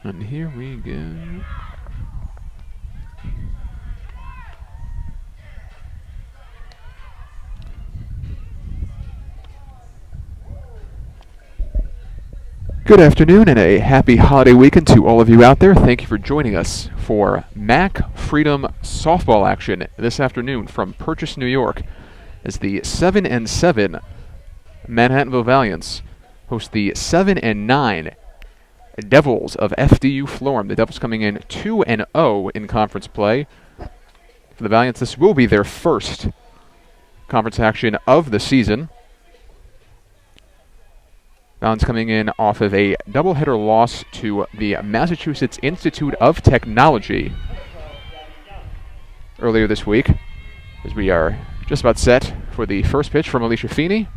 And here we go. Good afternoon and a happy holiday weekend to all of you out there. Thank you for joining us for MAC Freedom softball action this afternoon from Purchase, New York, as the 7-7 Manhattanville Valiants host the 7-9 Devils of FDU Florham. The Devils coming in 2-0 in conference play. For the Valiants, this will be their first conference action of the season. Valiants coming in off of a doubleheader loss to the Massachusetts Institute of Technology earlier this week, as we are just about set for the first pitch from Alicia Feeney.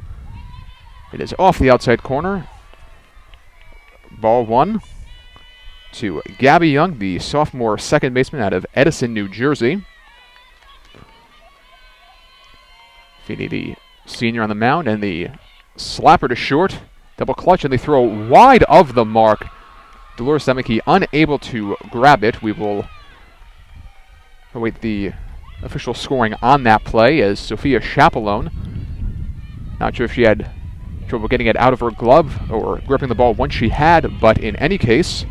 It is off the outside corner. Ball one to Gabby Young, the sophomore second baseman out of Edison, New Jersey. Feeney, the senior on the mound, and the slapper to short. Double clutch, and they throw wide of the mark. Dolores Zemecki unable to grab it. We will await the official scoring on that play as Sophia Chapelone, not sure if she had trouble getting it out of her glove or gripping the ball once she had, but in any case,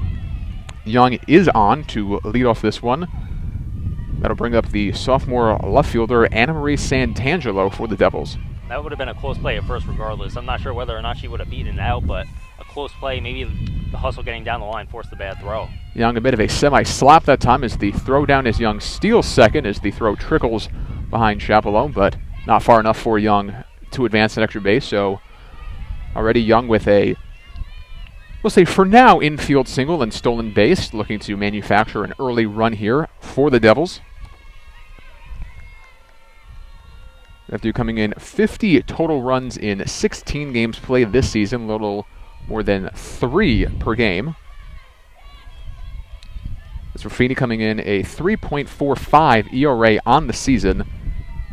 Young is on to lead off this one. That'll bring up the sophomore left fielder Anna Marie Santangelo for the Devils. That would have been a close play at first regardless. I'm not sure whether or not she would have beaten it out, but a close play, maybe the hustle getting down the line forced the bad throw. Young a bit of a semi-slap that time as the throw down is Young steals second as the throw trickles behind Chapelone, but not far enough for Young to advance an extra base. So already Young with a, we'll say for now, infield single and stolen base, looking to manufacture an early run here for the Devils. FDU coming in 50 total runs in 16 games played this season, a little more than 3 per game. As for Feeney coming in a 3.45 ERA on the season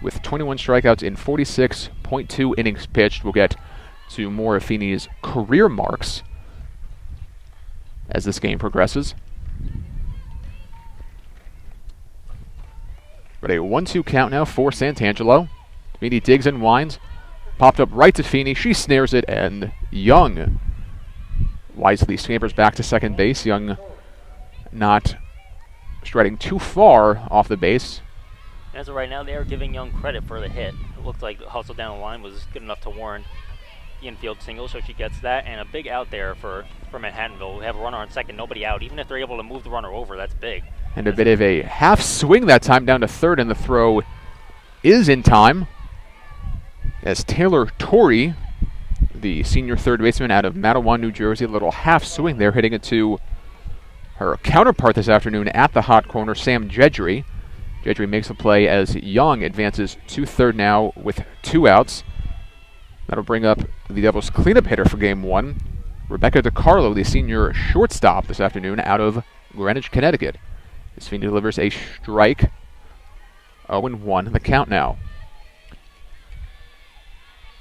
with 21 strikeouts in 46.2 innings pitched. We'll get to more of Feeney's career marks as this game progresses. But a 1-2 count now for Santangelo. Feeney digs and winds. Popped up right to Feeney. She snares it, and Young wisely scampers back to second base. Young not striding too far off the base. As of right now, they are giving Young credit for the hit. It looked like the hustle down the line was good enough to warrant the infield single, so she gets that. And a big out there for Manhattanville. We have a runner on second, nobody out. Even if they're able to move the runner over, that's big. And a bit of a half swing that time down to third, and the throw is in time, as Taylor Torrey, the senior third baseman out of Matawan, New Jersey, a little half swing there, hitting it to her counterpart this afternoon at the hot corner, Sam Jedry. Jedry makes the play as Young advances to third now with 2 outs. That'll bring up the Devils' cleanup hitter for game 1, Rebecca DiCarlo, the senior shortstop this afternoon out of Greenwich, Connecticut. As Feeney delivers a strike, 0-1 the count now.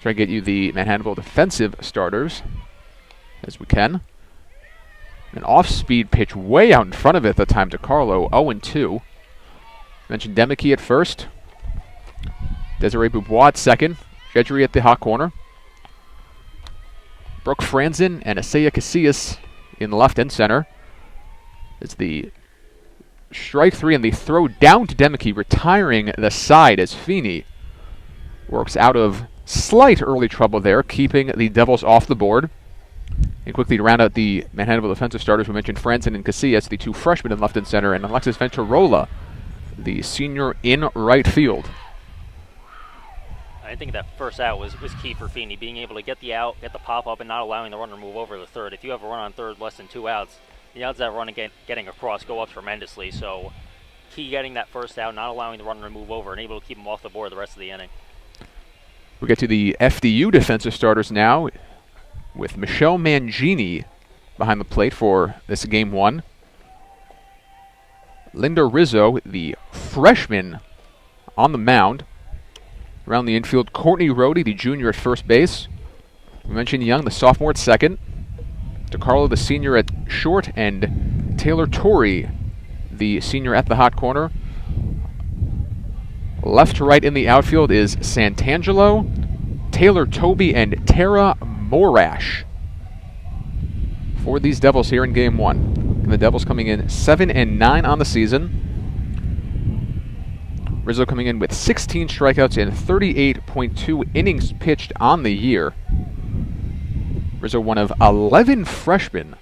Try and get you the Manhattanville defensive starters as we can. An off-speed pitch way out in front of it at the time to Carlo, 0-2. Mentioned Zemecki at first. Desiree Beaubois at second. Jedry at the hot corner. Brooke Franzen and Asaya Casillas in left and center. It's the strike 3 and the throw down to Zemecki, retiring the side as Feeney works out of slight early trouble there, keeping the Devils off the board. And quickly to round out the Manhattanville defensive starters, we mentioned Franzen and Casillas, the 2 freshmen in left and center, and Alexis Venturola, the senior in right field. I think that first out was key for Feeney, being able to get the out, get the pop-up, and not allowing the runner to move over the third. If you have a run on third less than 2 outs, the odds of that run getting across go up tremendously. So key getting that first out, not allowing the runner to move over, and able to keep him off the board the rest of the inning. We get to the FDU defensive starters now, with Michelle Mangini behind the plate for this game 1. Linda Rizzo, the freshman, on the mound. Around the infield, Courtney Rohde, the junior at first base. We mentioned Young, the sophomore at second. DiCarlo, the senior at short, and Taylor Torrey, the senior at the hot corner. Left to right in the outfield is Santangelo, Taylor Toby, and Tara Morash for these Devils here in Game 1. And the Devils coming in 7-9 on the season. Rizzo coming in with 16 strikeouts and 38.2 innings pitched on the year. Rizzo one of 11 freshmen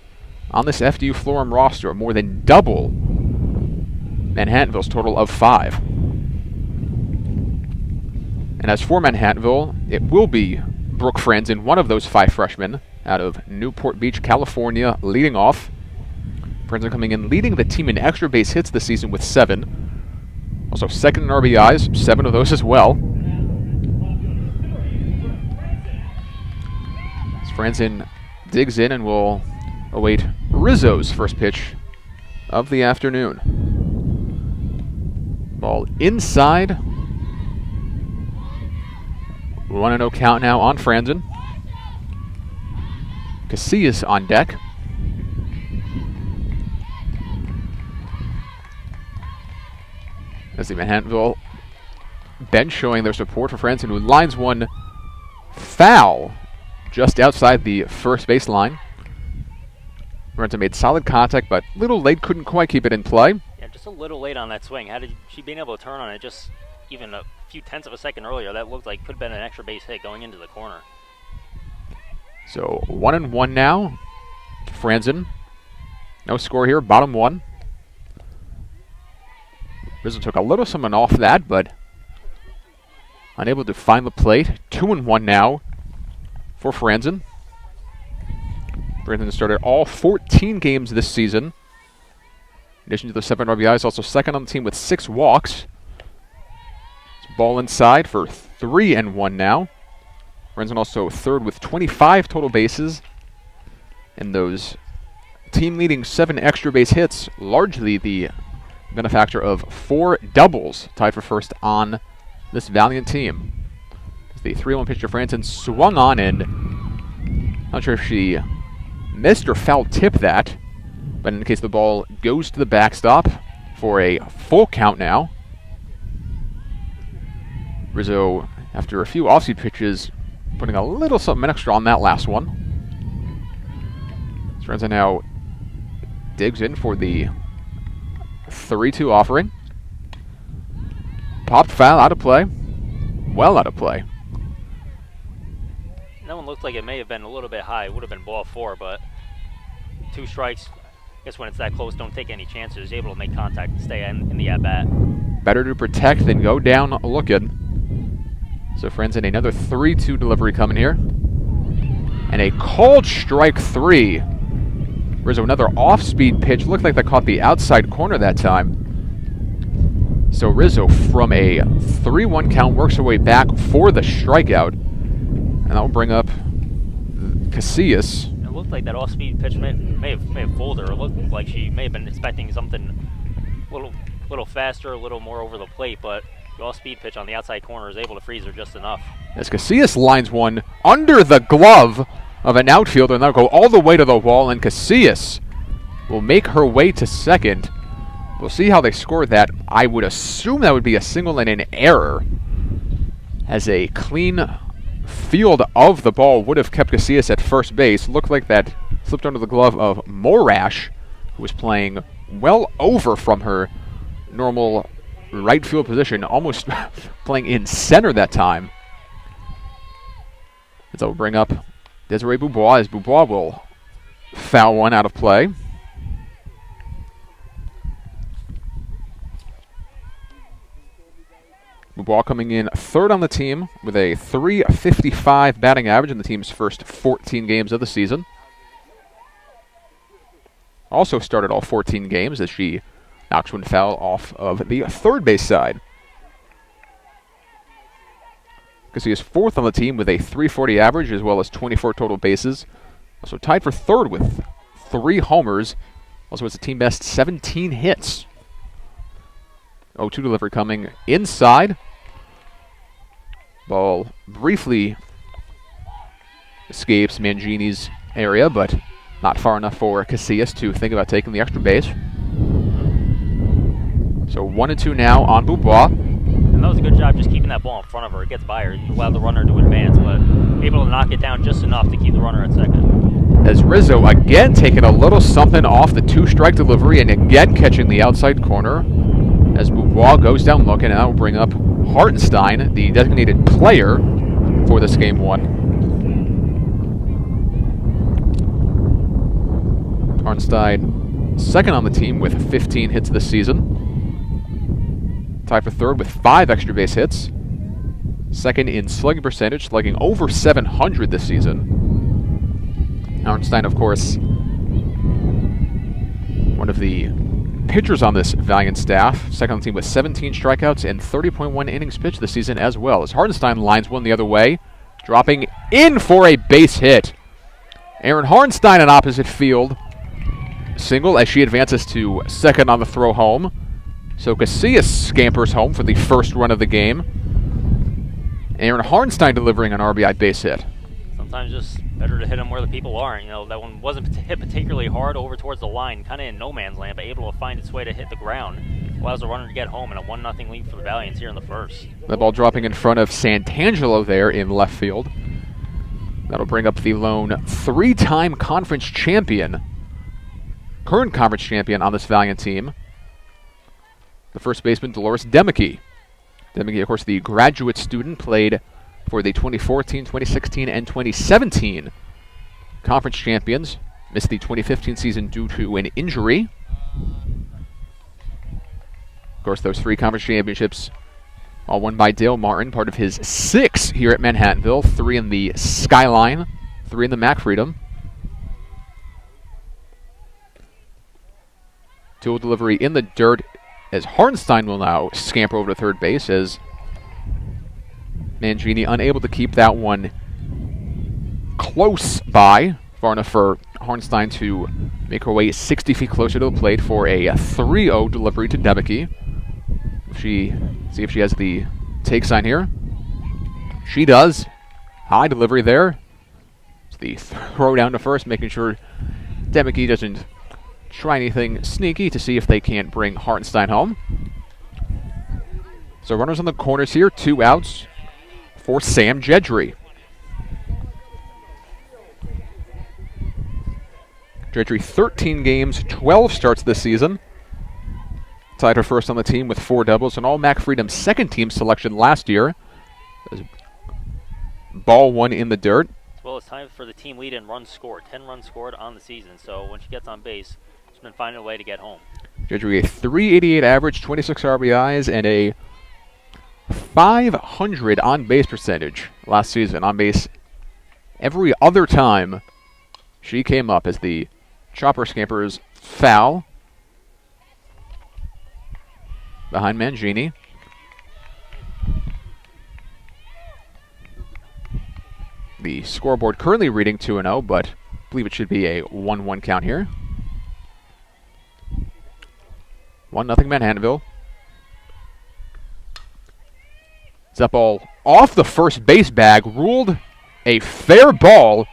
on this FDU Florham roster, more than double Manhattanville's total of 5. And as for Manhattanville, it will be Brooke Franzen, one of those 5 freshmen out of Newport Beach, California, leading off. Franzen coming in leading the team in extra base hits this season with 7. Also second in RBIs, 7 of those as well. As Franzen digs in and will await Rizzo's first pitch of the afternoon. Ball inside. 1-0 count now on Franzen. Casillas on deck. As the Manhattanville bench showing their support for Franzen, who lines one foul just outside the first base line. Franzen made solid contact, but a little late, couldn't quite keep it in play. Yeah, just a little late on that swing. How did she being able to turn on it just even a few tenths of a second earlier? That looked like could have been an extra base hit going into the corner. So 1-1 now. Franzen. No score here, bottom 1. Rizzo took a little something off that, but unable to find the plate. 2-1 now for Franzen. Franzen started all 14 games this season. In addition to the 7 RBIs, also second on the team with 6 walks. Ball inside for 3-1 now. Franzen also third with 25 total bases. And those team-leading 7 extra base hits, largely the benefactor of 4 doubles, tied for first on this valiant team. The 3-1 pitch to Franzen swung on, and not sure if she missed or foul tipped that, but in the case the ball goes to the backstop for a full count now. Rizzo, after a few off-speed pitches, putting a little something extra on that last one. Franzen now digs in for the 3-2 offering. Popped foul, out of play. Well out of play. That one looked like it may have been a little bit high. It would have been ball 4, but 2 strikes. I guess when it's that close, don't take any chances. Able to make contact and stay in the at-bat. Better to protect than go down looking. So Franzen, another 3-2 delivery coming here. And a called strike 3. Rizzo, another off-speed pitch. Looked like that caught the outside corner that time. So Rizzo, from a 3-1 count, works her way back for the strikeout. And that will bring up Casillas. It looked like that off-speed pitch may have fooled her. It looked like she may have been expecting something a little faster, a little more over the plate, but the off-speed pitch on the outside corner is able to freeze her just enough. As Casillas lines one under the glove of an outfielder, and that'll go all the way to the wall, and Casillas will make her way to second. We'll see how they score that. I would assume that would be a single and an error, as a clean field of the ball would have kept Casillas at first base. Looked like that slipped under the glove of Morash, who was playing well over from her normal right field position, almost playing in center that time. As that will bring up Desiree Boubois, as Boubois will foul one out of play. Boubois coming in third on the team with a .355 batting average in the team's first 14 games of the season. Also started all 14 games as she knocks one foul off of the third base side. Casillas fourth on the team with a .340 average as well as 24 total bases. Also tied for third with 3 homers. Also has a team best 17 hits. 0-2 delivery coming inside. Ball briefly escapes Mangini's area, but Not far enough for Casillas to think about taking the extra base. So 1-2 now on Beaubois. And that was a good job just keeping that ball in front of her. It gets by her. You allow the runner to advance, but able to knock it down just enough to keep the runner at second. As Rizzo again taking a little something off the two-strike delivery and again catching the outside corner. As Beaubois goes down looking, and that will bring up Hartenstein, the designated player for this game one. Hartenstein second on the team with 15 hits this season. Tied for third with 5 extra base hits. Second in slugging percentage, slugging over 700 this season. Hartenstein, of course, one of the pitchers on this Valiant staff. Second on the team with 17 strikeouts and 30.1 innings pitched this season as well. As Hartenstein lines one the other way, dropping in for a base hit. Aaron Hartenstein in opposite field. Single as she advances to second on the throw home. So Casillas scampers home for the first run of the game. Aaron Hartenstein delivering an RBI base hit. Sometimes just better to hit them where the people are. You know, that one wasn't hit particularly hard over towards the line, kind of in no man's land, but able to find its way to hit the ground. Allows the runner to get home, and a 1-0 lead for the Valiants here in the first. The ball dropping in front of Santangelo there in left field. That'll bring up the lone 3-time conference champion, current conference champion on this Valiant team, the first baseman, Dolores Demeke. Demeke, of course, the graduate student, played for the 2014, 2016, and 2017 conference champions. Missed the 2015 season due to an injury. Of course, those 3 conference championships all won by Dale Martin, part of his 6 here at Manhattanville. 3 in the Skyline, 3 in the Mac Freedom. 2 delivery in the dirt, as Hartenstein will now scamper over to third base, as Mangini unable to keep that one close by, far enough for Hartenstein to make her way 60 feet closer to the plate for a 3-0 delivery to Demeke. See if she has the take sign here. She does. High delivery there. It's the throw down to first, making sure Demeke doesn't try anything sneaky to see if they can't bring Hartenstein home. So runners on the corners here, 2 outs for Sam Jedry. Jedry, 13 games, 12 starts this season. Tied her first on the team with 4 doubles, and all Mac Freedom's second team selection last year. Ball 1 in the dirt. Well, it's time for the team lead in runs scored. 10 runs scored on the season, so when she gets on base, she's been finding a way to get home. Jedry, a .388 average, 26 RBIs, and a .500 on-base percentage last season. On base every other time she came up, as the chopper scampers foul behind Mangini. The scoreboard currently reading 2-0, but I believe it should be a 1-1 count here. 1-0 Manhattanville. That ball off the first base bag, ruled a fair ball,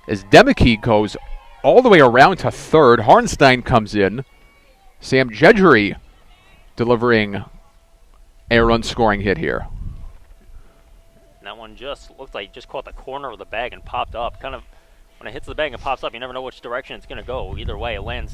as Demeke goes all the way around to third. Hartenstein comes in. Sam Jedry delivering a run-scoring hit here. And that one just looked like it just caught the corner of the bag and popped up. Kind of, when it hits the bag and pops up, you never know which direction it's going to go. Either way, it lands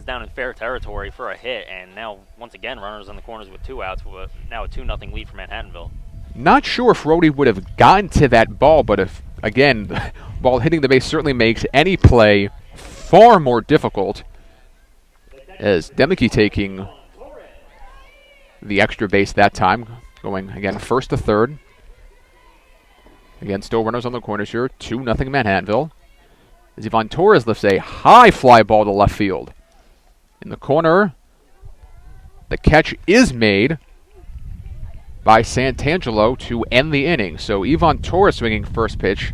down in fair territory for a hit, and now, once again, runners on the corners with 2 outs, with now a 2-0 lead for Manhattanville. Not sure if Rhodey would have gotten to that ball, but if, again, the ball hitting the base certainly makes any play far more difficult, as Demeke taking the extra base that time, going, again, first to third. Again, still runners on the corners here, 2-0 Manhattanville, as Ivan Torres lifts a high fly ball to left field. In the corner, the catch is made by Santangelo to end the inning. So Ivan Torres swinging first pitch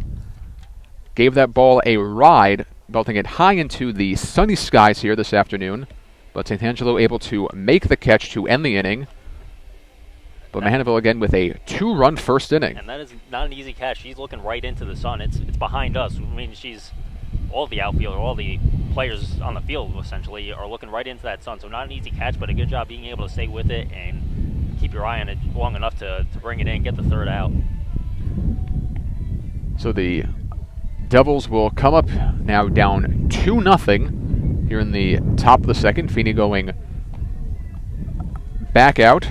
gave that ball a ride, belting it high into the sunny skies here this afternoon. But Santangelo able to make the catch to end the inning. But Manhattanville again with a 2-run first inning. And that is not an easy catch. She's looking right into the sun. It's behind us. I mean, all the outfield, all the players on the field essentially are looking right into that sun. So not an easy catch, but a good job being able to stay with it and keep your eye on it long enough to bring it in, get the third out. So the Devils will come up now down 2-0 here in the top of the second. Feeney going back out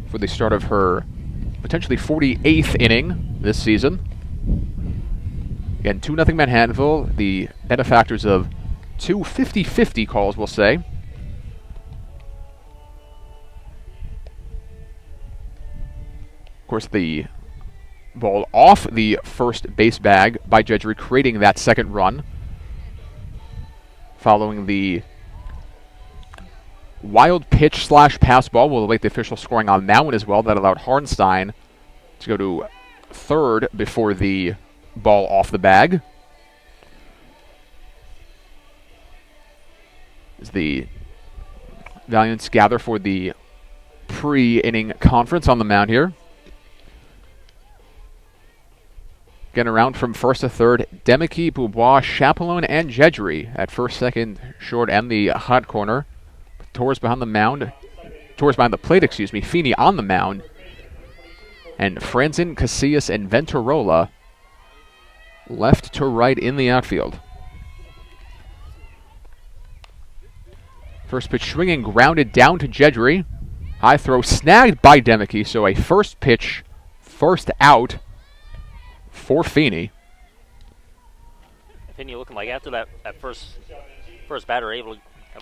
for the start of her potentially 48th inning this season. Again, 2-0 Manhattanville, the benefactors of two 50-50 calls, we'll say. Of course, the ball off the first base bag by Jedry, creating that second run. Following the wild pitch / pass ball, we'll await the official scoring on that one as well. That allowed Harnstein to go to third before the ball off the bag. As the Valiants gather for the pre-inning conference on the mound here. Getting around from first to third, Demicky, Boubois, Chapelone, and Jedry at first, second, short, and the hot corner. Torres behind the plate, Feeney on the mound. And Franzen, Casillas, and Venturola left to right in the outfield. First pitch swinging, grounded down to Jedry. High throw snagged by Demicky, so a first pitch, first out for Feeney. Feeney looking like after that first batter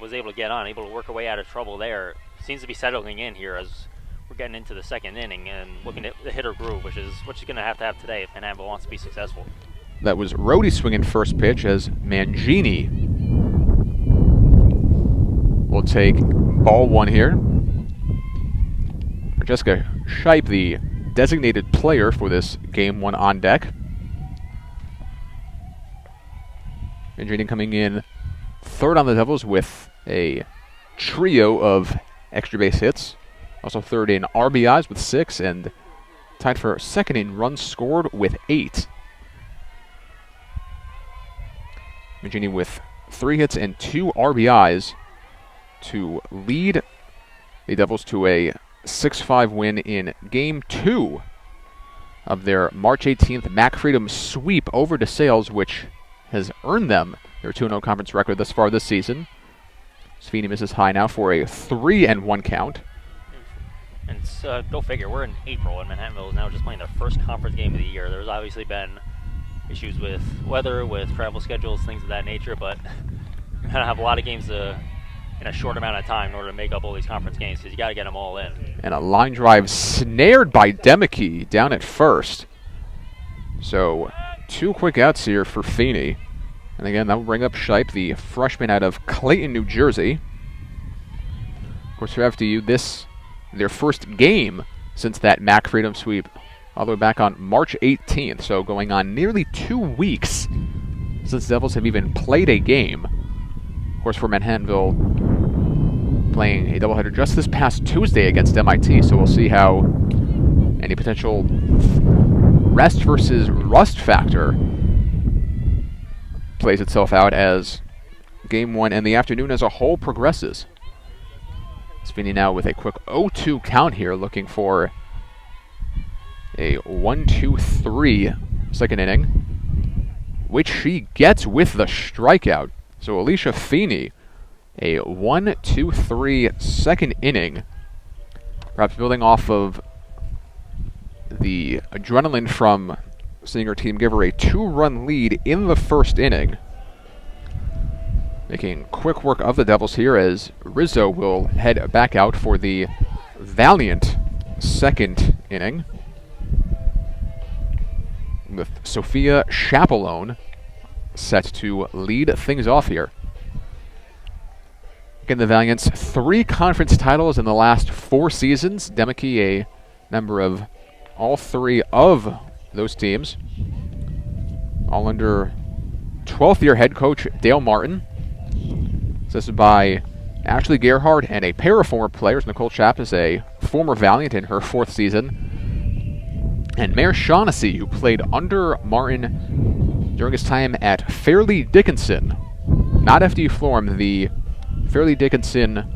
was able to get on, able to work her way out of trouble there. Seems to be settling in here as we're getting into the second inning and looking at the hitter groove, which is what she's going to have today if Manhattanville wants to be successful. That was Rhodey swinging first pitch as Mangini will take ball one here. Jessica Shipe, the designated player for this game one on deck. Mangini coming in third on the Devils with a trio of extra base hits. Also third in RBIs with 6 and tied for second in runs scored with 8. Mangini with 3 hits and 2 RBIs to lead the Devils to a 6-5 win in Game 2 of their March 18th Mac Freedom sweep over DeSales, which has earned them their 2-0 conference record thus far this season. Feeney misses high now for a 3-1 count. And go figure, we're in April and Manhattanville is now just playing their first conference game of the year. There's obviously been issues with weather, with travel schedules, things of that nature, but we're going to have a lot of games in a short amount of time in order to make up all these conference games because you got to get them all in. And a line drive snared by Demicky down at first. So 2 quick outs here for Feeney. And again, that will bring up Shipe, the freshman out of Clayton, New Jersey. Of course, for FDU, their first game since that Mac Freedom sweep all the way back on March 18th. So going on nearly 2 weeks since the Devils have even played a game. Of course, for Manhattanville, playing a doubleheader just this past Tuesday against MIT, so we'll see how any potential rest versus rust factor plays itself out as Game 1 and the afternoon as a whole progresses. Feeney now with a quick 0-2 count here, looking for a 1-2-3 second inning, which she gets with the strikeout. So Alicia Feeney, a 1-2-3 second inning, perhaps building off of the adrenaline from seeing her team give her a 2-run lead in the first inning. Making quick work of the Devils here as Rizzo will head back out for the valiant second inning, with Sophia Chapelone set to lead things off here. Again, the Valiants, 3 conference titles in the last 4 seasons. Demicky, a member of all 3 of those teams. All under 12th year head coach Dale Martin. Assisted by Ashley Gerhard and a pair of former players. Nicole Chapp is a former Valiant in her 4th season. And Mare Shaughnessy, who played under Martin during his time at Fairleigh Dickinson. Not FDU Florham, the Fairleigh Dickinson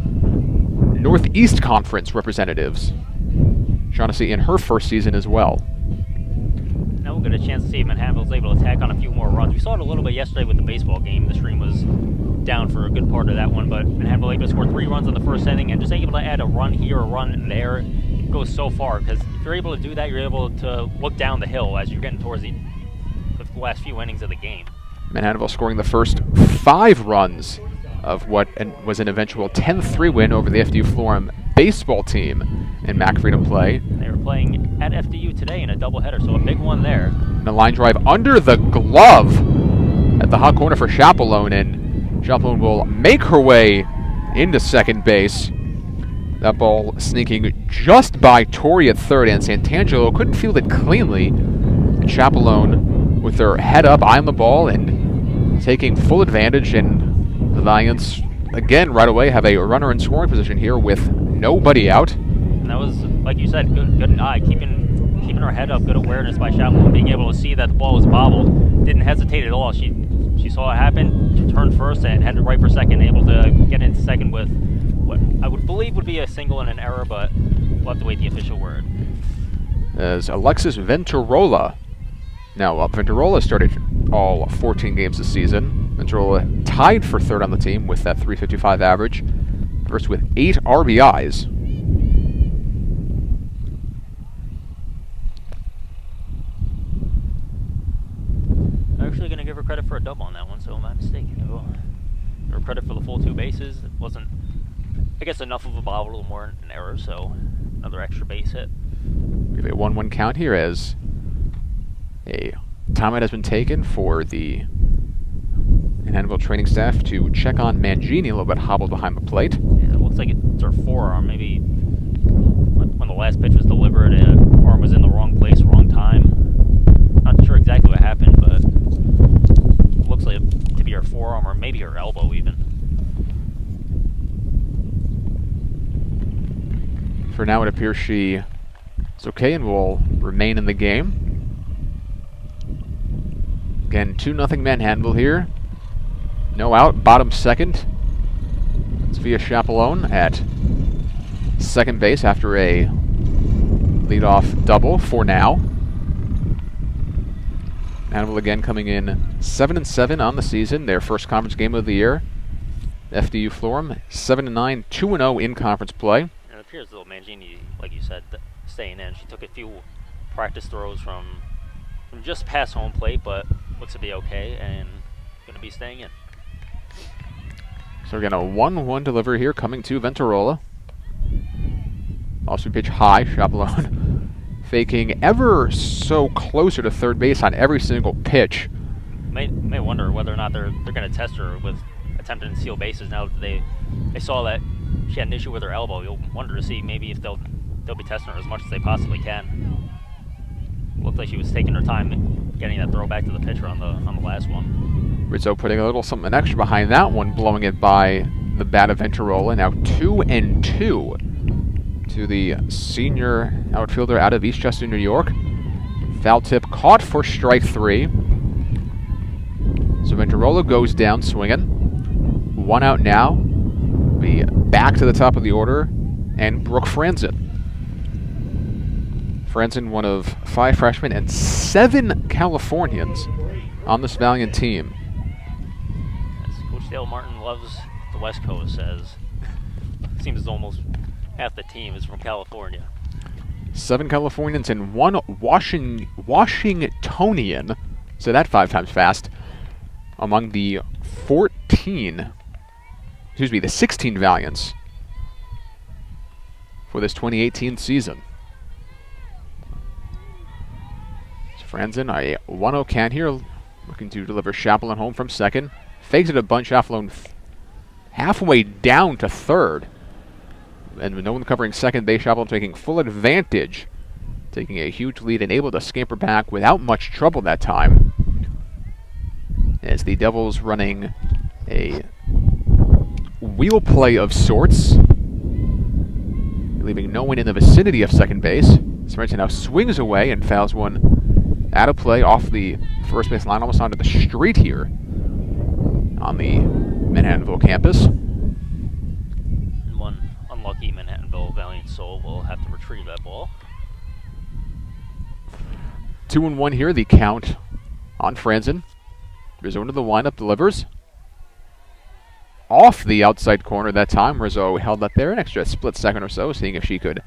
Northeast Conference representatives. Shaughnessy in her 1st season as well. Now we'll get a chance to see if Manhattanville's able to attack on a few more runs. We saw it a little bit yesterday with the baseball game. The stream was down for a good part of that one, but Manhattanville able to score 3 runs in the 1st inning, and just able to add a run here, a run there, goes so far, because if you're able to do that, you're able to look down the hill as you're getting towards the last few innings of the game. Manhattanville scoring the first 5 runs of what was an eventual 10-3 win over the FDU Florham baseball team in MAC Freedom play. They were playing at FDU today in a doubleheader, so a big one there. And a line drive under the glove at the hot corner for Chapelone, and Chapelone will make her way into second base. That ball sneaking just by Torrey at third, and Santangelo couldn't field it cleanly. And Chapelone with her head up, eyeing the ball and taking full advantage, and the Valiants again right away have a runner in scoring position here with nobody out. And that was, like you said, good eye, keeping her head up, good awareness by Chapelone, being able to see that the ball was bobbled. Didn't hesitate at all. She saw it happen, turned first, and headed right for second, able to get into second with what I would believe would be a single and an error, but we'll have to wait the official word. As Alexis Venturola, now Venturola started all 14 games this season. Venturola tied for 3rd on the team with that .355 average, first with 8 RBIs. I'm actually going to give her credit for a double on that one, so my mistake. Give her credit for the full 2 bases. It wasn't, I guess, enough of a bobble, a little more an error, so another extra base hit. We have a 1-1 count here as a timeout has been taken for the Manhattanville training staff to check on Mangini, a little bit hobbled behind the plate. Yeah, it looks like it's her forearm. Maybe when the last pitch was delivered, her arm was in the wrong place, wrong time. Not sure exactly what happened, but it looks like it to be her forearm or maybe her elbow even. For now, it appears she is okay and will remain in the game. Again, 2-0 Manhattanville here. No out, bottom 2nd. It's via Chapelone at second base after a leadoff double for now. Manhattanville again coming in 7-7 on the season, their first conference game of the year. FDU Florham 7-9, 2-0 in conference play. And it appears though Mangini, like you said, staying in. She took a few practice throws from just past home plate, but looks to be okay and going to be staying in. So again, a 1-1 delivery here coming to Venturola. Also pitch high, Chapelone faking ever so closer to third base on every single pitch. May wonder whether or not they're going to test her with attempting to steal bases now that they saw that she had an issue with her elbow. You'll wonder to see maybe if they'll be testing her as much as they possibly can. Looked like she was taking her time getting that throw back to the pitcher on the last one. Rizzo putting a little something extra behind that one, blowing it by the bat of Venturola. Now 2-2 to the senior outfielder out of Eastchester, New York. Foul tip caught for strike 3. So Venturola goes down swinging. 1 out now. Be back to the top of the order, and Brooke Franzen. Franzen, one of 5 freshmen and 7 Californians on this Valiant team. As Coach Dale Martin loves the West Coast, as it seems as almost half the team is from California. 7 Californians and 1 Washingtonian, say that 5 times fast, among the 16 Valiants for this 2018 season. Franzen, a 1-0 count here, looking to deliver Chapelone home from second. Fakes it a bunch, Chapelone halfway down to third. And with no one covering second base, Chapelone taking full advantage, taking a huge lead and able to scamper back without much trouble that time. As the Devils running a wheel play of sorts. leaving no one in the vicinity of second base. Sorensen now swings away and fouls one out of play off the first base line, almost onto the street here on the Manhattanville campus. And one unlucky Manhattanville valiant soul will have to retrieve that ball. 2-1 here, the count on Franzen. Rizzo into the windup, delivers. Off the outside corner that time. Rizzo held that there an extra split second or so, seeing if she could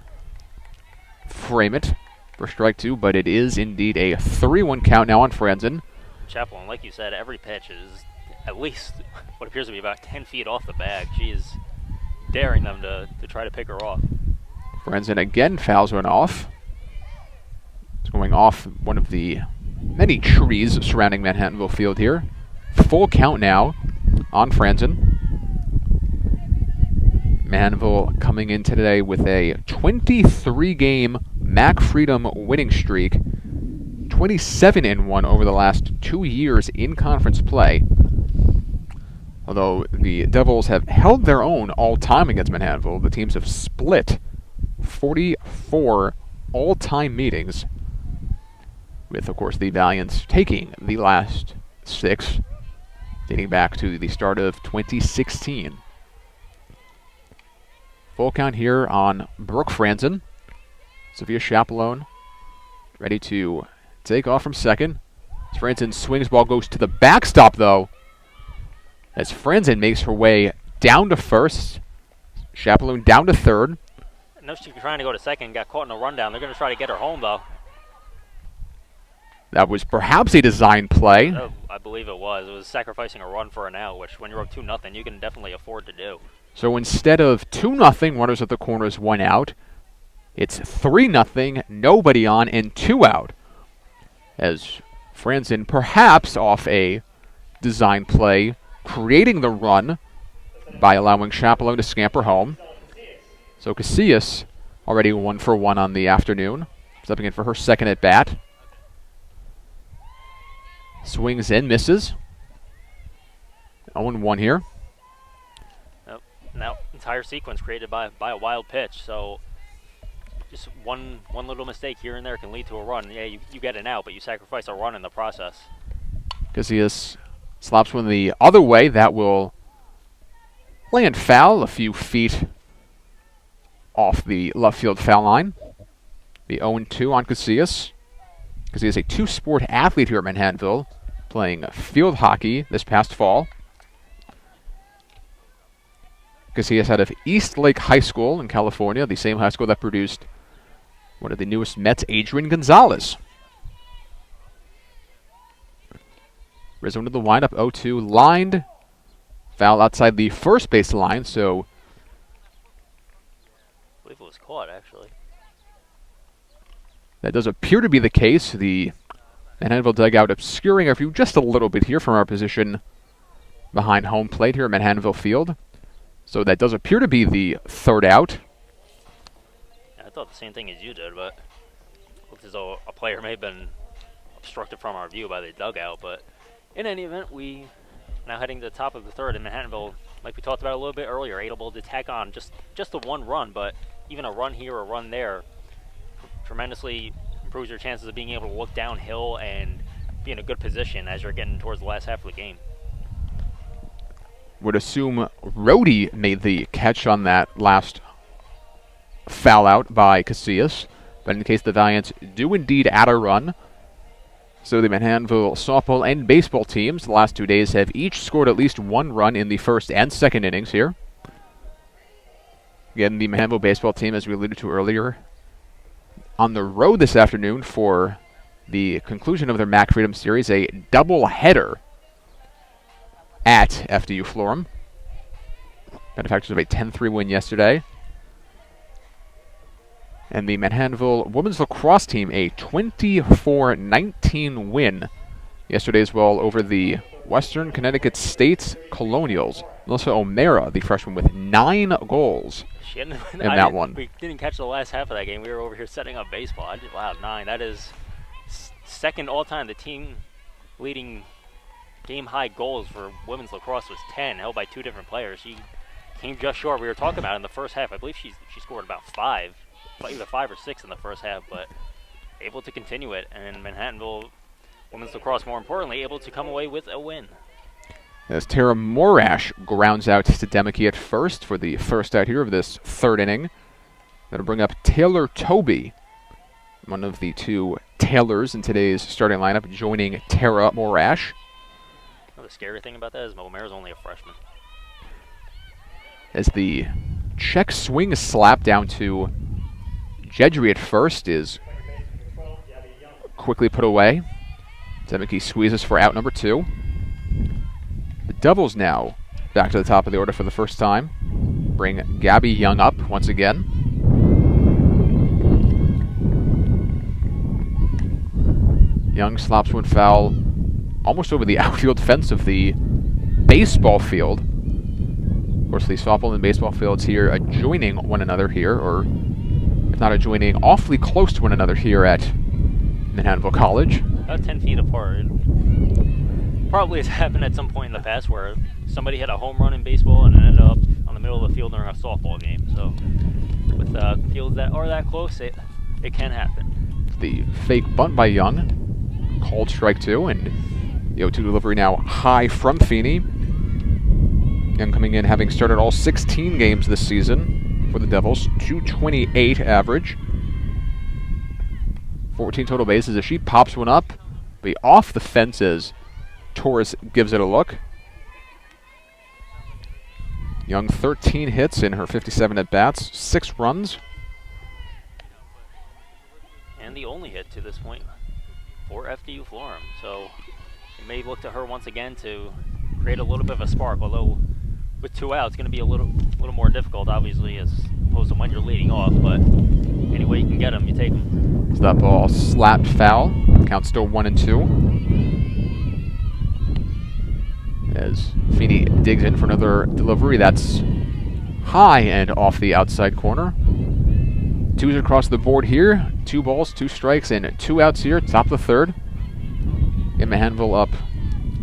frame it for strike two, but it is indeed a 3-1 count now on Franzen. Chaplin, like you said, every pitch is at least what appears to be about 10 feet off the bag. She is daring them to try to pick her off. Franzen again fouls one off. It's going off one of the many trees surrounding Manhattanville Field here. Full count now on Franzen. Manhattanville coming in today with a 23-game MAC Freedom winning streak, 27-1 over the last 2 years in conference play. Although the Devils have held their own all-time against Manhattanville, the teams have split 44 all-time meetings, with, of course, the Valiants taking the last 6, dating back to the start of 2016. Full count here on Brooke Franzen. Sophia Chaplone ready to take off from second. As Franzen swings, ball goes to the backstop, though. As Franzen makes her way down to first. Chaplone down to third. I know she's trying to go to second, got caught in a rundown. They're going to try to get her home, though. That was perhaps a design play. I believe it was. It was sacrificing a run for an out, which when you're up 2-0, you can definitely afford to do. So instead of 2-0, runners at the corners, 1 out, it's 3-0, nobody on, and 2 out. As Franzen, perhaps off a design play, creating the run by allowing Chaplone to scamper home. So Casillas already 1 for 1 on the afternoon, stepping in for her second at bat. Swings in, misses. 0-1 here. Now, entire sequence created by a wild pitch, so just one little mistake here and there can lead to a run. Yeah, you get an out, but you sacrifice a run in the process. Casillas slaps one the other way. That will land foul a few feet off the left field foul line. The 0-2 on Casillas. Casillas, a two-sport athlete here at Manhattanville, playing field hockey this past fall. Casillas out of East Lake High School in California, the same high school that produced one of the newest Mets, Adrian Gonzalez. Rizzo into the windup, 0-2, lined. Foul outside the first base line, so... I believe it was caught, actually. That does appear to be the case. The Manhattanville dugout obscuring our view just a little bit here from our position behind home plate here at Manhattanville Field. So that does appear to be the third out. Yeah, I thought the same thing as you did, but it looks as though a player may have been obstructed from our view by the dugout. But in any event, we now heading to the top of the third in Manhattanville, like we talked about a little bit earlier, able to tack on just the one run, but even a run here or a run there tremendously improves your chances of being able to look downhill and be in a good position as you're getting towards the last half of the game. Would assume Rhodey made the catch on that last foul out by Casillas. But in case the Valiants do indeed add a run, so the Manhattanville softball and baseball teams the last 2 days have each scored at least 1 run in the first and second innings here. Again, the Manhattanville baseball team, as we alluded to earlier, on the road this afternoon for the conclusion of their MAC Freedom Series, a doubleheader at FDU Florham. Benefactors of a 10-3 win yesterday. And the Manhattanville women's lacrosse team, a 24-19 win yesterday as well over the Western Connecticut State Colonials. Melissa O'Mara, the freshman, with 9 goals in that one. We didn't catch the last half of that game. We were over here setting up baseball. Wow, 9. That is second all-time. The team leading game-high goals for women's lacrosse was 10, held by 2 different players. She came just short. We were talking about it in the first half. I believe she scored about either 5 or 6 in the first half, but able to continue it. And Manhattanville women's lacrosse, more importantly, able to come away with a win. As Tara Morash grounds out to Demeke at first for the first out here of this third inning. That'll bring up Taylor Toby, one of the two Taylors in today's starting lineup, joining Tara Morash. The scary thing about that is Momer's only a freshman. As the check swing slap down to Jedry at first is quickly put away. Demeke squeezes for out number 2. The Devils now back to the top of the order for the first time. Bring Gabby Young up once again. Young slaps one foul almost over the outfield fence of the baseball field. Of course, the softball and baseball fields here adjoining one another here, or if not adjoining, awfully close to one another here at Manhattanville College. About 10 feet apart. It probably has happened at some point in the past where somebody hit a home run in baseball and ended up on the middle of the field during a softball game. So with fields that are that close, it can happen. The fake bunt by Young, called strike 2, and the 0-2 delivery now high from Feeney. Young coming in having started all 16 games this season for the Devils, .228 average. 14 total bases as she pops one up, be off the fence as Torres gives it a look. Young 13 hits in her 57 at-bats, 6 runs. And the only hit to this point for FDU Florham. So you may look to her once again to create a little bit of a spark, although with 2 outs, it's going to be a little more difficult, obviously, as opposed to when you're leading off. But any way you can get them, you take them. So that ball slapped foul. Count still 1-2. As Feeney digs in for another delivery that's high and off the outside corner. 2s across the board here. 2 balls, 2 strikes, and 2 outs here. Top of the third. And Manhattanville up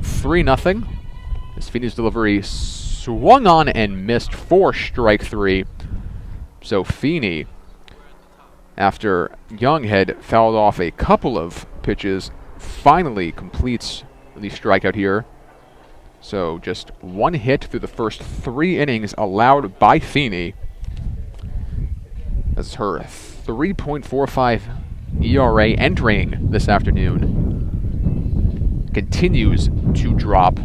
3-0. As Feeney's delivery swung on and missed for strike 3. So Feeney, after Young had fouled off a couple of pitches, finally completes the strikeout here. So just 1 hit through the first 3 innings allowed by Feeney. That's her 3.45 ERA entering this afternoon. Continues to drop.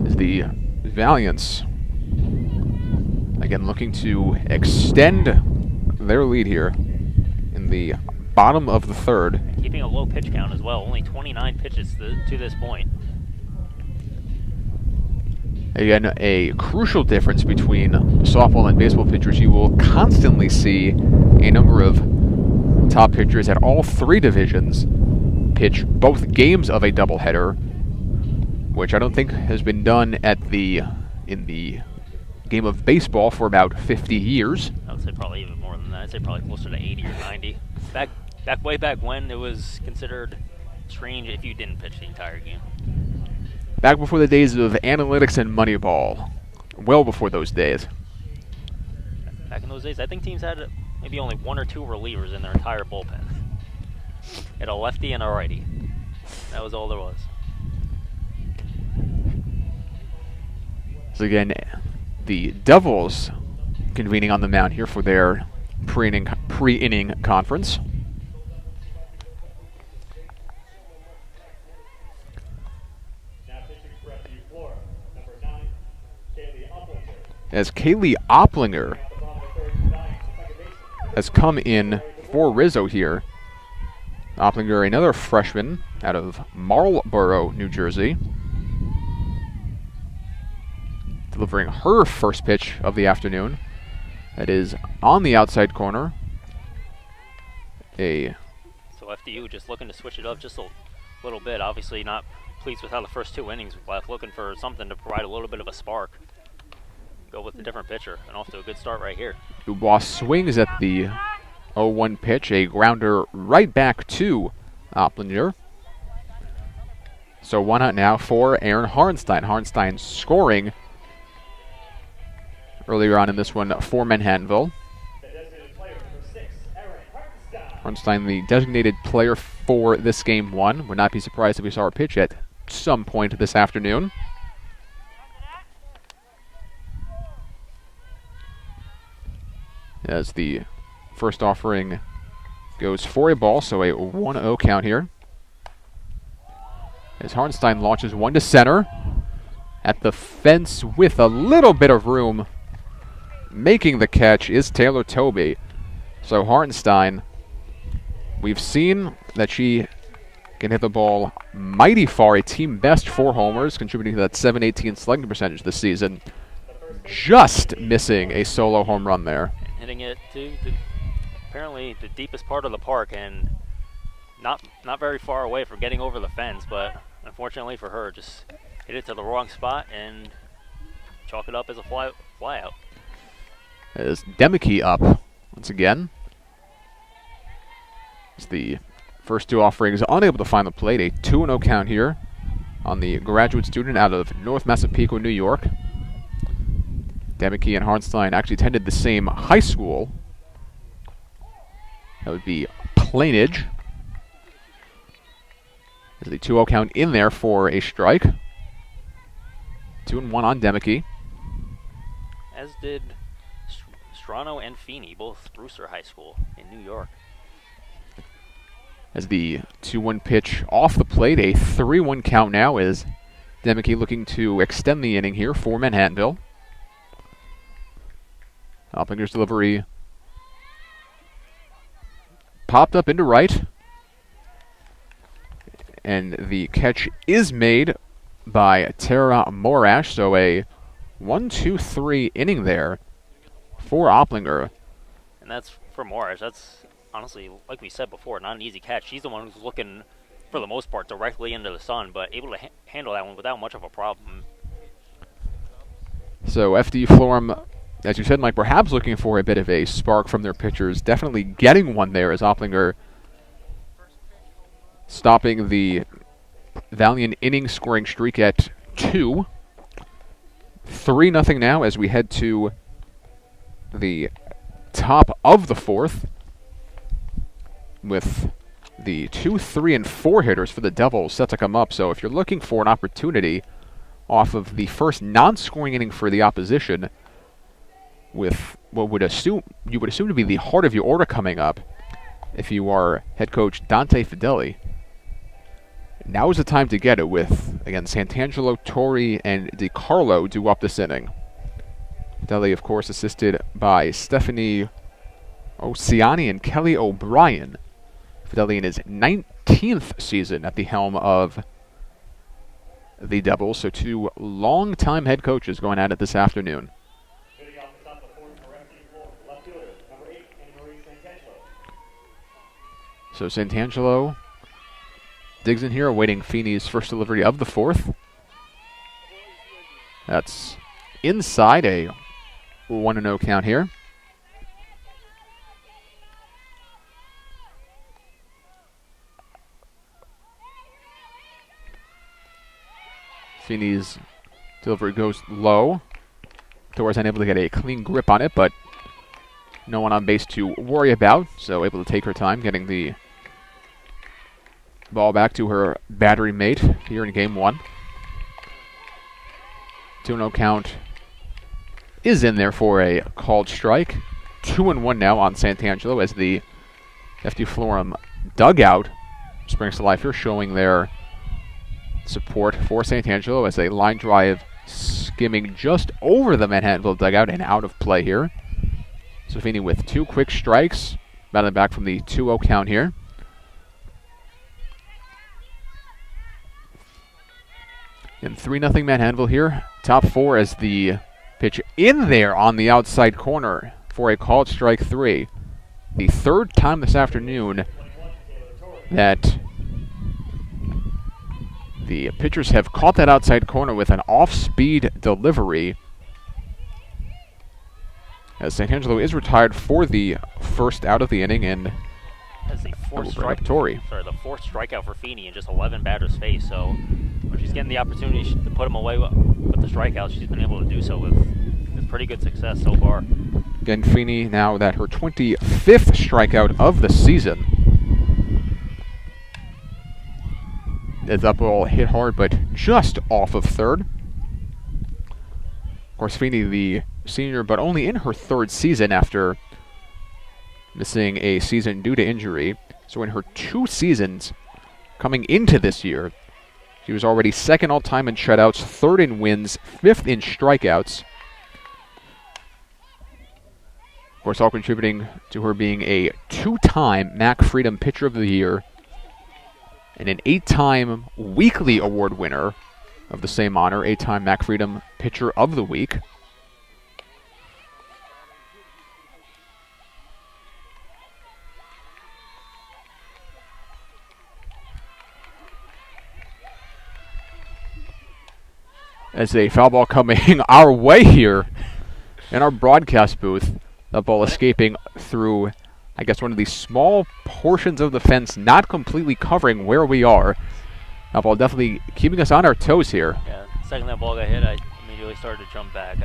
As the Valiants, again, looking to extend their lead here in the bottom of the third. Keeping a low pitch count as well, only 29 pitches to this point. Again, a crucial difference between softball and baseball pitchers. You will constantly see a number of top pitchers at all 3 divisions pitch both games of a doubleheader, which I don't think has been done in the game of baseball for about 50 years. I would say probably even more than that. I'd say probably closer to 80 or 90. Way back when, it was considered strange if you didn't pitch the entire game. Back before the days of analytics and Moneyball. Well before those days. Back in those days, I think teams had maybe only 1 or 2 relievers in their entire bullpen. Had a lefty and a righty. That was all there was. So again, the Devils convening on the mound here for their pre-inning conference. As Kaylee Opplinger has come in for Rizzo here. Opplinger, another freshman out of Marlboro, New Jersey. Delivering her first pitch of the afternoon. That is on the outside corner. So FDU just looking to switch it up just a little bit. Obviously not pleased with how the first 2 innings left. Looking for something to provide a little bit of a spark. Go with a different pitcher, and off to a good start right here. Dubois swings at the 0-1 pitch, a grounder right back to Opplinger. So 1 out now for Aaron Harnstein. Harnstein scoring earlier on in this one for Manhattanville. Harnstein, the designated player for this game 1. Would not be surprised if we saw her pitch at some point this afternoon. As the first offering goes for a ball, so a 1-0 count here. As Harnstein launches one to center. At the fence with a little bit of room. Making the catch is Taylor Tobey. So Harnstein, we've seen that she can hit the ball mighty far, a team best 4 homers, contributing to that .718 slugging percentage this season. Just missing a solo home run there. Hitting it to apparently the deepest part of the park, and not very far away from getting over the fence, but unfortunately for her, just hit it to the wrong spot and chalk it up as a fly out. As Demeke up once again. As the first 2 offerings unable to find the plate, a 2-0 count here on the graduate student out of North Massapequa, New York. Demeke and Harnstein actually attended the same high school. That would be Plainage. There's the 2-0 count in there for a strike. 2-1 on Demeke. As did Strano and Feeney, both Brewster High School in New York. As the 2-1 pitch off the plate, a 3-1 count now is Demeke looking to extend the inning here for Manhattanville. Oppinger's delivery popped up into right. And the catch is made by Tara Morash. So a 1-2-3 inning there for Opplinger. And that's for Morash. That's honestly, like we said before, not an easy catch. She's the one who's looking, for the most part, directly into the sun, but able to handle that one without much of a problem. So FDU Florham, as you said, Mike, perhaps looking for a bit of a spark from their pitchers. Definitely getting one there as Opplinger stopping the Valiant inning scoring streak at 2. 3-0 now as we head to the top of the 4th with the 2, 3, and 4 hitters for the Devils set to come up. So if you're looking for an opportunity off of the first non-scoring inning for the opposition, with what you would assume to be the heart of your order coming up, if you are head coach Dante Fideli, now is the time to get it with, again, Santangelo, Torrey, and DiCarlo due up this inning. Fideli, of course, assisted by Stephanie Oceani and Kelly O'Brien. Fideli in his 19th season at the helm of the Devils, so 2 long-time head coaches going at it this afternoon. So Santangelo digs in here, awaiting Feeney's first delivery of the 4th. That's inside, a 1-0 count here. Feeney's delivery goes low. Torres unable to get a clean grip on it, but no one on base to worry about, so able to take her time getting the ball back to her battery mate here in game 1. 2-0 count is in there for a called strike. 2-1 now on Santangelo as the FDU Florham dugout springs to life here, showing their support for Santangelo as a line drive skimming just over the Manhattanville dugout and out of play here. So Feeney with 2 quick strikes, battling back from the 2-0 count here. And 3-0 Manhattanville here. Top 4 as the pitch in there on the outside corner for a called strike 3. The 3rd time this afternoon that the pitchers have caught that outside corner with an off-speed delivery. As Santangelo is retired for the first out of the inning, and that's the 4th strike. Torrey. Sorry, the 4th strikeout for Feeney in just 11 batters faced. So when she's getting the opportunity to put them away with the strikeouts, she's been able to do so with pretty good success so far. Again, Feeney now that her 25th strikeout of the season. As that ball hit hard, but just off of third. Of course, Feeney, the senior, but only in her third season after missing a season due to injury. So in her 2 seasons coming into this year, she was already second all-time in shutouts, third in wins, 5th in strikeouts. Of course, all contributing to her being a 2-time MAC Freedom Pitcher of the Year and an 8-time weekly award winner of the same honor, 8-time MAC Freedom Pitcher of the Week. As a foul ball coming our way here in our broadcast booth. That ball escaping through, I guess, one of these small portions of the fence, not completely covering where we are. That ball definitely keeping us on our toes here. Yeah, the second that ball got hit, I immediately started to jump back.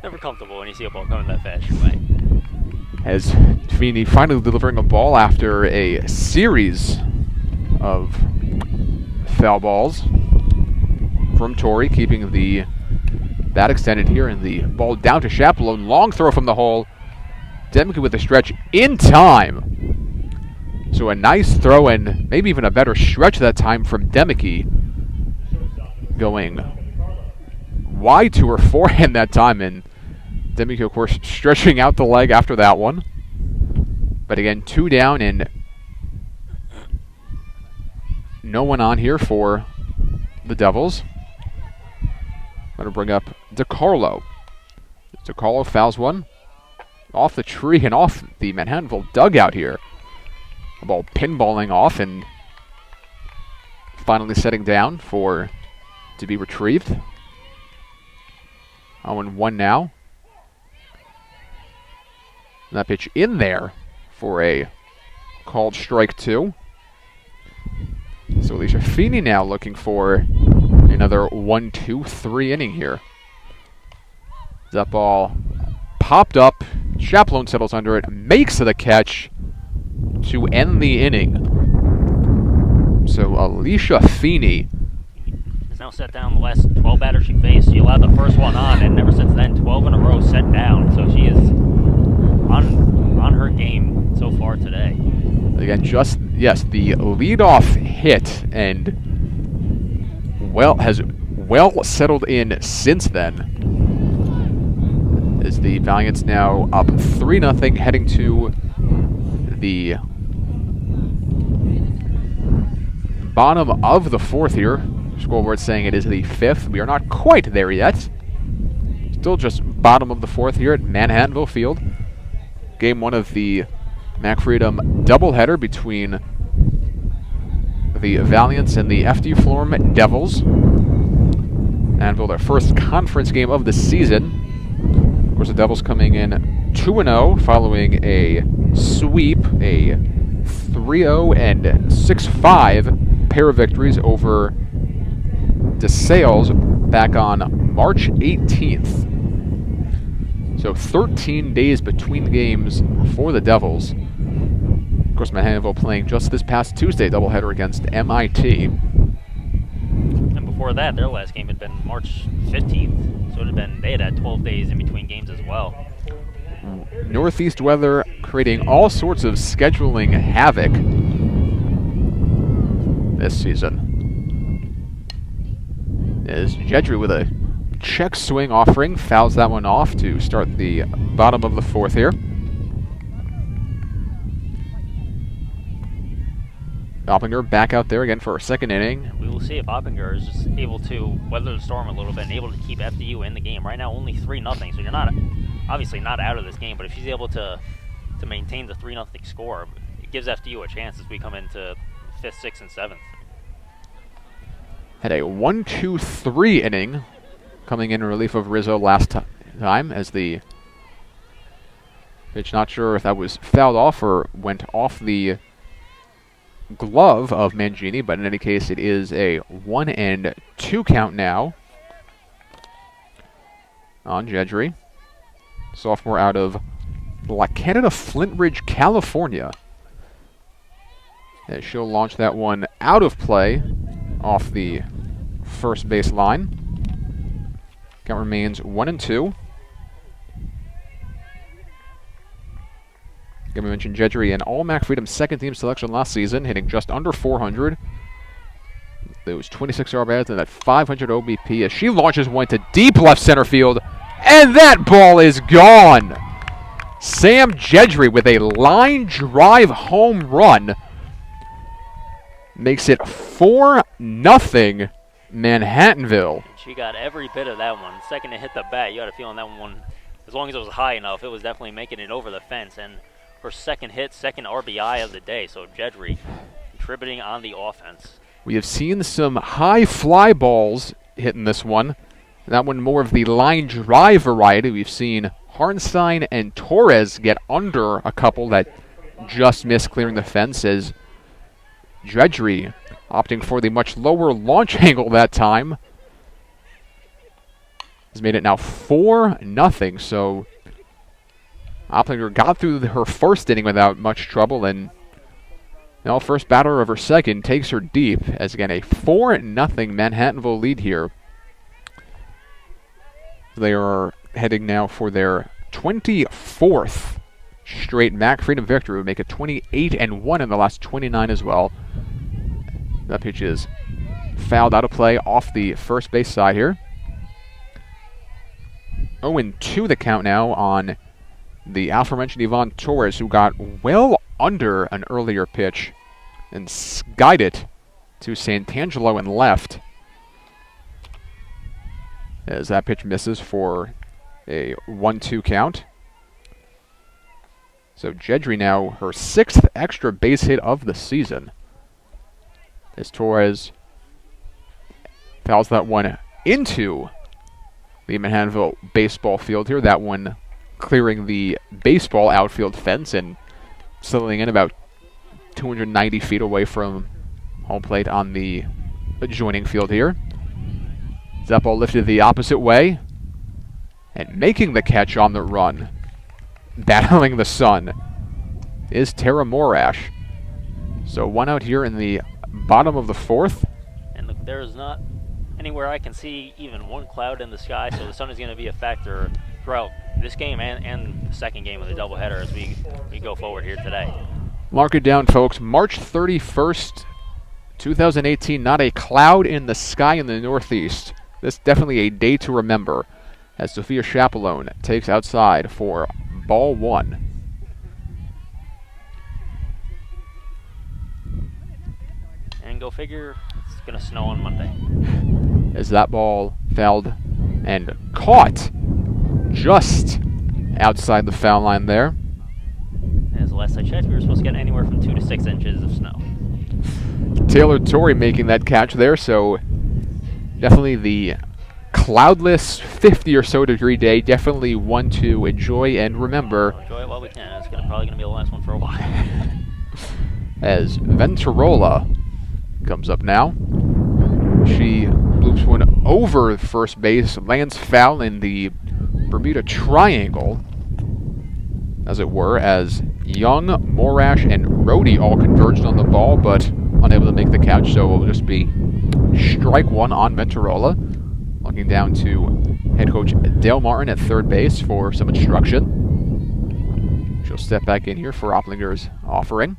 Never comfortable when you see a ball coming that fast your way. As Feeney finally delivering a ball after a series of foul balls from Tori, keeping the bat extended here, and the ball down to Chaperone. Long throw from the hole. Demke with the stretch in time. So a nice throw and maybe even a better stretch that time from Demke. Going wide to her forehand that time, and Demke, of course, stretching out the leg after that one. But again, 2 down and no one on here for the Devils. Going to bring up DiCarlo. DiCarlo fouls one off the tree and off the Manhattanville dugout here. The ball pinballing off and finally setting down to be retrieved. 0-1 now. And that pitch in there for a called strike 2. So Alicia Feeney now looking for another 1-2-3 inning here. That ball popped up. Chaperone settles under it, makes the catch to end the inning. So Alicia Feeney has now set down the last 12 batters she faced. She allowed the first one on, and ever since then, 12 in a row set down. So she is on her game so far today. Again, the leadoff hit, and has settled in since then. As the Valiants now up 3-0, heading to the bottom of the 4th here. Scoreboard saying it is the 5th. We are not quite there yet. Still just bottom of the 4th here at Manhattanville Field. Game 1 of the MAC Freedom doubleheader between the Valiants and the FDU Florham Devils. Manhattanville, their first conference game of the season. Of course, the Devils coming in 2-0 following a sweep, a 3-0 and 6-5 pair of victories over DeSales back on March 18th. So 13 days between games for the Devils. Of course, Manhattanville playing just this past Tuesday, doubleheader against MIT. And before that, their last game had been March 15th. So they had 12 days in between games as well. Northeast weather creating all sorts of scheduling havoc this season. As Jedry with a check swing offering fouls that one off to start the bottom of the 4th here. Oppinger back out there again for a second inning. We will see if Oppinger is just able to weather the storm a little bit and able to keep FDU in the game. Right now, only 3-0, so you're obviously not out of this game. But if she's able to maintain the 3-0 score, it gives FDU a chance as we come into 5th, 6th, and 7th. Had a 1-2-3 inning coming in relief of Rizzo last time as the pitch, not sure if that was fouled off or went off the glove of Mangini, but in any case, it is a 1-2 count now on Jedry. Sophomore out of La Canada, Flint Ridge, California. As she'll launch that one out of play off the first base line. Count remains 1-2. Again, we mentioned Jedry, an All-MAC Freedom second-team selection last season, hitting just under 400. Those 26 RBIs and that 500 OBP as she launches one to deep left center field, and that ball is gone. Sam Jedry with a line drive home run makes it 4-0 Manhattanville. She got every bit of that one. Second to hit the bat, you had a feeling that one, as long as it was high enough, it was definitely making it over the fence. And her second hit, second RBI of the day. So Jedry contributing on the offense. We have seen some high fly balls hitting this one. That one more of the line drive variety. We've seen Harnstein and Torres get under a couple that just missed clearing the fence, as Jedry opting for the much lower launch angle that time has made it now 4-0. So Opplinger got through her first inning without much trouble, and now first batter of her second takes her deep, as again a 4-0 Manhattanville lead here. They are heading now for their 24th straight MAC Freedom victory. Would make it 28-1 in the last 29 as well. That pitch is fouled out of play off the first base side here. 0-2 the count now on the aforementioned Yvonne Torres, who got well under an earlier pitch and skied it to Santangelo in left, as that pitch misses for a 1-2 count. So Jedry now her 6th extra base hit of the season, as Torres fouls that one into the Manhattanville baseball field here. That one clearing the baseball outfield fence and settling in about 290 feet away from home plate on the adjoining field here. That ball lifted the opposite way and making the catch on the run, battling the sun, is Tara Morash. So one out here in the bottom of the 4th. And look, there's not anywhere I can see even one cloud in the sky, so the sun is going to be a factor throughout this game and the second game of the doubleheader as we go forward here today. Mark it down, folks. March 31st, 2018, not a cloud in the sky in the northeast. This definitely a day to remember, as Sophia Chapelone takes outside for ball 1. And go figure, it's going to snow on Monday. As that ball fouled and caught just outside the foul line there. As the last I checked, we were supposed to get anywhere from 2 to 6 inches of snow. Taylor Torrey making that catch there, so definitely the cloudless 50 or so degree day, definitely one to enjoy and remember. Enjoy it while we can. It's probably going to be the last one for a while. As Venturola comes up now. She loops one over first base, lands foul in the Bermuda Triangle, as it were, as Young, Morash, and Rohde all converged on the ball, but unable to make the catch, so it will just be strike one on Venturola. Looking down to head coach Dale Martin at third base for some instruction. She'll step back in here for Opplinger's offering.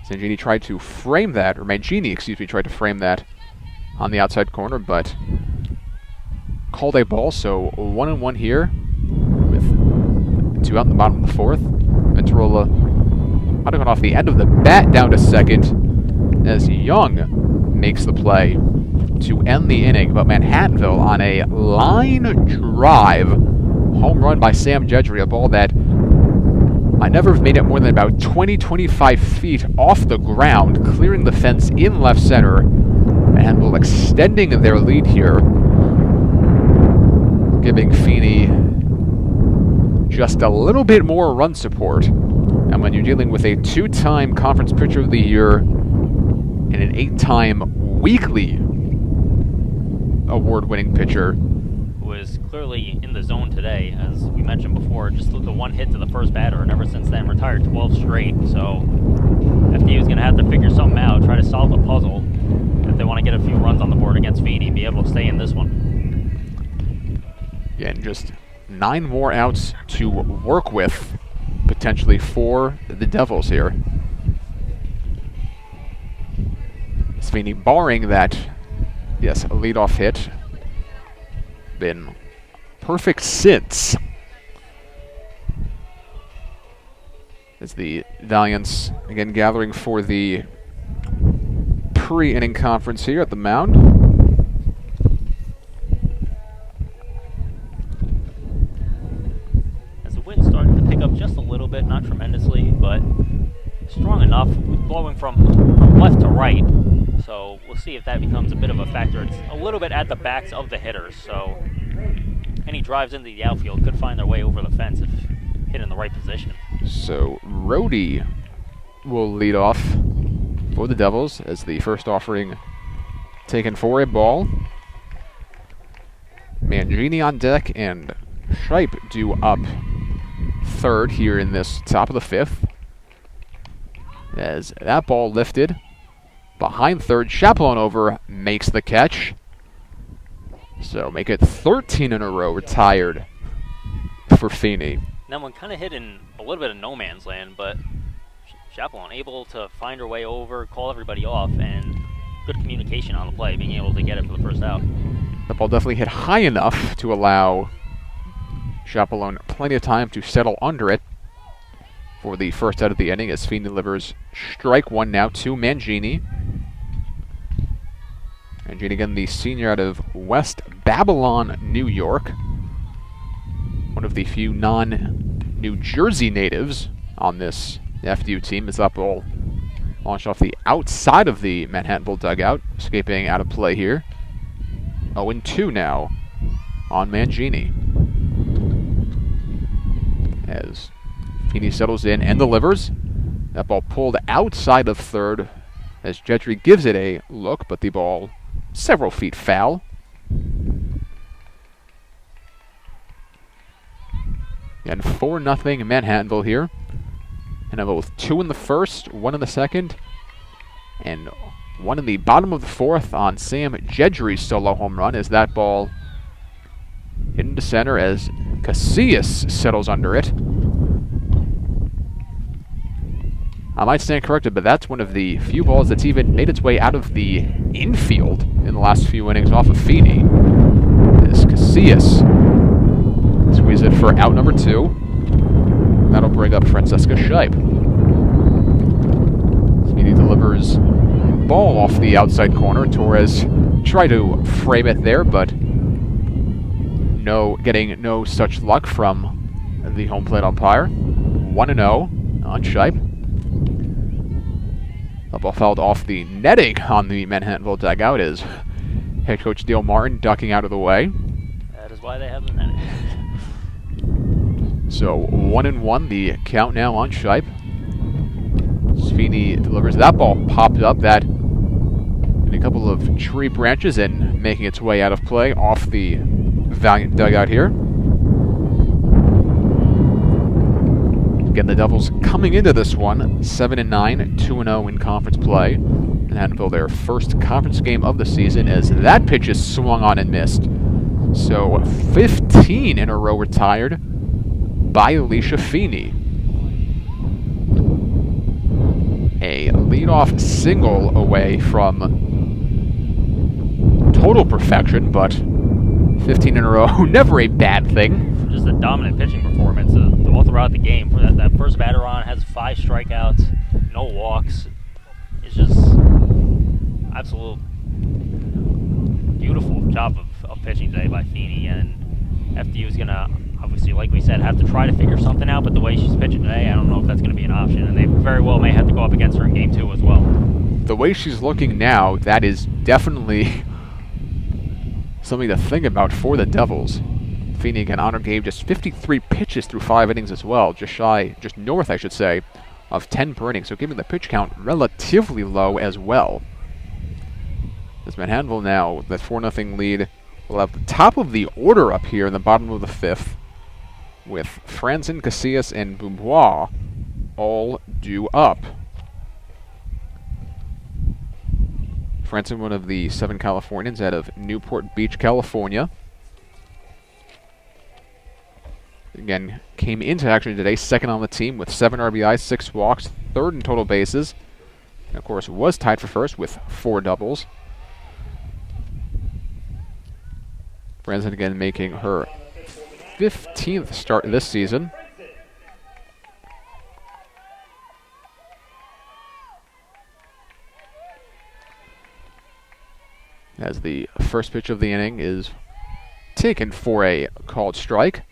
Mangini tried to frame that on the outside corner, but called a ball, so 1-1 here with 2 out in the bottom of the 4th. Venturola might have gone off the end of the bat down to second as Young makes the play to end the inning, but Manhattanville on a line drive home run by Sam Jedry, a ball that might never have made it more than about 20-25 feet off the ground, clearing the fence in left center. Manhattanville extending their lead here, giving Feeney just a little bit more run support And when you're dealing with a 2-time Conference Pitcher of the Year and an 8-time weekly award-winning pitcher, who is clearly in the zone today, as we mentioned before, just took the one hit to the first batter, and ever since then retired 12 straight. So FDU is going to have to figure something out, try to solve a puzzle if they want to get a few runs on the board against Feeney, be able to stay in this one. Yeah, and just 9 more outs to work with, potentially, for the Devils here. Feeney, barring that, yes, a leadoff hit, been perfect since. As the Valiants, again, gathering for the pre-inning conference here at the mound. As the wind's starting to pick up just a little bit, not tremendously, but strong enough, blowing from left to right. So we'll see if that becomes a bit of a factor. It's a little bit at the backs of the hitters, so any drives into the outfield could find their way over the fence if hit in the right position. So Rhodey will lead off for the Devils as the first offering taken for a ball. Mangini on deck and Shipe due up third here in this top of the 5th. As that ball lifted behind third, Chaperon over makes the catch. So make it 13 in a row retired for Feeney. That one kind of hit in a little bit of no man's land, but Chaperon able to find her way over, call everybody off, and good communication on the play, being able to get it for the first out. The ball definitely hit high enough to allow Chaperon plenty of time to settle under it for the first out of the inning, as Feeney delivers strike one now to Mangini. Mangini, again, the senior out of West Babylon, New York. One of the few non-New Jersey natives on this FDU team, as that ball launched off the outside of the Manhattanville dugout, escaping out of play here. 0-2 now on Mangini. As Feeney settles in and delivers. That ball pulled outside of third as Gentry gives it a look, but the ball several feet foul. And 4-0 Manhattanville here. And both 2 in the first, 1 in the second, and 1 in the bottom of the 4th on Sam Jedry's solo home run, as that ball hit into center as Casillas settles under it. I might stand corrected, but that's one of the few balls that's even made its way out of the infield in the last few innings off of Feeney. As Casillas squeeze it for out number 2. That'll bring up Francesca Shipe. Feeney delivers ball off the outside corner. Torres tried to frame it there, but getting no such luck from the home plate umpire. 1-0 on Shipe. The ball fouled off the netting on the Manhattanville dugout as head coach Dale Martin ducking out of the way. That is why they have the netting. So 1-1, the count now on Shipe. Feeney delivers that ball, popped up that in a couple of tree branches and making its way out of play off the Valiant dugout here. Again, the Devils coming into this one 7-9, 2-0 in conference play. Manhattanville, their first conference game of the season, as that pitch is swung on and missed. So 15 in a row retired by Alicia Feeney. A leadoff single away from total perfection, but 15 in a row, never a bad thing. Just a dominant pitching performance all throughout the game. For that first batter on has 5 strikeouts, no walks. It's just absolute beautiful job of pitching today by Feeney, and FDU is going to, obviously, like we said, have to try to figure something out, but the way she's pitching today, I don't know if that's going to be an option, and they very well may have to go up against her in Game 2 as well. The way she's looking now, that is definitely something to think about for the Devils. Feeney again on her game, just 53 pitches through 5 innings as well, just north, I should say, of 10 per inning. So giving the pitch count relatively low as well. As Manhattanville now, with that 4-0 lead, will have the top of the order up here in the bottom of the 5th, with Franzen, Casillas, and Boubois all due up. Franzen, one of the 7 Californians out of Newport Beach, California. Again, came into action today, second on the team with 7 RBIs, 6 walks, third in total bases. And of course, was tied for first with 4 doubles. Franzen again making her 15th start this season. As the first pitch of the inning is taken for a called strike.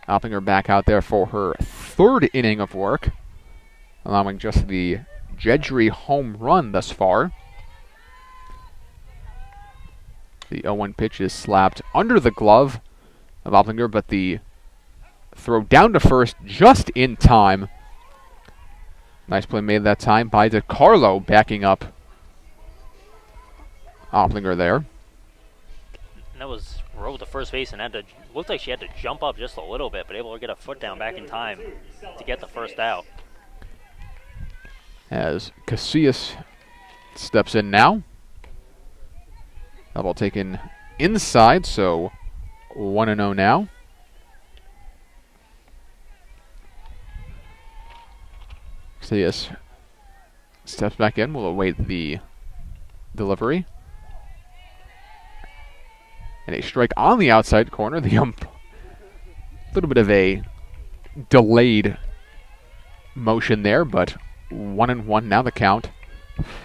Oppinger back out there for her 3rd inning of work, allowing just the Jedry home run thus far. The 0-1 pitch is slapped under the glove of Oppinger, but the throw down to first just in time. Nice play made that time by DiCarlo, backing up Oppinger there. And that was rode to first base and looked like she had to jump up just a little bit, but able to get a foot down back in time to get the first out. As Casillas steps in now. That ball taken inside, so 1-0 now. Casillas steps back in. We'll await the delivery. And a strike on the outside corner. The ump, a little bit of a delayed motion there, but 1-1 now the count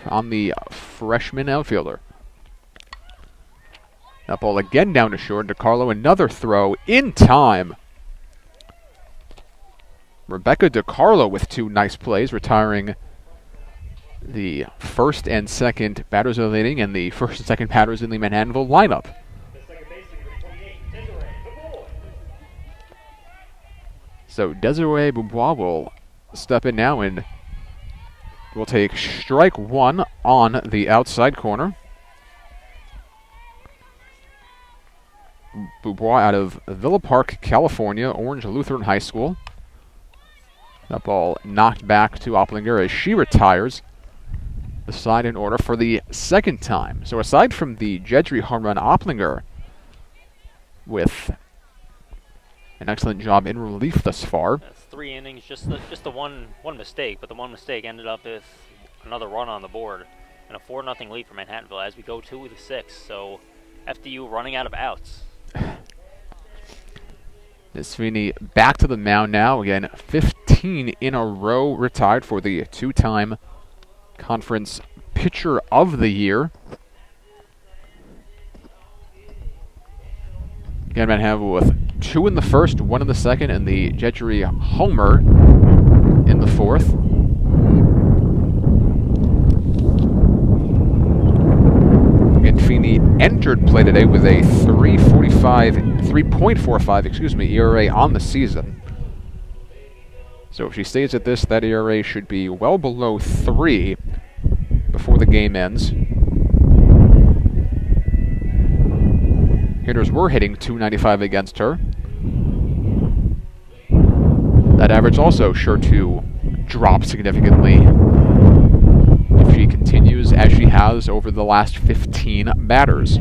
on the freshman outfielder. That ball again down to short. DiCarlo, another throw in time. Rebecca DiCarlo with 2 nice plays, retiring the first and second batters of the inning and the first and second batters in the Manhattanville lineup. So Desiree Boubois will step in now and will take strike 1 on the outside corner. Boubois out of Villa Park, California, Orange Lutheran High School. That ball knocked back to Opplinger as she retires the side in order for the 2nd time. So aside from the Jedry home run, Opplinger with an excellent job in relief thus far. That's 3 innings, just the one mistake, but the one mistake ended up with another run on the board and a 4-0 lead for Manhattanville as we go to the 6th. So FDU running out of outs. Sweeney back to the mound now. Again, 15 in a row retired for the 2-time conference pitcher of the year. Again, Manhattanville with 2 in the first, 1 in the second, and the Jedry homer in the 4th. Again, Feeney entered play today with a 3.45 ERA on the season. So if she stays at this, that ERA should be well below 3 before the game ends. Hitters were hitting .295 against her. That average also sure to drop significantly if she continues as she has over the last 15 batters.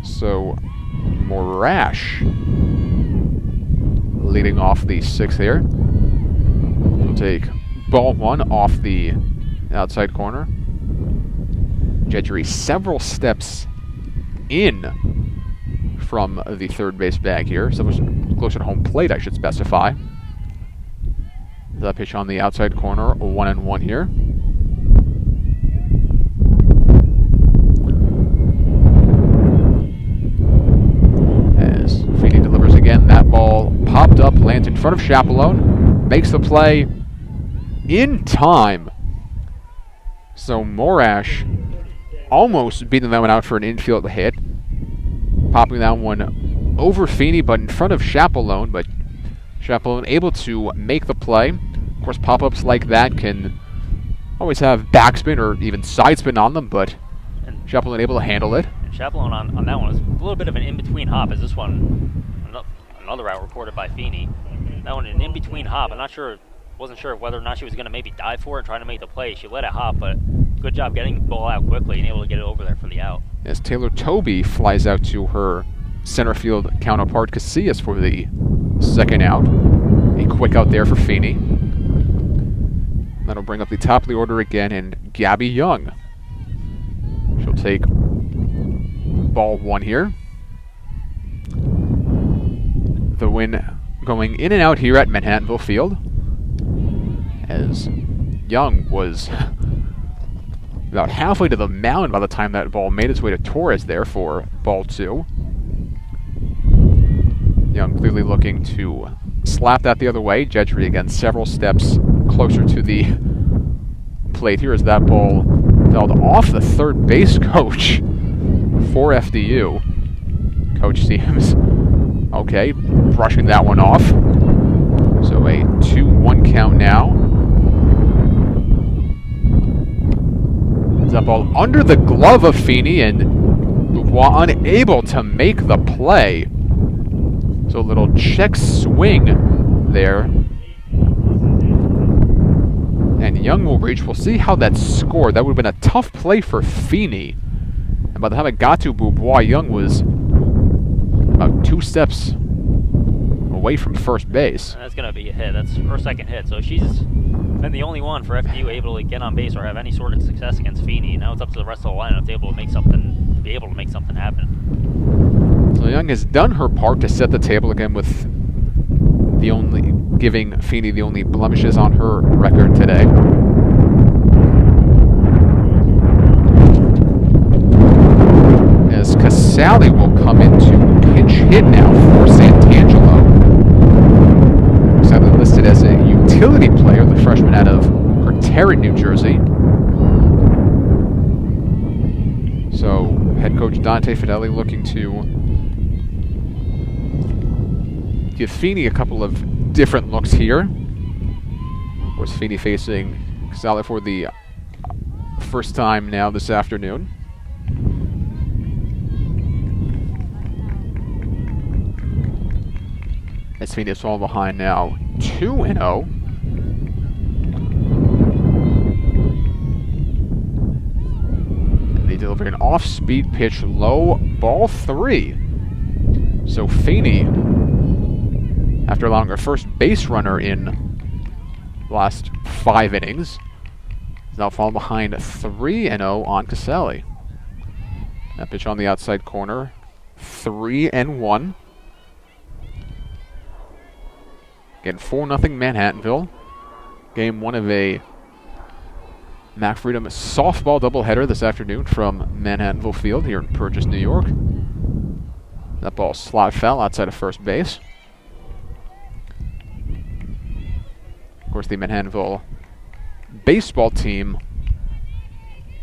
So Morash leading off the 6th here. We'll take ball 1 off the outside corner. Jedry several steps in from the third base bag here. So closer to home plate, I should specify. The pitch on the outside corner, 1-1 here. As Feeney delivers again, that ball popped up, lands in front of Chapelone, makes the play in time. So Morash almost beating that one out for an infield hit. Popping that one over Feeney, but in front of Chapelone. But Chapelone able to make the play. Of course, pop-ups like that can always have backspin or even side spin on them, but Chapelone able to handle it. And Chapelone on that one was a little bit of an in-between hop, as this one, another route recorded by Feeney. That one, an in-between hop. I'm wasn't sure whether or not she was going to maybe dive for it and trying to make the play. She let it hop, but good job getting the ball out quickly and able to get it over there for the out. As Taylor Toby flies out to her center field counterpart Casillas for the second out. A quick out there for Feeney. That'll bring up the top of the order again, and Gabby Young. She'll take ball one here. The wind going in and out here at Manhattanville Field, as Young was about halfway to the mound by the time that ball made its way to Torres there for ball two. Young clearly looking to slap that the other way. Jedry again several steps closer to the plate here as that ball fell off the third base coach for FDU. Coach seems okay, brushing that one off. So a 2-1 count now. That ball under the glove of Feeney, and Dubois unable to make the play. So a little check swing there. And Young will reach. We'll see how that's scored. That would have been a tough play for Feeney. And by the time it got to Dubois, Young was about 2 steps away from first base. That's going to be a hit. That's her second hit. So she's been the only one for FDU able to get on base or have any sort of success against Feeney. Now it's up to the rest of the lineup to be able to make something happen. So Young has done her part to set the table again, with giving Feeney the only blemishes on her record today. As Casale will come into pinch hit now for Santangelo. Casale listed as a utility player, the freshman out of Terry, New Jersey. So head coach Dante Fideli looking to give Feeney a couple of different looks here. Of course, Feeney facing Casale for the first time now this afternoon. As Feeney is falling behind now, 2-0. They delivered an off-speed pitch, low, ball 3. So Feeney, after allowing her first base runner in the last 5 innings, is now falling behind 3-0 on Casale. That pitch on the outside corner, 3-1. Again, 4-0 Manhattanville. Game 1 of a Mac Freedom softball doubleheader this afternoon from Manhattanville Field here in Purchase, New York. That ball slot fell outside of first base. Of course, the Manhattanville baseball team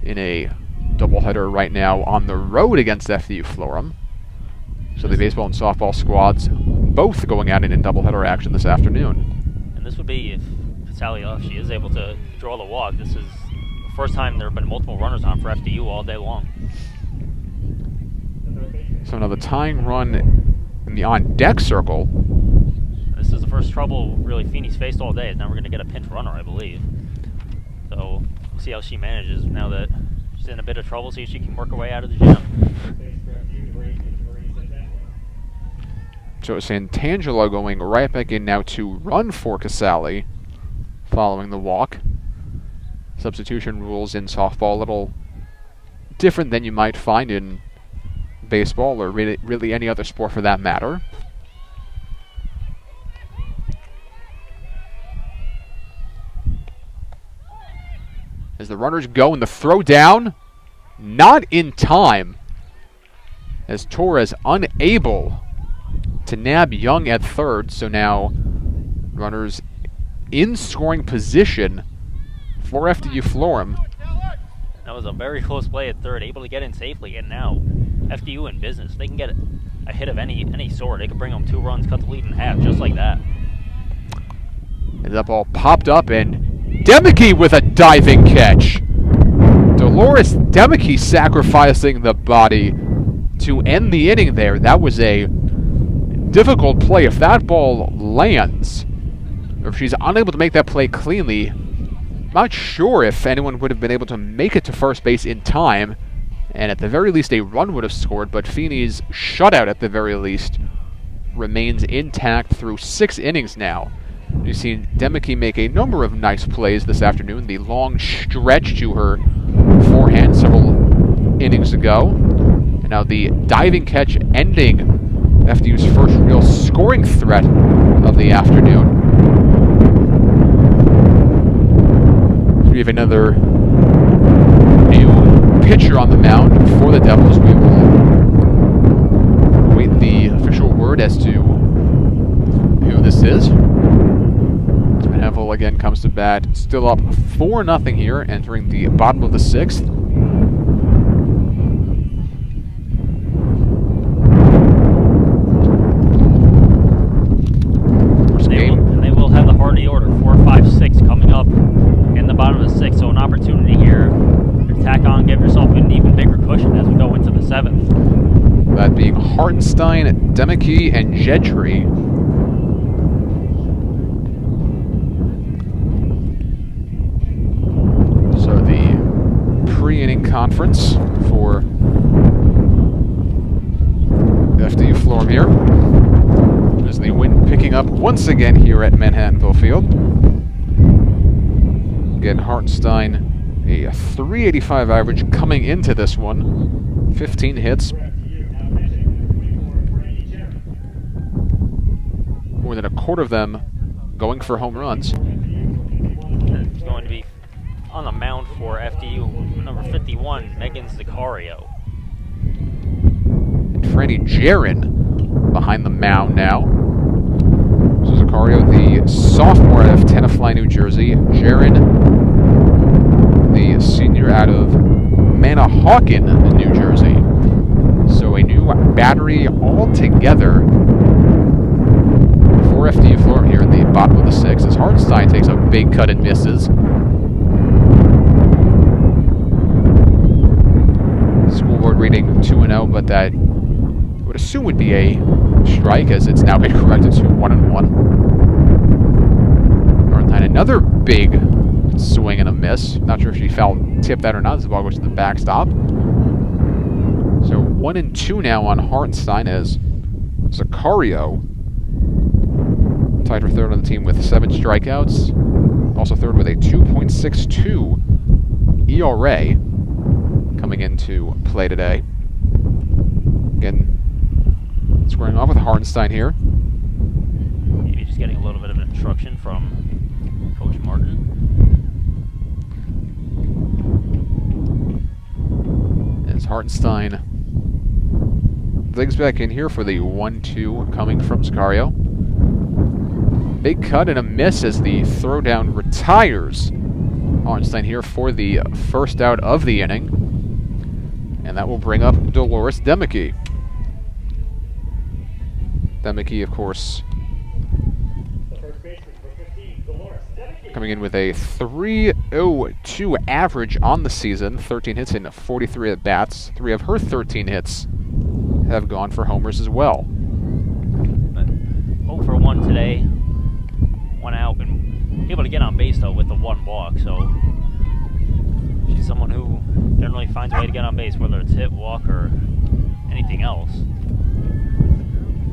in a doubleheader right now on the road against FDU Florham. So the baseball and softball squads both going out in doubleheader action this afternoon. And this would be if Casale, she is able to draw the walk. This is the first time there have been multiple runners on for FDU all day long. So now the tying run in the on-deck circle. This is the first trouble really Feeney's faced all day. Now we're going to get a pinch runner, I believe. So we'll see how she manages now that she's in a bit of trouble, see if she can work her way out of the jam. So Santangelo going right back in now to run for Casale following the walk. Substitution rules in softball a little different than you might find in baseball or really any other sport for that matter. As the runners go and the throw down, not in time, as Torres unable to nab Young at third. So now runners in scoring position for FDU Florham. That was a very close play at third, able to get in safely, and now FDU in business. They can get a hit of any sort. They could bring home 2 runs, cut the lead in half, just like that. And that ball popped up, and Demeke with a diving catch. Dolores Demeke sacrificing the body to end the inning there. That was a difficult play. If that ball lands, or if she's unable to make that play cleanly, I'm not sure if anyone would have been able to make it to first base in time, and at the very least a run would have scored, but Feeney's shutout at the very least remains intact through 6 innings now. You've seen Demeke make a number of nice plays this afternoon. The long stretch to her forehand several innings ago. And now the diving catch ending FDU's first real scoring threat of the afternoon. We have another new pitcher on the mound for the Devils. We will await the official word as to who this is. Manhattanville again comes to bat, still up 4-0 here, entering the bottom of the 6th. And they will have the Hardy order 4, 5, 6 coming up in the bottom of the 6th, so an opportunity here to tack on, give yourself an even bigger cushion as we go into the 7th. That being Hartenstein, Demeke, and Gentry. So the pre-inning conference for FDU Florham here. As the wind picking up once again here at Manhattanville Field. Again, Hartenstein, a .385 average coming into this one. 15 hits. More than a quarter of them going for home runs. It's going to be on the mound for FDU, number 51, Megan Zaccario. And Franny Jarin behind the mound now. So Zaccario, the sophomore out of Tenafly, New Jersey. Jarin, the senior out of Manahawkin, New Jersey. So a new battery altogether for FDU Florham here in the bottom of the 6th as Hartenstein takes a big cut and misses. Scoreboard reading 2-0, but that I would assume would be a strike as it's now been corrected to 1-1. Hartenstein, another big swing and a miss. Not sure if she foul tipped that or not as the ball goes to the backstop. So 1-2 now on Hartenstein as Zaccario tied for third on the team with 7 strikeouts. Also third with a 2.62 ERA coming into play today. Again, squaring off with Hartenstein here. Maybe just getting a little bit of instruction from Coach Martin. As Hartenstein digs back in here for the 1-2 coming from Zaccario. Big cut and a miss as the throwdown retires. Hartenstein here for the first out of the inning. And that will bring up Dolores Demeke. Demeke, of course, coming in with a .302 average on the season. 13 hits in 43 at-bats. 3 of her 13 hits have gone for homers as well. But 0 for 1 today. 1 out and able to get on base, though, with the 1 walk. So she's someone who generally finds a way to get on base, whether it's hit, walk, or anything else.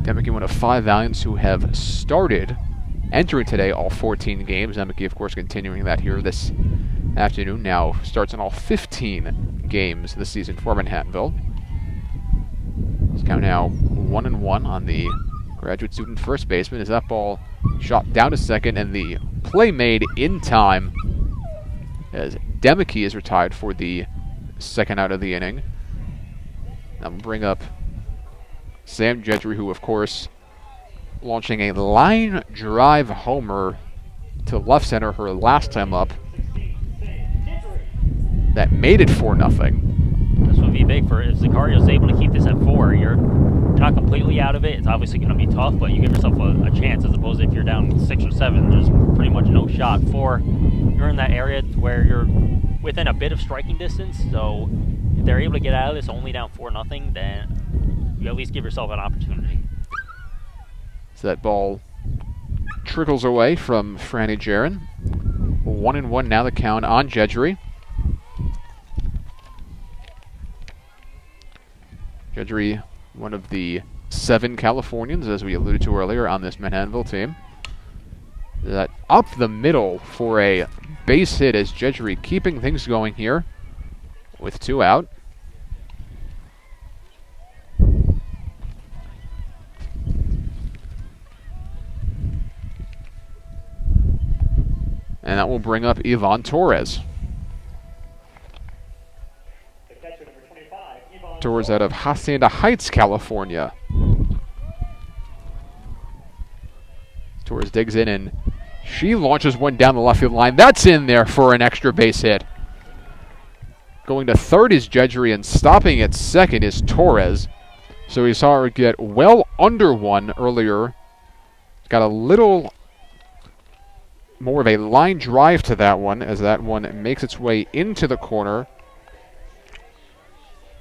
Demeke, one of 5 Valiants who have started entering today all 14 games. Demeke, of course, continuing that here this afternoon. Now starts in all 15 games this season for Manhattanville. It's count now 1-1 on the graduate student first baseman as that ball shot down to second and the play made in time as Demeke is retired for the second out of the inning. Now we'll bring up Sam Gentry, who, of course, launching a line drive homer to left center her last time up. that made it 4-0. This would be big for if Sicario is able to keep this at 4. You're not completely out of it. It's obviously going to be tough, but you give yourself a chance, as opposed to if you're down 6 or 7, there's pretty much no shot. 4, you're in that area where you're within a bit of striking distance, so if they're able to get out of this only down 4-0, then you at least give yourself an opportunity. So that ball trickles away from Franny Jaron. 1-1 now the count on Jedry. Jedry, one of the 7 Californians, as we alluded to earlier, on this Manhattanville team. That up the middle for a base hit as Jedry keeping things going here with 2 out. And that will bring up Ivan Torres. Torres out of Hacienda Heights, California. Torres digs in and she launches one down the left field line. That's in there for an extra base hit. Going to third is Jedry, and stopping at second is Torres. So we saw her get well under one earlier. Got a little more of a line drive to that one, as that one makes its way into the corner.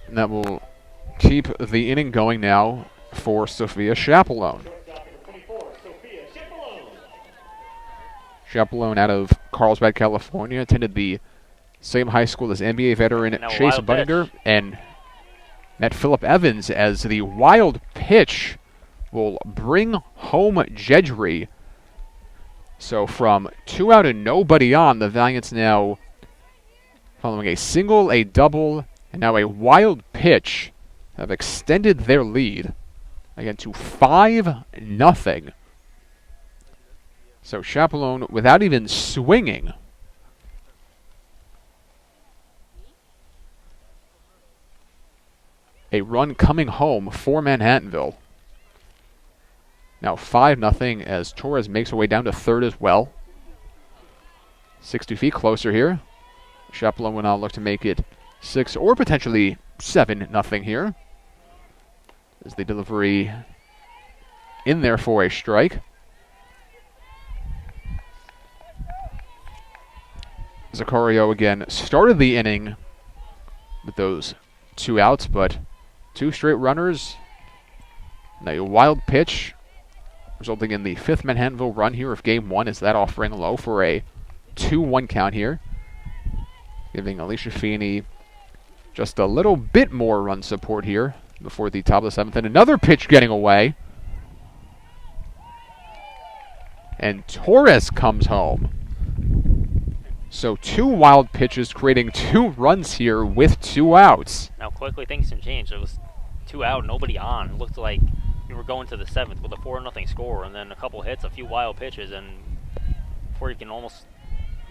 And that will keep the inning going now for Sophia Chapelone. Chapelone out of Carlsbad, California, attended the same high school as NBA veteran Chase Buninger, and met Phillip Evans, as the wild pitch will bring home Jedry. So from 2 out and nobody on, the Valiants now following a single, a double, and now a wild pitch have extended their lead again to 5-0. So Chapelone, without even swinging, a run coming home for Manhattanville. Now 5-0 as Torres makes her way down to third as well. 60 feet closer here. Chapelone will now look to make it 6 or potentially 7-0 here, as the delivery in there for a strike. Sicario again started the inning with those 2 outs, but 2 straight runners and a wild pitch, resulting in the 5th Manhattanville run here of Game 1, as that offering low for a 2-1 count here, giving Alicia Feeney just a little bit more run support here before the top of the 7th. And another pitch getting away, and Torres comes home. So 2 wild pitches creating 2 runs here with 2 outs. Now quickly things can change. It was 2 out, nobody on. It looked like we were going to the 7th with a 4-0 score, and then a couple hits, a few wild pitches, and before you can almost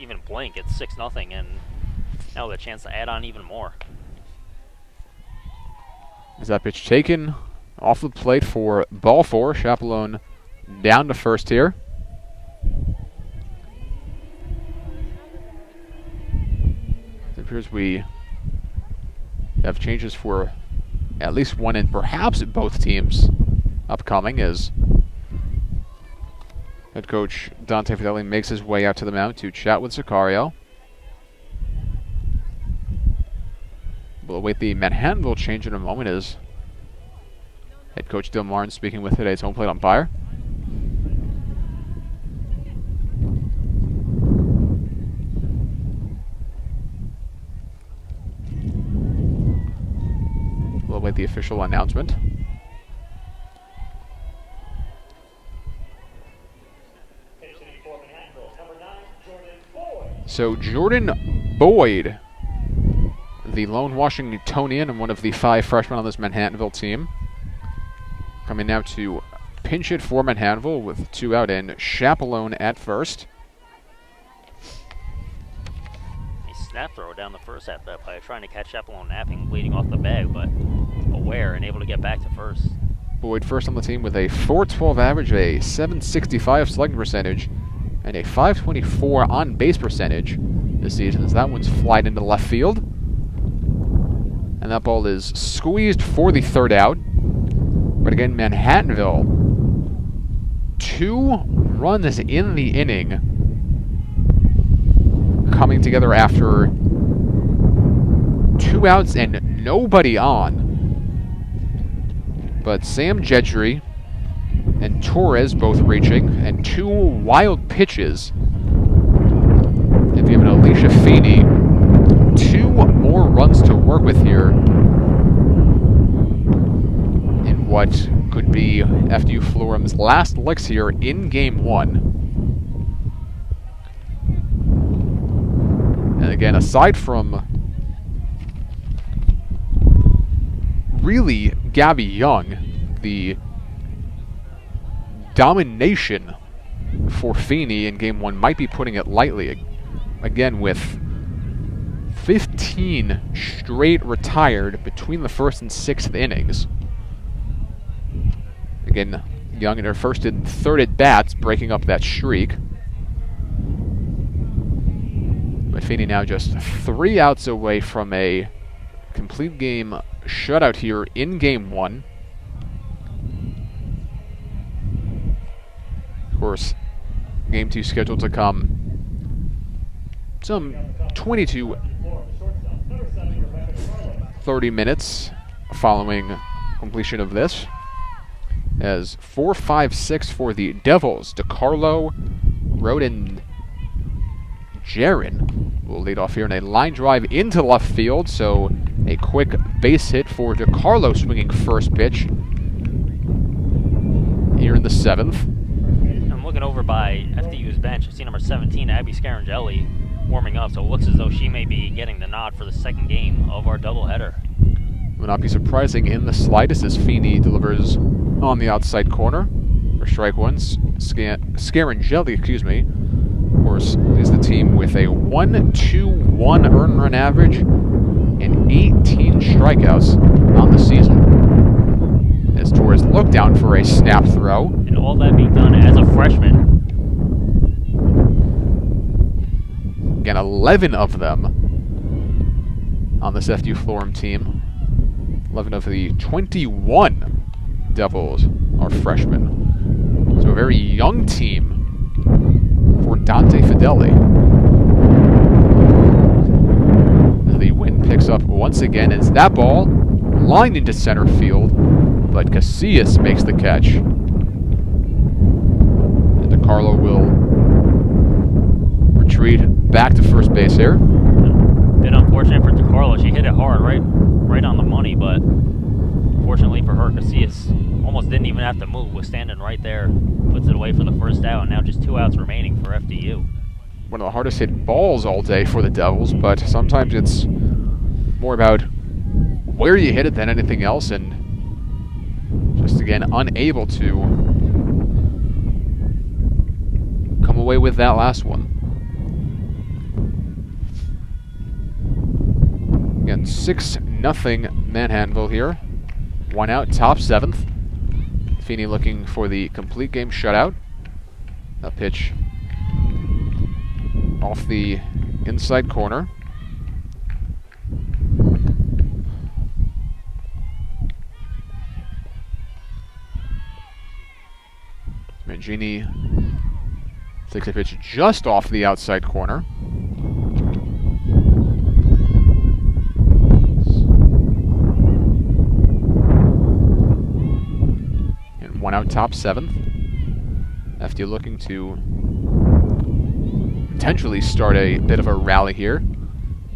even blink, it's 6-0, and now the chance to add on even more. Is that pitch taken off the plate for ball 4? Chapelone down to first here. It appears we have changes for at least one and perhaps both teams upcoming, as head coach Dante Fidelli makes his way out to the mound to chat with Sicario. We'll await the Manhattanville change in a moment, as head coach Dill Martin speaking with today's home plate umpire. We'll await the official announcement. So Jordan Boyd, the lone Washingtonian and one of the 5 freshmen on this Manhattanville team, coming now to pinch it for Manhattanville with 2 out, and Chapelone at first. A snap throw down the first at that play, trying to catch Chapelone napping, bleeding off the bag, but aware and able to get back to first. Boyd first on the team with a .412 average, a .765 slugging percentage, and a .524 on-base percentage. this season, as that one's flied into left field. And that ball is squeezed for the third out. But again, Manhattanville, 2 runs in the inning, coming together after 2 outs and nobody on. But Sam Jedry and Torres both reaching, and 2 wild pitches. If you have an Alicia Feeney, 2 more runs to work with here in what could be FDU Florham's last licks here in Game 1. And again, aside from really Gabby Young, the domination for Feeney in Game 1 might be putting it lightly. Again, with 15 straight retired between the first and 6th innings. Again, Young in her first and third at bats, breaking up that streak. But Feeney now just 3 outs away from a complete game shutout here in Game 1. Of course, Game 2 scheduled to come some 20 to 30 minutes following completion of this. As 4-5-6 for the Devils. DeCarlo, Roden, Jaron will lead off here in a line drive into left field, so a quick base hit for DeCarlo swinging first pitch here in the 7th. I'm looking over by FDU's bench. I see number 17, Abby Scarangelli, warming up, so it looks as though she may be getting the nod for the second game of our doubleheader. Will not be surprising in the slightest as Feeney delivers on the outside corner for strike one. Scarangelli, of course, leads the team with a 1.21 earned run average and 18 strikeouts on the season. As Torres looked down for a snap throw. And all that being done as a freshman. Again, 11 of them on this FDU Florham team. 11 of the 21 Devils are freshmen. So a very young team for Dante Fideli. The wind picks up once again as that ball lined into center field, but Casillas makes the catch. And DeCarlo will retreat back to first base here. Bit unfortunate for DeCarlo. She hit it hard, right on the money, but fortunately for her, Casillas almost didn't even have to move, was standing right there, puts it away for the first out, and now just 2 outs remaining for FDU. One of the hardest hit balls all day for the Devils, but sometimes it's more about where you hit it than anything else, and just again unable to come away with that last one. Again, 6-0 Manhattanville here. 1 out, top 7th. Feeney looking for the complete game shutout. A pitch off the inside corner. Mangini takes a pitch just off the outside corner. And 1 out, top 7th. FDU looking to potentially start a bit of a rally here.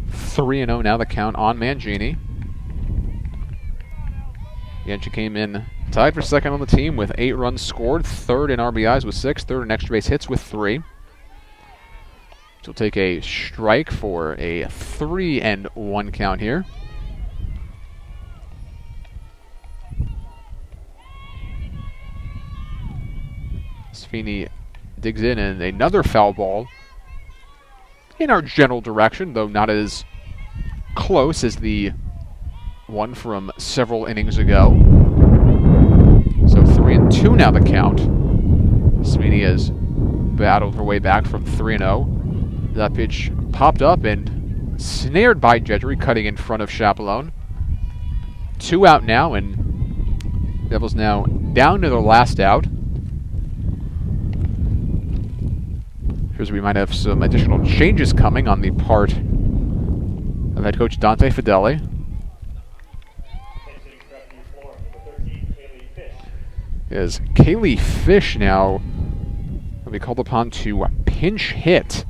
3-0 now the count on Mangini. Again, she came in tied for second on the team with 8 runs scored, third in RBIs with 6, third in extra base hits with 3. She'll take a strike for a 3-1 count here. Feeney digs in, and another foul ball in our general direction, though not as close as the one from several innings ago. So 3-2 now the count. Sweeney has battled her way back from 3-0. That pitch popped up and snared by Jedry, cutting in front of Chapelone. 2 out now, and Devils now down to their last out. Here's we might have some additional changes coming on the part of head coach Dante Fideli. Is Kaylee Fish now will be called upon to pinch hit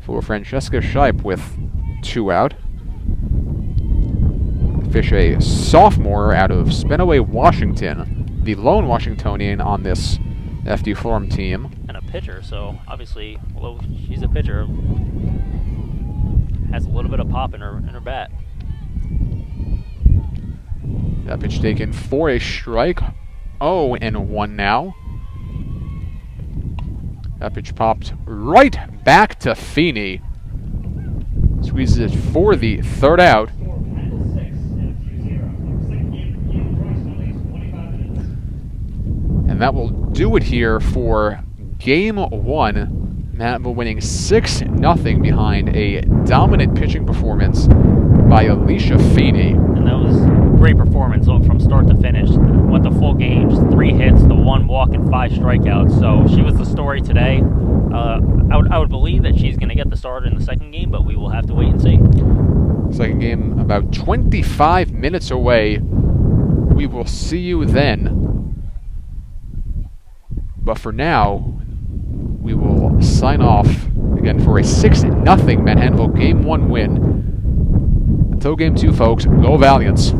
for Francesca Scheip with 2 out. Fish, a sophomore out of Spenaway, Washington, the lone Washingtonian on this FDU Florham team. And a pitcher, so obviously, although she's a pitcher, has a little bit of pop in her bat. That pitch taken for a strike. 0-1 now. That pitch popped right back to Feeney. Squeezes it for the 3rd out. And that will do it here for Game 1. Manhattanville winning 6-0 behind a dominant pitching performance by Alicia Feeney. And that was a great performance from start to finish. Went the full game, just 3 hits, the 1 walk, and 5 strikeouts. So she was the story today. I would believe that she's going to get the start in the second game, but we will have to wait and see. Second game about 25 minutes away. We will see you then. But for now, we will sign off again for a 6-0 Manhattanville Game 1 win. Until Game 2, folks, go Valiants.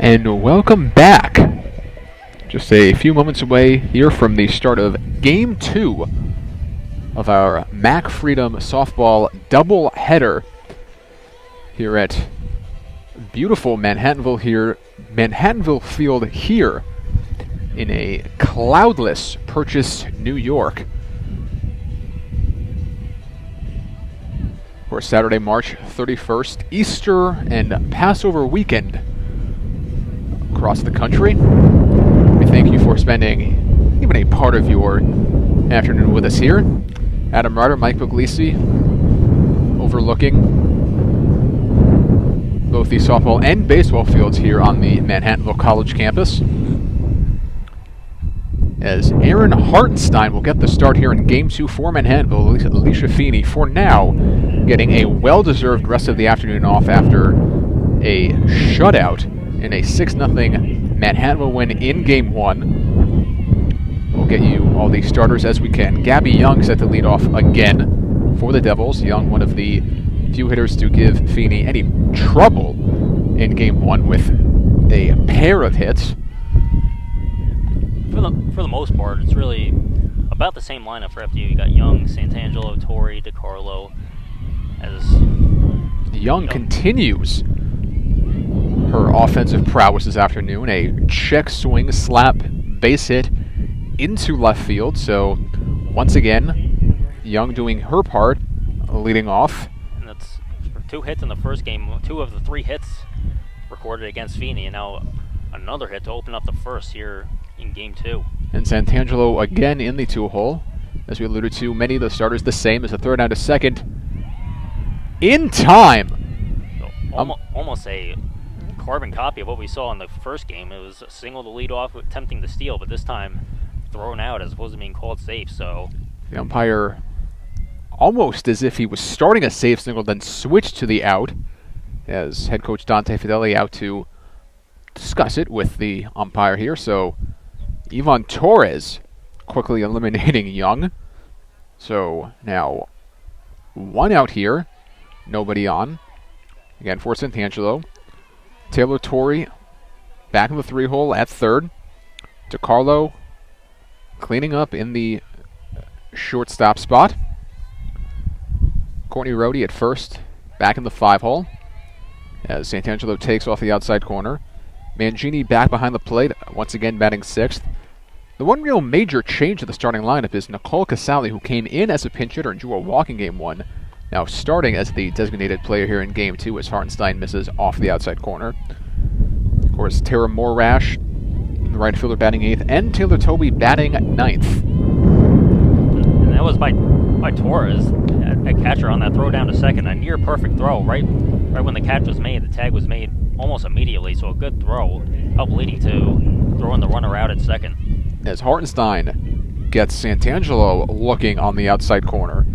And welcome back. Just a few moments away here from the start of Game 2 of our Mac Freedom softball doubleheader here at beautiful Manhattanville Field here in a cloudless Purchase, New York. For Saturday, March 31st, Easter and Passover weekend across the country. We thank you for spending even a part of your afternoon with us here. Adam Ryder, Mike Puglisi, overlooking both the softball and baseball fields here on the Manhattanville College campus. As Aaron Hartenstein will get the start here in Game 2 for Manhattanville. Alicia Feeney, for now, getting a well-deserved rest of the afternoon off after a shutout in a 6-0 Manhattanville win in Game 1. We'll get you all the starters as we can. Gabby Young set to lead off again for the Devils. Young, one of the few hitters to give Feeney any trouble in Game 1 with a pair of hits. For the most part, it's really about the same lineup for FDU. You got Young, Santangelo, Torrey, DiCarlo. Young continues her offensive prowess this afternoon. A check swing slap base hit into left field. So once again, Young doing her part, leading off. And that's 2 hits in the first game. 2 of the 3 hits recorded against Feeney, and now another hit to open up the first here in Game 2. And Santangelo again in the 2-hole. As we alluded to, many of the starters the same as the third down to second. In time! So almost a carbon copy of what we saw in the first game. It was a single to lead off, attempting to steal, but this time thrown out as opposed to being called safe. So the umpire, almost as if he was starting a safe single, then switched to the out, as head coach Dante Fideli out to discuss it with the umpire here. So Ivan Torres quickly eliminating Young. So now 1 out here, nobody on. Again for Santangelo. Taylor Torrey back in the 3-hole at third. DiCarlo cleaning up in the shortstop spot. Courtney Rohde at first, back in the 5-hole, as Santangelo takes off the outside corner. Mangini back behind the plate, once again batting 6th. The one real major change to the starting lineup is Nicole Casali, who came in as a pinch hitter and drew a walk in Game 1, now starting as the designated player here in Game 2 as Hartenstein misses off the outside corner. Of course, Tara Morash, the right fielder, batting 8th, and Taylor Toby batting 9th. And that was by Torres, a catcher on that throw down to second. A near perfect throw, right when the catch was made. The tag was made almost immediately, so a good throw, up leading to throwing the runner out at second. As Hartenstein gets Santangelo looking on the outside corner.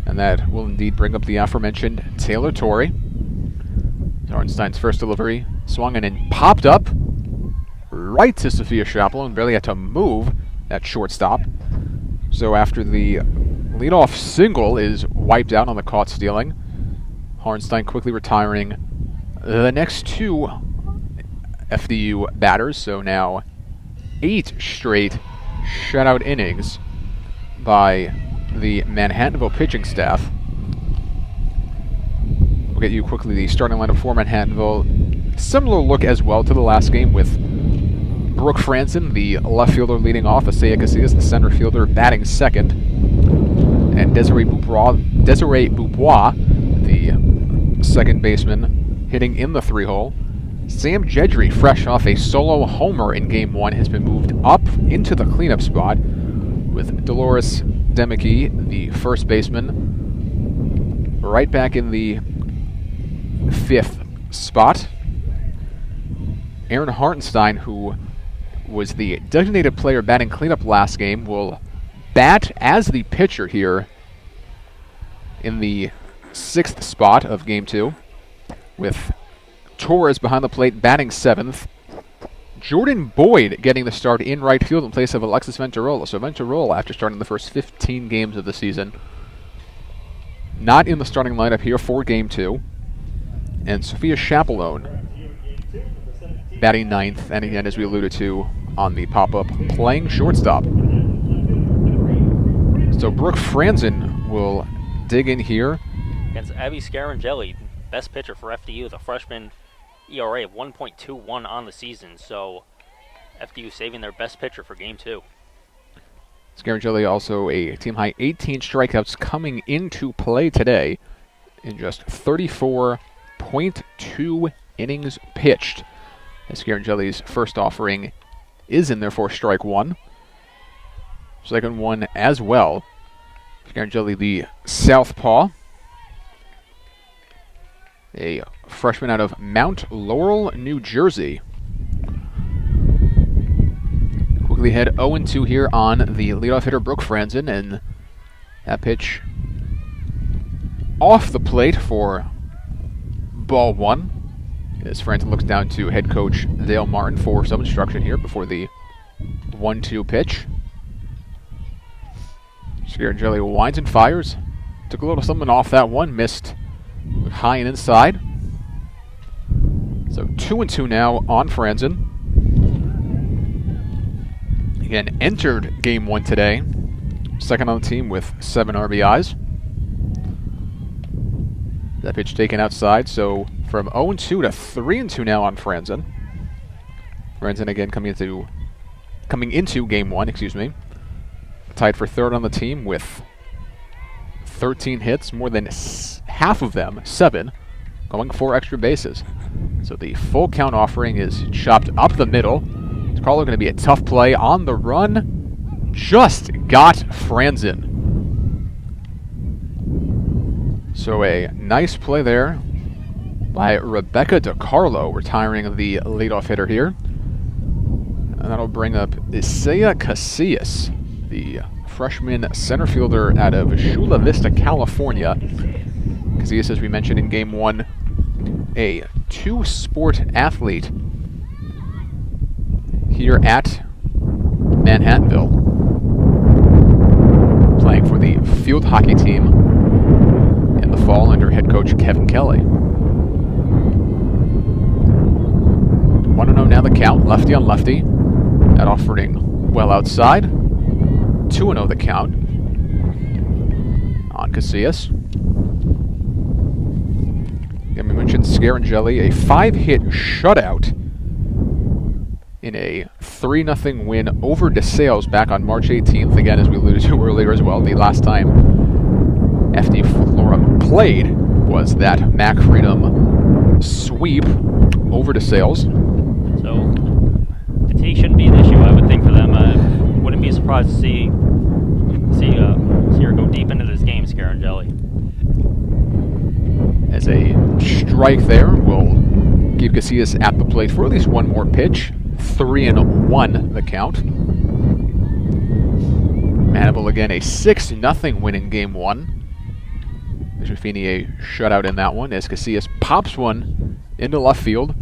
And that will indeed bring up the aforementioned Taylor Torrey. Hartenstein's first delivery swung in and popped up right to Sophia Chaplin. Barely had to move that shortstop. So after the leadoff single is wiped out on the caught stealing, Hartenstein quickly retiring the next 2 FDU batters. So now 8 straight shutout innings by the Manhattanville pitching staff. We'll get you quickly the starting lineup for Manhattanville. Similar look as well to the last game, with Brooke Franson, the left fielder, leading off. Asaya Casillas, the center fielder, batting 2nd. And Desiree Boubois, the second baseman, hitting in the 3-hole. Sam Jedry, fresh off a solo homer in Game 1, has been moved up into the cleanup spot, with Dolores Demicky, the first baseman, right back in the 5th spot. Aaron Hartenstein, who was the designated player batting cleanup last game, will bat as the pitcher here in the 6th spot of Game 2, with Torres behind the plate batting 7th. Jordan Boyd getting the start in right field in place of Alexis Venturola. So Venturola, after starting the first 15 games of the season, not in the starting lineup here for Game 2. And Sophia Chaplin batting ninth, and again, as we alluded to on the pop-up, playing shortstop. So Brooke Franzen will dig in here. Against Abby Scarangelli, best pitcher for FDU, the freshman ERA of 1.21 on the season. So FDU saving their best pitcher for game 2. Scarangelli also a team-high 18 strikeouts coming into play today in just 34.2 innings pitched. As Scarangelli's first offering is in there for strike one. Second one as well. Scarangelli, the southpaw. A freshman out of Mount Laurel, New Jersey. Quickly head 0-2 here on the leadoff hitter, Brooke Franzen, and that pitch off the plate for ball one. As Franzen looks down to head coach Dale Martin for some instruction here before the 1-2 pitch. Scarangelli winds and fires. Took a little something off that one, missed high and inside. So 2-2 now on Franzen. Again, entered game 1 today. Second on the team with 7 RBIs. That pitch taken outside, so from 0-2 to 3-2 now on Franzen. Franzen again coming into game 1, tied for third on the team with 13 hits, more than half of them, 7, going 4 extra bases. So the full count offering is chopped up the middle. DeCarlo going to be a tough play on the run. Just got Franzen. So a nice play there by Rebecca DeCarlo, retiring the leadoff hitter here. And that'll bring up Isaiah Casillas, the freshman center fielder out of Chula Vista, California. Casillas, as we mentioned in game 1, a two-sport athlete here at Manhattanville, playing for the field hockey team in the fall under head coach Kevin Kelly. 1-0 now the count, lefty on lefty. That offering well outside. 2-0 the count on Casillas. Again, we mentioned Scarangelli, a 5-hit shutout in a 3-0 win over DeSales back on March 18th. Again, as we alluded to earlier as well, the last time FDU Florham played was that Mac Freedom sweep over DeSales. So fatigue shouldn't be an issue, I would think, for them. Wouldn't be surprised to see her go deep into this game, Scarangelli. As a strike there will keep Casillas at the plate for at least one more pitch. 3-1 the count. Manhattanville again a 6-0 win in game 1. Feeney a shutout in that one as Casillas pops one into left field.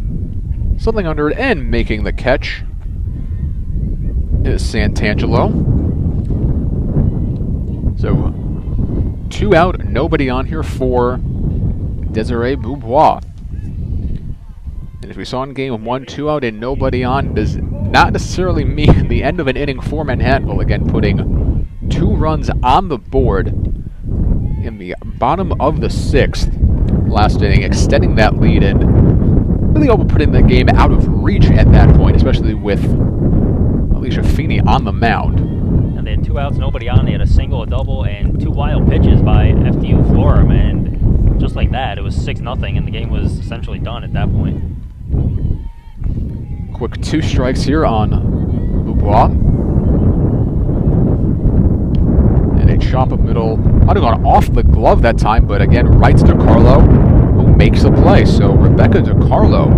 Something under it and making the catch is Santangelo. So 2 out, nobody on here for Desiree Beaubois. And as we saw in game 1, 2 out and nobody on does not necessarily mean the end of an inning for Manhattanville. Again, putting 2 runs on the board in the bottom of the 6th last inning, extending that lead and really putting the game out of reach at that point, especially with Alicia Feeney on the mound. And they had 2 outs, nobody on. They had a single, a double, and 2 wild pitches by FDU Florham, and just like that, it was 6-0, and the game was essentially done at that point. Quick 2 strikes here on Beaubois. And a chop up middle. Might have gone off the glove that time, but again, rights DeCarlo, who makes a play. So Rebecca DeCarlo,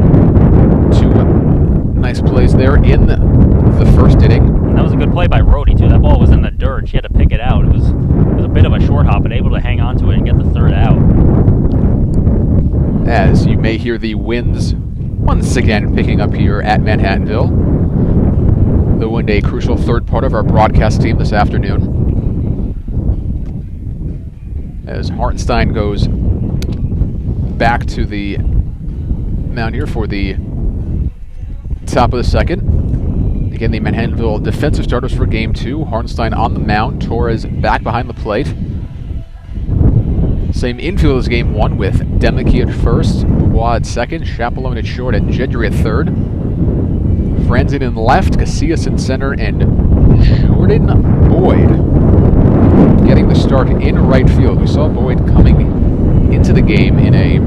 2 nice plays there in the first inning. And that was a good play by Rhodey, too. That ball was in the dirt. She had to pick it out. It was a bit of a short hop, but able to hang on to it and get the 3rd out. As you may hear the winds once again picking up here at Manhattanville. The wind a crucial third part of our broadcast team this afternoon. As Hartenstein goes back to the mound here for the top of the second. Again, the Manhattanville defensive starters for Game 2. Hartenstein on the mound. Torres back behind the plate. Same infield as Game 1 with Demeke at first, Bois at second, Chapelone at short, and Gentry at third. Franzen in left, Casillas in center, and Jordan Boyd getting the start in right field. We saw Boyd coming into the game in a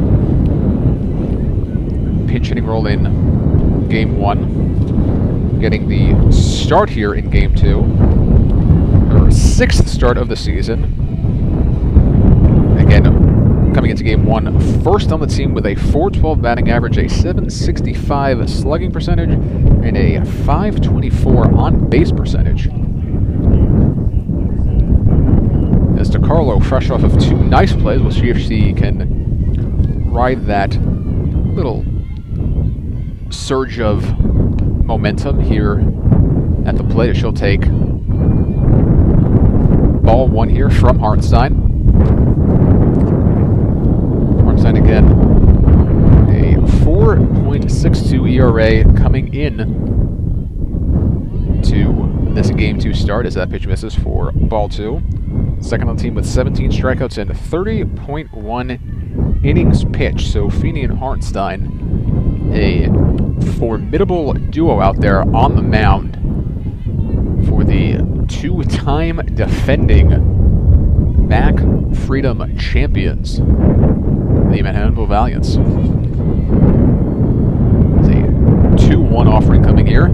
pinch hitting role in Game 1, getting the start here in Game 2, her 6th start of the season. Again, coming into Game 1, first on the team with a .412 batting average, a .765 slugging percentage, and a .524 on-base percentage. As DiCarlo, fresh off of 2 nice plays, we'll see if she can ride that little surge of momentum here at the plate. She'll take ball 1 here from Hartenstein. Hartenstein again, a 4.62 ERA coming in to this Game 2 start as that pitch misses for ball 2. Second on the team with 17 strikeouts and 30.1 innings pitched. So Feeney and Hartenstein, a formidable duo out there on the mound for the 2-time defending MAC Freedom champions, the Manhattanville Valiants. It's a 2-1 offering coming here.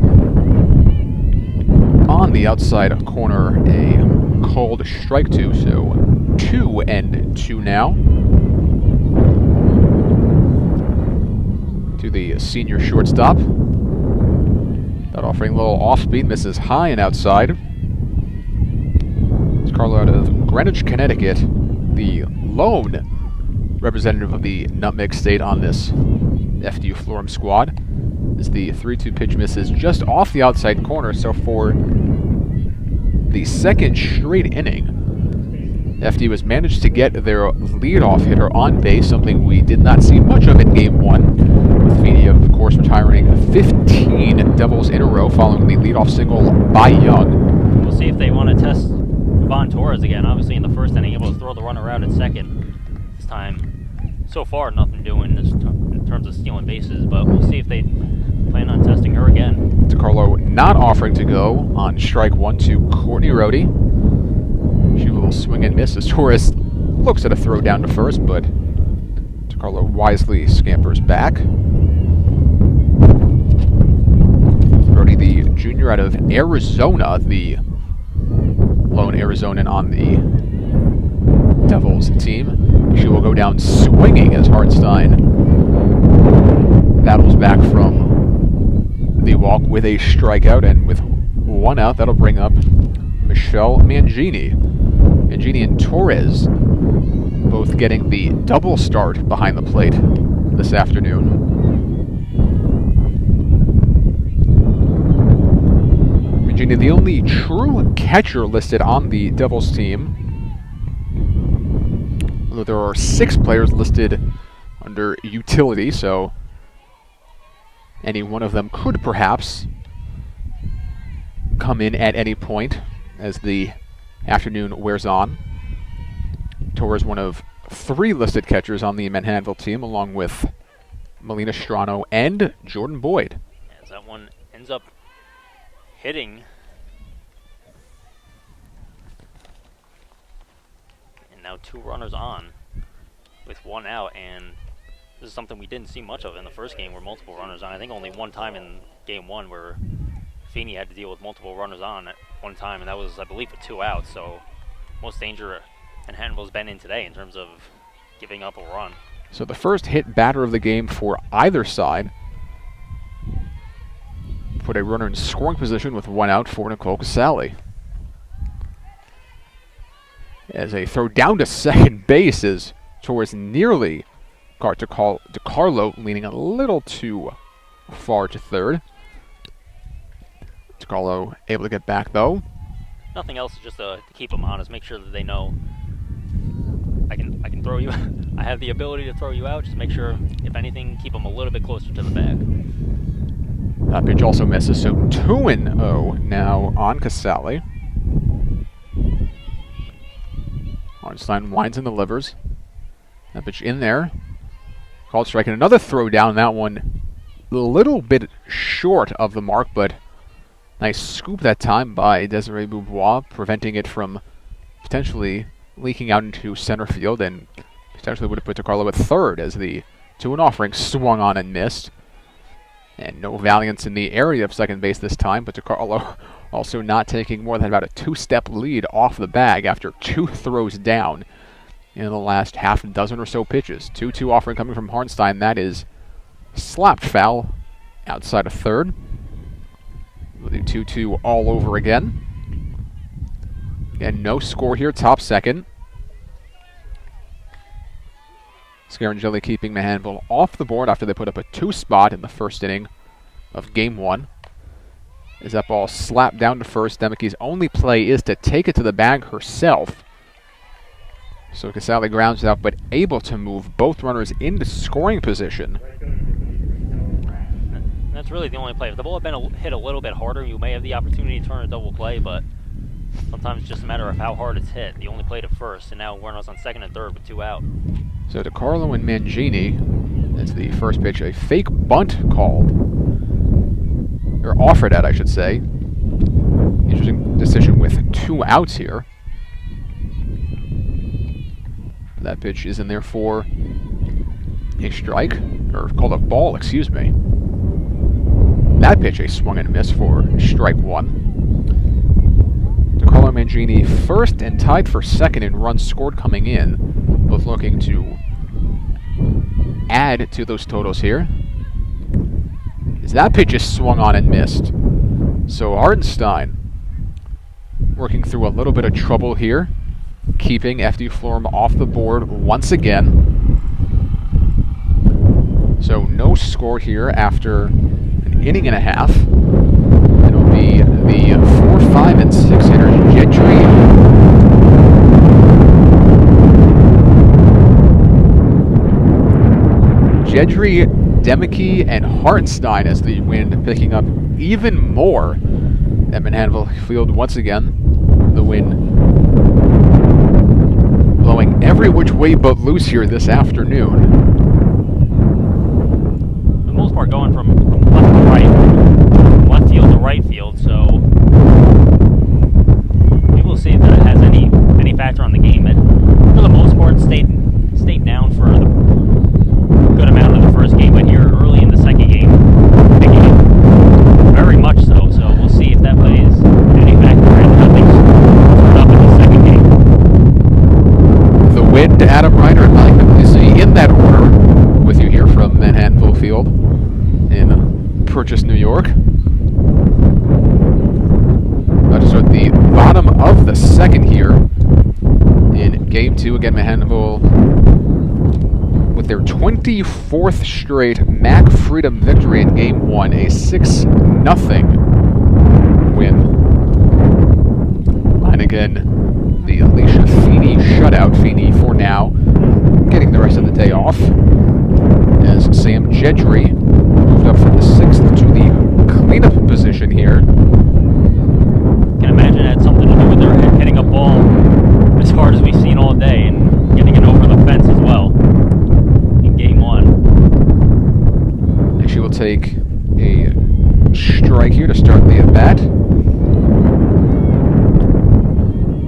On the outside corner, a called strike 2, so 2-2 now. To the senior shortstop. That offering a little off-speed, misses high and outside. It's Carlo out of Greenwich, Connecticut, the lone representative of the Nutmeg State on this FDU Florham squad. As the 3-2 pitch misses just off the outside corner, so for the second straight inning, FDU has managed to get their leadoff hitter on base, something we did not see much of in Game 1, with Feeney, of course, retiring 15 doubles in a row following the leadoff single by Young. We'll see if they want to test Von Torres again. Obviously, in the first inning, able to throw the runner out at second. This time, so far, nothing doing in terms of stealing bases, but we'll see if they plan on testing her again. DiCarlo not offering to go on strike 1 to Courtney Rohde. She will swing and miss as Torres looks at a throw down to first, but DiCarlo wisely scampers back. Rohde, the junior out of Arizona, the lone Arizonan on the Devils team. She will go down swinging as Hartenstein battles back from the walk with a strikeout, and with 1 out, that'll bring up Michelle Mangini. Mangini and Torres both getting the double start behind the plate this afternoon. Mangini, the only true catcher listed on the Devils team. Although there are 6 players listed under utility, so any one of them could perhaps come in at any point as the afternoon wears on. Torres, one of 3 listed catchers on the Manhattanville team, along with Melina Strano and Jordan Boyd. As that one ends up hitting. And now 2 runners on with 1 out, and this is something we didn't see much of in the first game, where multiple runners on. I think only one time in Game 1 where Feeney had to deal with multiple runners on at one time, and that was, I believe, with 2 outs. So most danger Manhattanville's been in today in terms of giving up a run. So the first hit batter of the game for either side put a runner in scoring position with 1 out for Nicole Casale. As a throw down to second base is Torres nearly caught DiCarlo leaning a little too far to third. DiCarlo able to get back though. Nothing else, just to keep them honest, make sure that they know I can throw you. I have the ability to throw you out. Just make sure, if anything, keep them a little bit closer to the bag. That pitch also misses, so 2-0 now on Casale. Hartenstein winds and delivers. That pitch in there. Called strike, and another throw down. That one a little bit short of the mark, but nice scoop that time by Desiree Beaubois, preventing it from potentially leaking out into center field, and potentially would have put DiCarlo at third as the 2-1 offering swung on and missed. And no valiance in the area of second base this time, but DiCarlo also not taking more than about a 2-step lead off the bag after 2 throws down in the last half dozen or so pitches. 2-2 offering coming from Hartenstein. That is slapped foul outside of third. We'll do 2-2 all over again. And no score here, top second. Scarangeli keeping Manhattanville off the board after they put up a 2 spot in the first inning of Game 1. As that ball slapped down to first, Demike's only play is to take it to the bag herself. So Casale grounds it out, but able to move both runners into scoring position. That's really the only play. If the ball had been hit a little bit harder, you may have the opportunity to turn a double play, but sometimes it's just a matter of how hard it's hit. The only play to first, and now runners on second and third with 2 out. So DiCarlo and Mangini, as the first pitch, a fake bunt called, or offered at, I should say. Interesting decision with 2 outs here. That pitch is in there for a strike, or called a ball, excuse me. That pitch, a swung and miss for strike 1. DiCarlo Mangini first and tied for second in runs scored coming in. Both looking to add to those totals here. As that pitch is swung on and missed. So Hartenstein working through a little bit of trouble here, keeping FDU Florham off the board once again. So no score here after an inning and a half. It'll be the 4, 5, and 6 hitters, Jedry, Demike, and Hartenstein as the wind picking up even more at Manhattanville Field once again. The wind blowing every which way but loose here this afternoon. For the most part going from left to right, from left field to right field, so we will see if that has any factor on the game. It, for the most part, stayed down for the good amount of the first game, but here early in the second game, picking up very much so. So we'll see if that plays any factor in how things turned up in the second game. The wind, Adam Ryder, and Mike McLeese in that order with you here from Manhattanville Field in Purchase, New York. About to start the bottom of the second here in Game 2. Again, Manhattanville with their 24th straight MAC Freedom victory in Game 1, a 6-0 win. And again, the Alicia Feeney shutout. Feeney, for now, getting the rest of the day off, as Sam Jedry moved up from the 6th to the cleanup position here. Can imagine it had something to do with their hitting a ball as hard as we've seen all day and getting it over the fence as well. Game 1. And she will take a strike here to start the at-bat.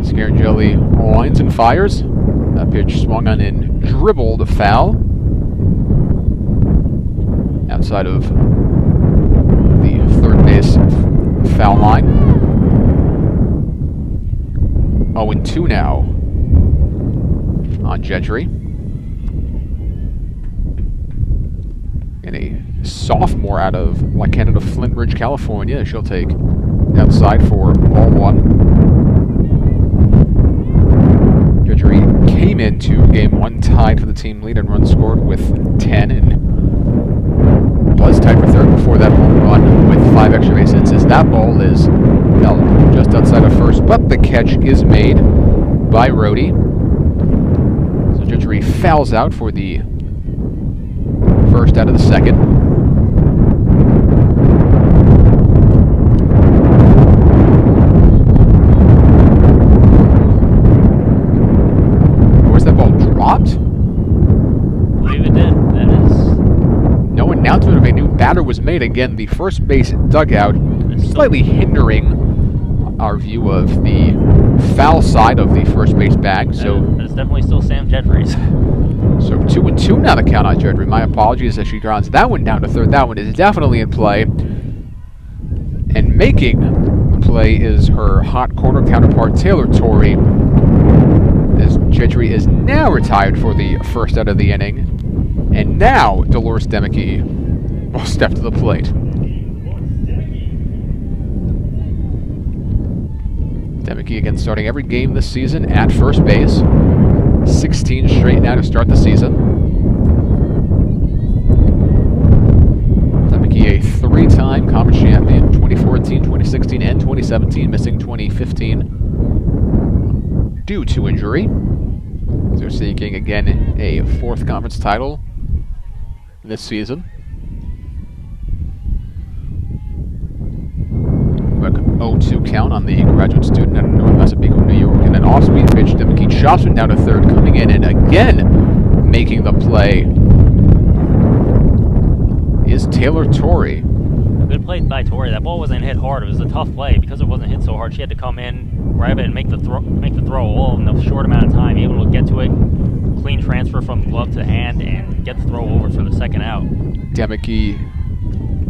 Scarangeli winds and fires. That pitch swung on and dribbled foul. Outside of the third base foul line. 0-2 now on Jedry. And a sophomore out of La Canada, Flint Ridge, California. She'll take outside for ball 1. Jedry came into Game 1 tied for the team lead in runs scored with 10 and was tied for third before that home run with 5 extra base hits. As that ball is held just outside of first, but the catch is made by Rhodey. So Jedry fouls out for the first out of the second. stopped? I believe it did. That is... No announcement of a new batter was made. Again, the first base dugout slightly hindering our view of the foul side of the first base bag. So it's definitely still Sam Jedry's. So 2-2 now the count on Jedry. My apologies as she grounds that one down to third. That one is definitely in play. And making the play is her hot corner counterpart, Taylor Torrey, as Jedry is now retired for the first out of the inning. And now Dolores Demicky will step to the plate. Demicky again starting every game this season at first base. 16 straight now to start the season. Demicky a three-time conference champion, 2014, 2016, and 2017, missing 2015 due to injury. They're seeking again a fourth conference title this season. Quick 0-2 count on the graduate student out of North Massapequa, New York, and an off-speed pitch. Demicky chops him down to third, coming in and again making the play is Taylor Torrey. A good play by Torrey. That ball wasn't hit hard. It was a tough play because it wasn't hit so hard. She had to come in, grab it, and make the throw all in a short amount of time. Able to get to it, clean transfer from glove to hand, and get the throw over for the second out. Demicky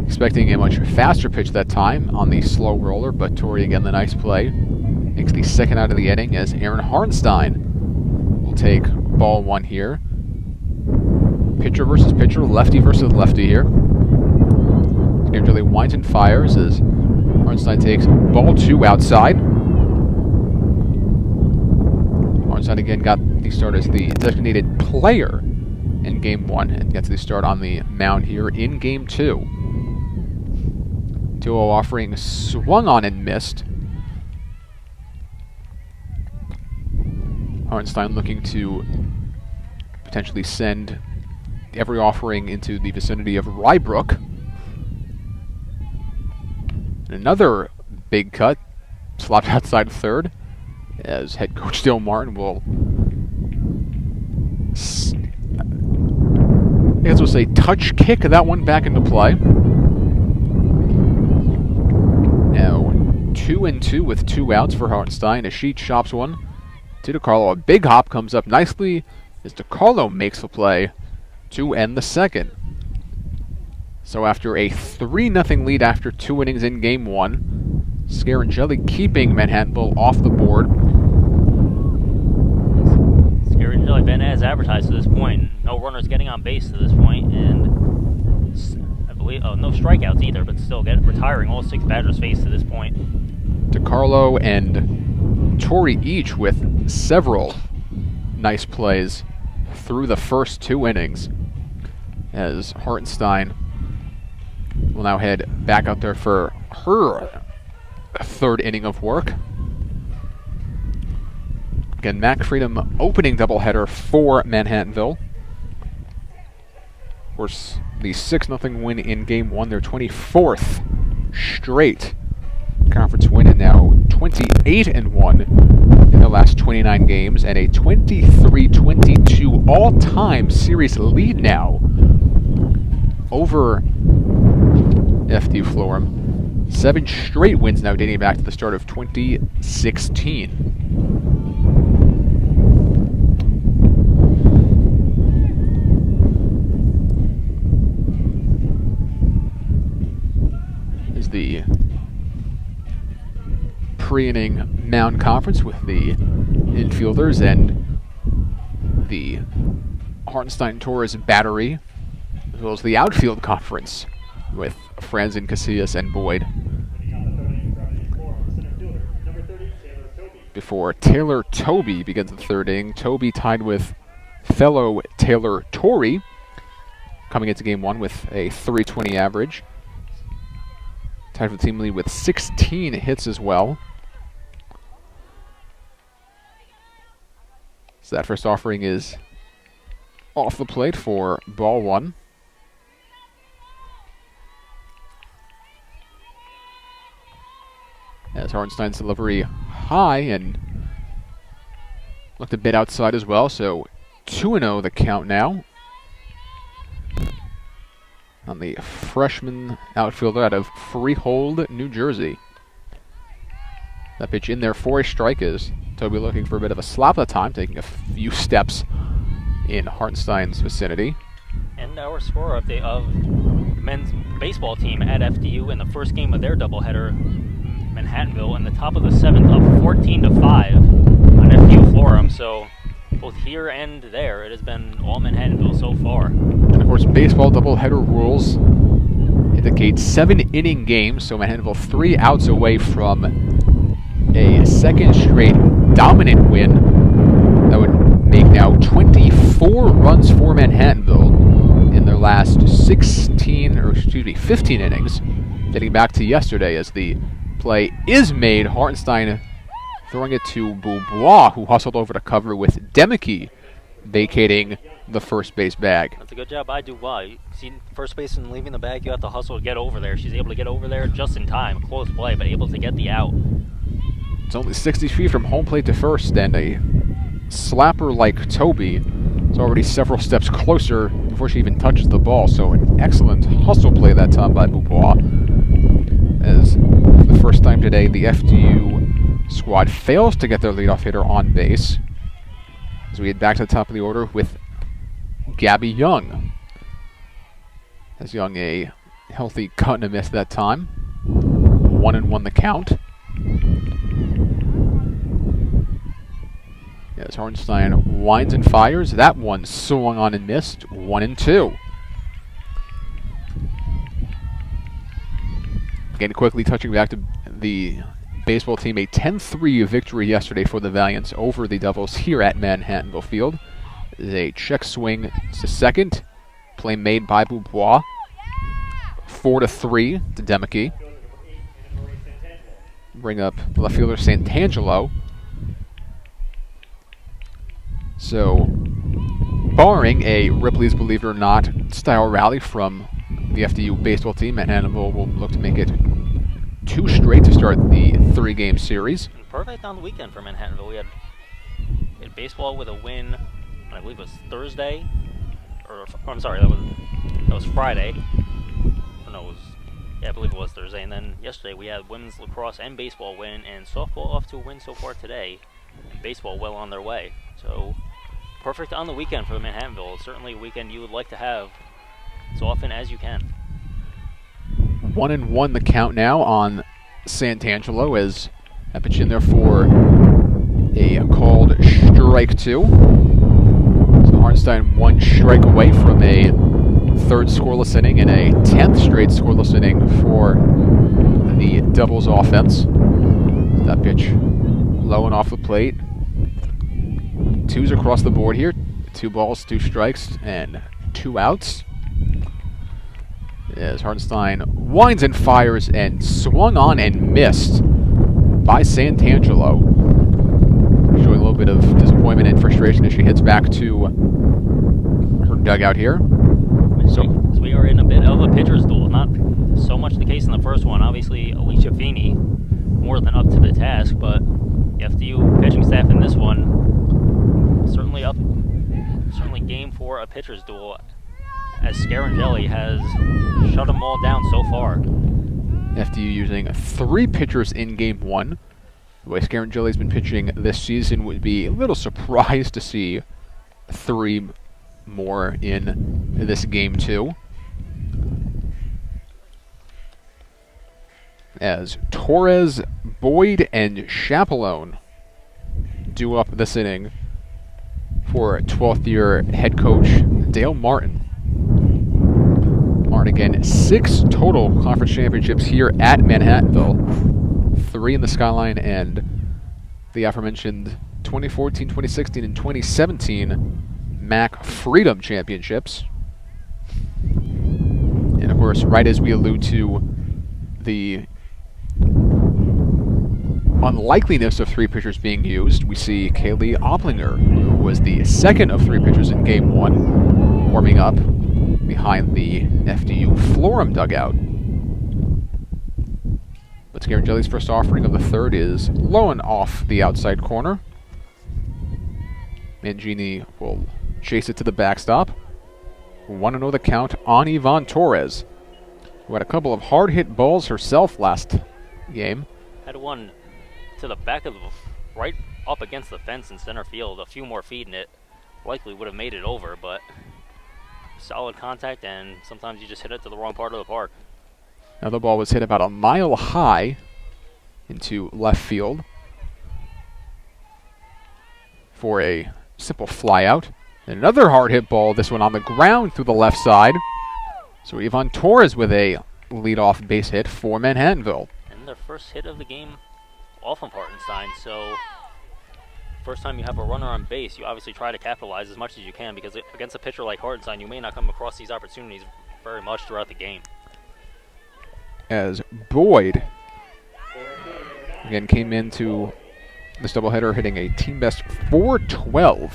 expecting a much faster pitch that time on the slow roller, but Torrey again the nice play. Makes the second out of the inning as Aaron Harnstein will take ball one here. Pitcher versus pitcher, lefty versus lefty here. Really winds and fires as Harnstein takes ball two outside. Harnstein again got the start as the designated player in game one and gets the start on the mound here in game two. 2-0 offering swung on and missed. Harnstein looking to potentially send every offering into the vicinity of Rybrook. Another big cut, slopped outside third, as head coach Dale Martin will, I guess we'll say, touch kick that one back into play. Now 2-2 with 2 outs for Hartenstein as she chops one to DiCarlo. A big hop comes up nicely as DiCarlo makes the play to end the second. So after a 3-0 lead after 2 innings in game one, Scarangelli keeping Manhattanville off the board. Scarangelli been as advertised to this point. No runners getting on base to this point, and I believe no strikeouts either, but still retiring all 6 batters faced to this point. DiCarlo and Torrey each with several nice plays through the first 2 innings, as Hartenstein will now head back out there for her 3rd inning of work. Again, Mac Freedom opening doubleheader for Manhattanville. Of course, the 6-0 win in game 1, their 24th straight conference win, and now 28-1 in their last 29 games, and a 23-22 all-time series lead now over FDU Florham. 7 straight wins now dating back to the start of 2016. Is the pre-inning mound conference with the infielders and the Hartenstein-Torres battery, as well as the outfield conference with Franzen, Casillas, and Boyd. Before Taylor Toby begins the 3rd inning, Toby tied with fellow Taylor Torrey, coming into game 1 with a .320 average. Tied for the team lead with 16 hits as well. So that first offering is off the plate for ball 1. As Hartenstein's delivery high and looked a bit outside as well, so 2-0 the count now on the freshman outfielder out of Freehold, New Jersey. That pitch in there for a strike is Toby looking for a bit of a slap at the time, taking a few steps in Hartenstein's vicinity. And our score update of the men's baseball team at FDU in the first game of their doubleheader, Manhattanville, in the top of the 7th, up 14-5 on FDU Florham. So both here and there, it has been all Manhattanville so far. And of course, baseball doubleheader rules indicate 7-inning games, so Manhattanville 3 outs away from a second straight dominant win. That would make now 24 runs for Manhattanville in their last 15 innings, dating back to yesterday as the play is made. Hartenstein throwing it to Beaubois, who hustled over to cover with Demeke vacating the first base bag. That's a good job by Dubois. You see first baseman leaving the bag, you have to hustle to get over there. She's able to get over there just in time. Close play, but able to get the out. It's only 60 feet from home plate to first, and a slapper like Toby is already several steps closer before she even touches the ball. So an excellent hustle play that time by Beaubois. As for the first time today, the FDU squad fails to get their leadoff hitter on base. As we head back to the top of the order with Gabby Young. As Young a healthy cut and a miss that time. 1-1 the count. As Hartenstein winds and fires, that one swung on and missed. 1-2. Again, quickly touching back to the baseball team, a 10-3 victory yesterday for the Valiants over the Devils here at Manhattanville Field. This is a check swing to second. Play made by Beaubois. 4-3 to Demeke. Bring up left fielder Santangelo. So, barring a Ripley's Believe It or Not style rally from the FDU baseball team, Manhattanville will look to make it 2 straight to start the 3-game series. Perfect on the weekend for Manhattanville. We had baseball with a win, I believe it was Thursday, I'm sorry, that was Friday. Or no, I believe it was Thursday. And then yesterday we had women's lacrosse and baseball win, and softball off to a win so far today, and baseball well on their way. So perfect on the weekend for Manhattanville. It's certainly a weekend you would like to have as often as you can. 1-1 the count now on Santangelo as that pitch in there for a called strike 2. So Hartenstein 1 strike away from a 3rd scoreless inning and a 10th straight scoreless inning for the Devils offense. That pitch low and off the plate. 2s across the board here. 2 balls, 2 strikes, and 2 outs. As Hartenstein winds and fires and swung on and missed by Santangelo. Showing a little bit of disappointment and frustration as she heads back to her dugout here. So we are in a bit of a pitcher's duel. Not so much the case in the first one. Obviously, Alicia Feeney more than up to the task, but the FDU pitching staff in this one certainly game for a pitcher's duel, as Scarangelli has shut them all down so far. FDU using 3 pitchers in Game 1. The way Scarangelli's been pitching this season, would be a little surprised to see 3 more in this Game 2. As Torres, Boyd, and Chapelone do up this inning for 12th-year head coach Dale Martin. Martin again, 6 total conference championships here at Manhattanville. 3 in the Skyline and the aforementioned 2014, 2016, and 2017 MAC Freedom Championships. And of course, right as we allude to the unlikeliness of 3 pitchers being used, we see Kaylee Oplinger, who was the 2nd of 3 pitchers in Game 1, warming up behind the FDU Florham dugout. But Scarangelli's first offering of the 3rd is low and off the outside corner. Mangini will chase it to the backstop. 1-0 the count on Yvonne Torres, who had a couple of hard-hit balls herself last game. Had one to the back of the, right up against the fence in center field. A few more feet and it likely would have made it over, but solid contact, and sometimes you just hit it to the wrong part of the park. Now the ball was hit about a mile high into left field for a simple fly out. And another hard hit ball, this one on the ground through the left side. So Yvonne Torres with a leadoff base hit for Manhattanville. And their first hit of the game off of Hartenstein, so first time you have a runner on base, you obviously try to capitalize as much as you can, because against a pitcher like Hartenstein, you may not come across these opportunities very much throughout the game. As Boyd again came into this doubleheader hitting a team best .412.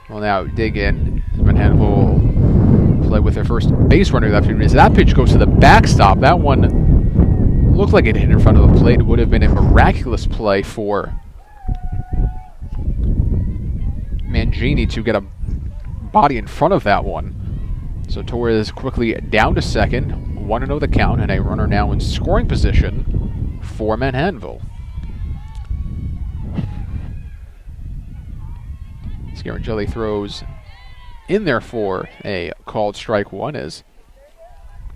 Well, now dig in. Manhattanville play with their first base runner that few minutes. That pitch goes to the backstop. That one looked like it hit in front of the plate. It would have been a miraculous play for Mangini to get a body in front of that one. So Torres quickly down to second. 1-0 the count, and a runner now in scoring position for Manhattanville. Scarangelli throws in there for a called strike one as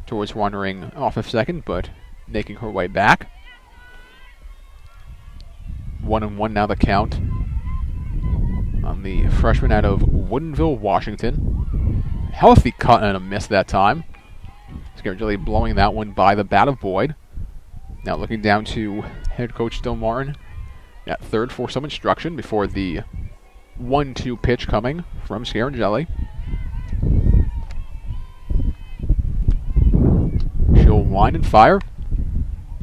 Torres wandering off of second, but making her way back. 1-1 now the count on the freshman out of Woodinville, Washington. Healthy cut and a miss that time. Scarangelli blowing that one by the bat of Boyd. Now looking down to head coach Bill Martin at third for some instruction before the 1-2 pitch coming from Scarangelli. She'll wind and fire.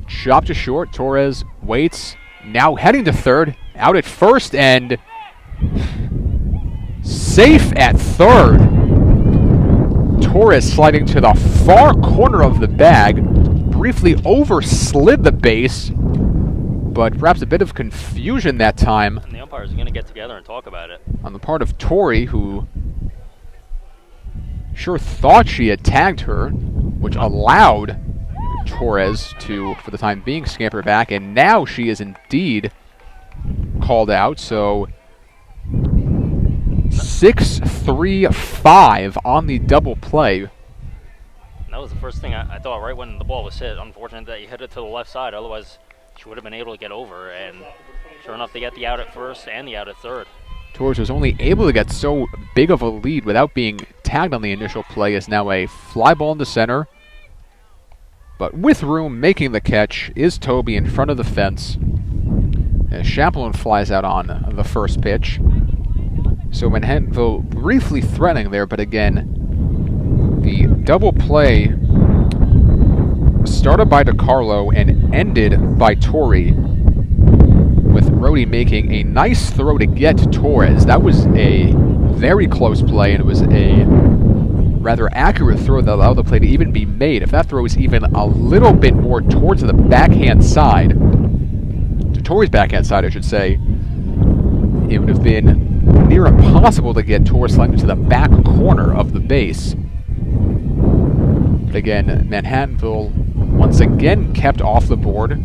Chop to short. Torres waits. Now heading to third. Out at first and safe at third. Torres sliding to the far corner of the bag. Briefly overslid the base, but perhaps a bit of confusion that time. And the umpires are going to get together and talk about it. On the part of Tori, who sure thought she had tagged her, which allowed Torres to, for the time being, scamper back, and now she is indeed called out, so 6-3-5 on the double play. That was the first thing I thought right when the ball was hit. Unfortunate that you hit it to the left side, otherwise she would have been able to get over, and sure enough they get the out at first and the out at third. Torres was only able to get so big of a lead without being tagged on the initial play, is now a fly ball into center. But with room, making the catch is Toby in front of the fence. As Chaplin flies out on the first pitch. So Manhattanville briefly threatening there, but again, the double play started by DiCarlo and ended by Tori, with Rhodey making a nice throw to get to Torres. That was a very close play, and it was a rather accurate throw that allowed the play to even be made. If that throw was even a little bit more towards the backhand side, to Tori's backhand side, I should say, it would have been near impossible to get Torres sliding to the back corner of the base. But again, Manhattanville once again kept off the board,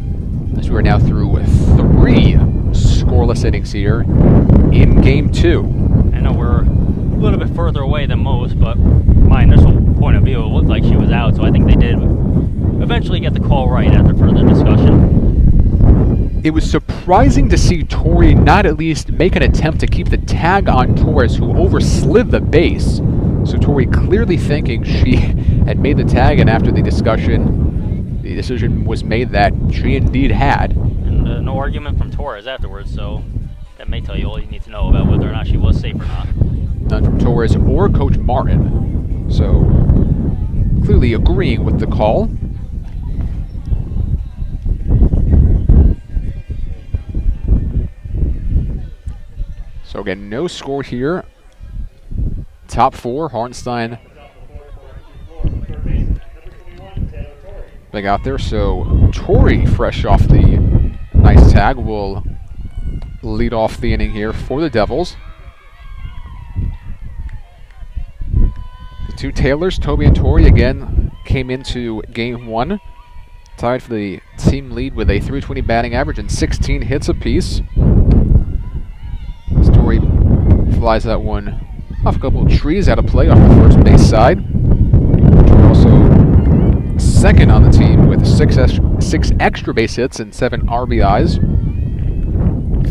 as we are now through 3 scoreless innings here in Game 2. I know we're a little bit further away than most, but my initial point of view, it looked like she was out, so I think they did eventually get the call right after further discussion. It was surprising to see Tori not at least make an attempt to keep the tag on Torres, who overslid the base. So Tori clearly thinking she had made the tag, and after the discussion, the decision was made that she indeed had. And no argument from Torres afterwards, so that may tell you all you need to know about whether or not she was safe or not. None from Torres or Coach Martin. So clearly agreeing with the call. So again, no score here. Top 4, Hartenstein big out there. So Tori, fresh off the nice tag, will lead off the inning here for the Devils. two Taylors, Toby and Tori, again came into game one, tied for the team lead with a .320 batting average and 16 hits apiece. Tori flies that one off a couple of trees out of play off the first base side. Tori also second on the team with six extra base hits and 7 RBIs.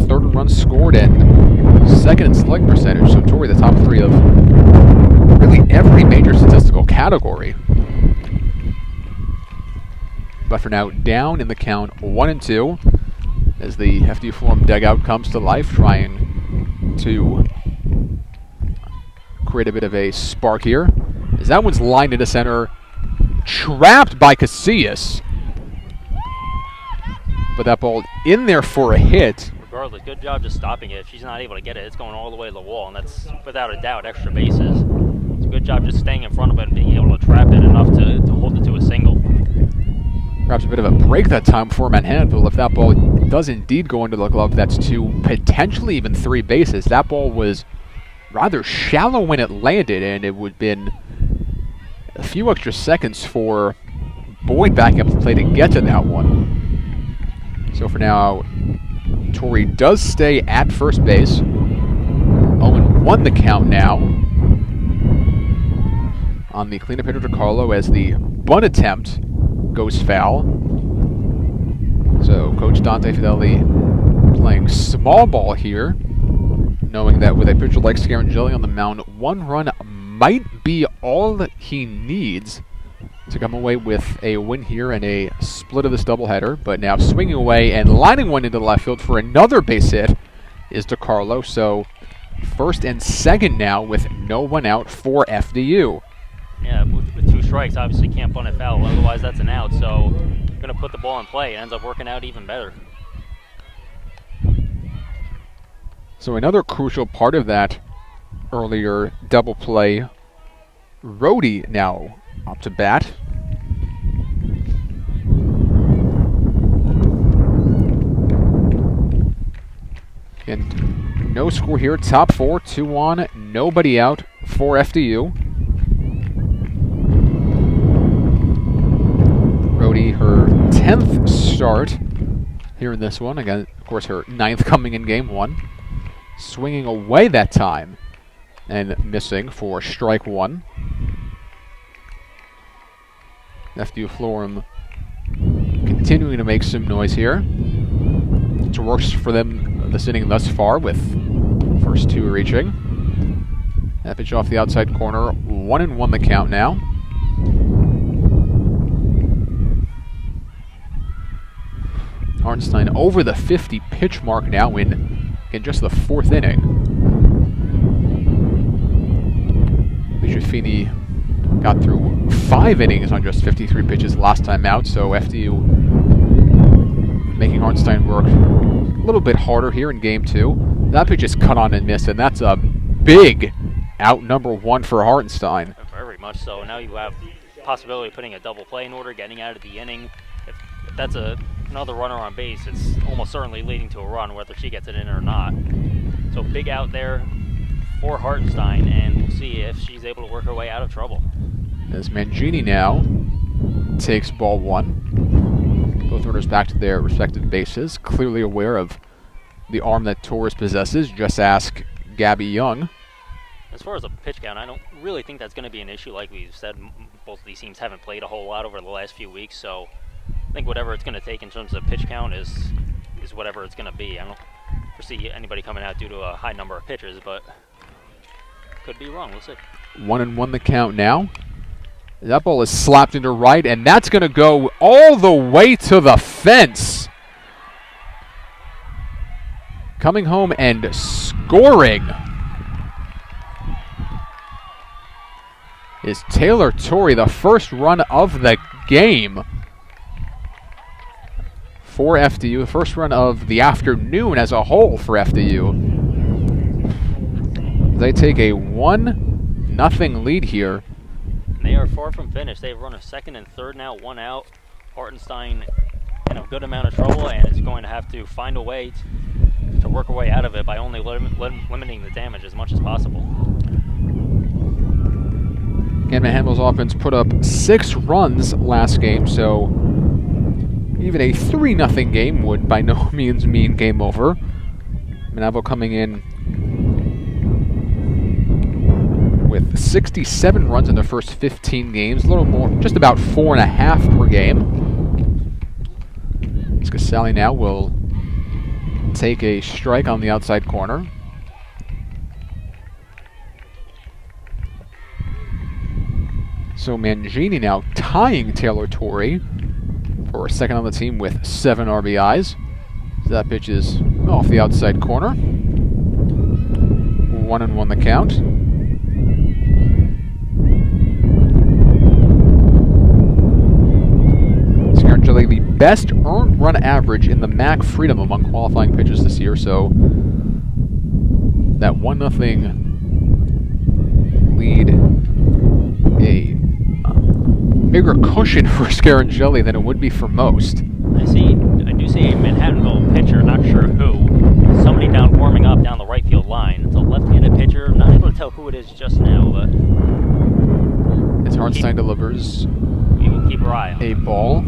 Third in runs scored and second in slugging percentage. So Tori the top 3 of really every major statistical category. But for now, down in the count 1-2 as the FDU Florham dugout comes to life, trying to create a bit of a spark here. As that one's lined into center, trapped by Casillas. But that ball in there for a hit. Regardless, good job just stopping it. If she's not able to get it, it's going all the way to the wall, and that's without a doubt extra bases. It's a good job just staying in front of it and being able to trap it enough to hold it to a single. Perhaps a bit of a break that time for Manhattanville. If that ball does indeed go into the glove, that's 2, potentially even 3 bases. That ball was rather shallow when it landed, and it would have been a few extra seconds for Boyd back up to play to get to that one. So for now, Tori does stay at first base. 0-1 the count now on the cleanup hitter DiCarlo as the bunt attempt goes foul. So Coach Dante Fideli playing small ball here, knowing that with a pitcher like Scarangeli on the mound, 1 run might be all that he needs to come away with a win here and a split of this doubleheader. But now swinging away and lining one into the left field for another base hit is DiCarlo. So first and second now with no one out for FDU. Yeah, with 2 strikes, obviously can't bunt it foul. Otherwise, that's an out. So going to put the ball in play. It ends up working out even better. So another crucial part of that earlier double play, Rhodey now up to bat. And no score here, top 4, 2 on, nobody out for FDU. Rhodey, her 10th start here in this one. Again, of course, her 9th coming in game 1. Swinging away that time and missing for strike 1. FDU Florham continuing to make some noise here. It works for them this inning thus far with first 2 reaching. That pitch off the outside corner, 1-1 the count now. Hartenstein over the 50 pitch mark now in just the 4th inning. Feeney got through 5 innings on just 53 pitches last time out, so FDU making Hartenstein work a little bit harder here in game 2. That pitch is cut on and missed, and that's a big out number 1 for Hartenstein. Very much so. Now you have the possibility of putting a double play in order, getting out of the inning. If that's another runner on base, it's almost certainly leading to a run, whether she gets it in or not. So big out there for Hartenstein, and we'll see if she's able to work her way out of trouble. As Mangini now takes ball 1. Both runners back to their respective bases, clearly aware of the arm that Torres possesses. Just ask Gabby Young. As far as a pitch count, I don't really think that's going to be an issue. Like we've said, both of these teams haven't played a whole lot over the last few weeks, so I think whatever it's going to take in terms of pitch count is whatever it's going to be. I don't foresee anybody coming out due to a high number of pitches, but could be wrong. We'll see. 1-1 the count now. That ball is slapped into right, and that's going to go all the way to the fence. Coming home and scoring is Taylor Torrey, the first run of the game for FDU, the first run of the afternoon as a whole for FDU. They take a 1-0 lead here. They are far from finished. They've run a second and third now, 1 out. Hartenstein in a good amount of trouble and is going to have to find a way to work her way out of it by only limiting the damage as much as possible. And Manhattanville's offense put up 6 runs last game, so even a 3-0 game would by no means mean game over. Manhattanville coming in with 67 runs in their first 15 games, a little more, just about 4.5 per game. Casale now will take a strike on the outside corner. So Mangini now tying Taylor Torrey for second on the team with 7 RBIs. So that pitch is off the outside corner. 1-1 the count. Scarangeli, the best earned run average in the MAC Freedom among qualifying pitchers this year, so that 1-0 lead, a bigger cushion for Scarangeli than it would be for most. I do see a Manhattanville pitcher, not sure who, somebody down warming up down the right field line. It's a left-handed pitcher, I'm not able to tell who it is just now, but as Harnstein delivers we will keep our eye on a ball.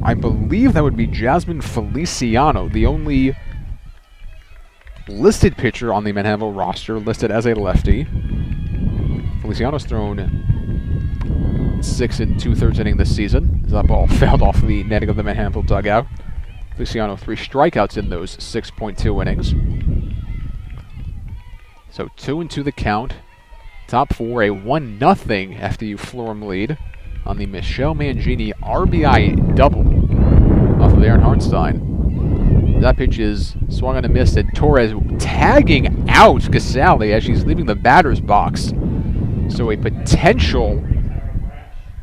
I believe that would be Jasmine Feliciano, the only listed pitcher on the Manhattanville roster, listed as a lefty. Feliciano's thrown 6 2/3 innings this season, as that ball fouled off the netting of the Manhattanville dugout. Feliciano 3 strikeouts in those 6.2 innings. So 2-2 the count. Top 4, a 1-0 FDU Florham lead on the Michelle Mangini RBI double off of Aaron Harnstein. That pitch is swung on a miss, and Torres tagging out Casale as she's leaving the batter's box. So a potential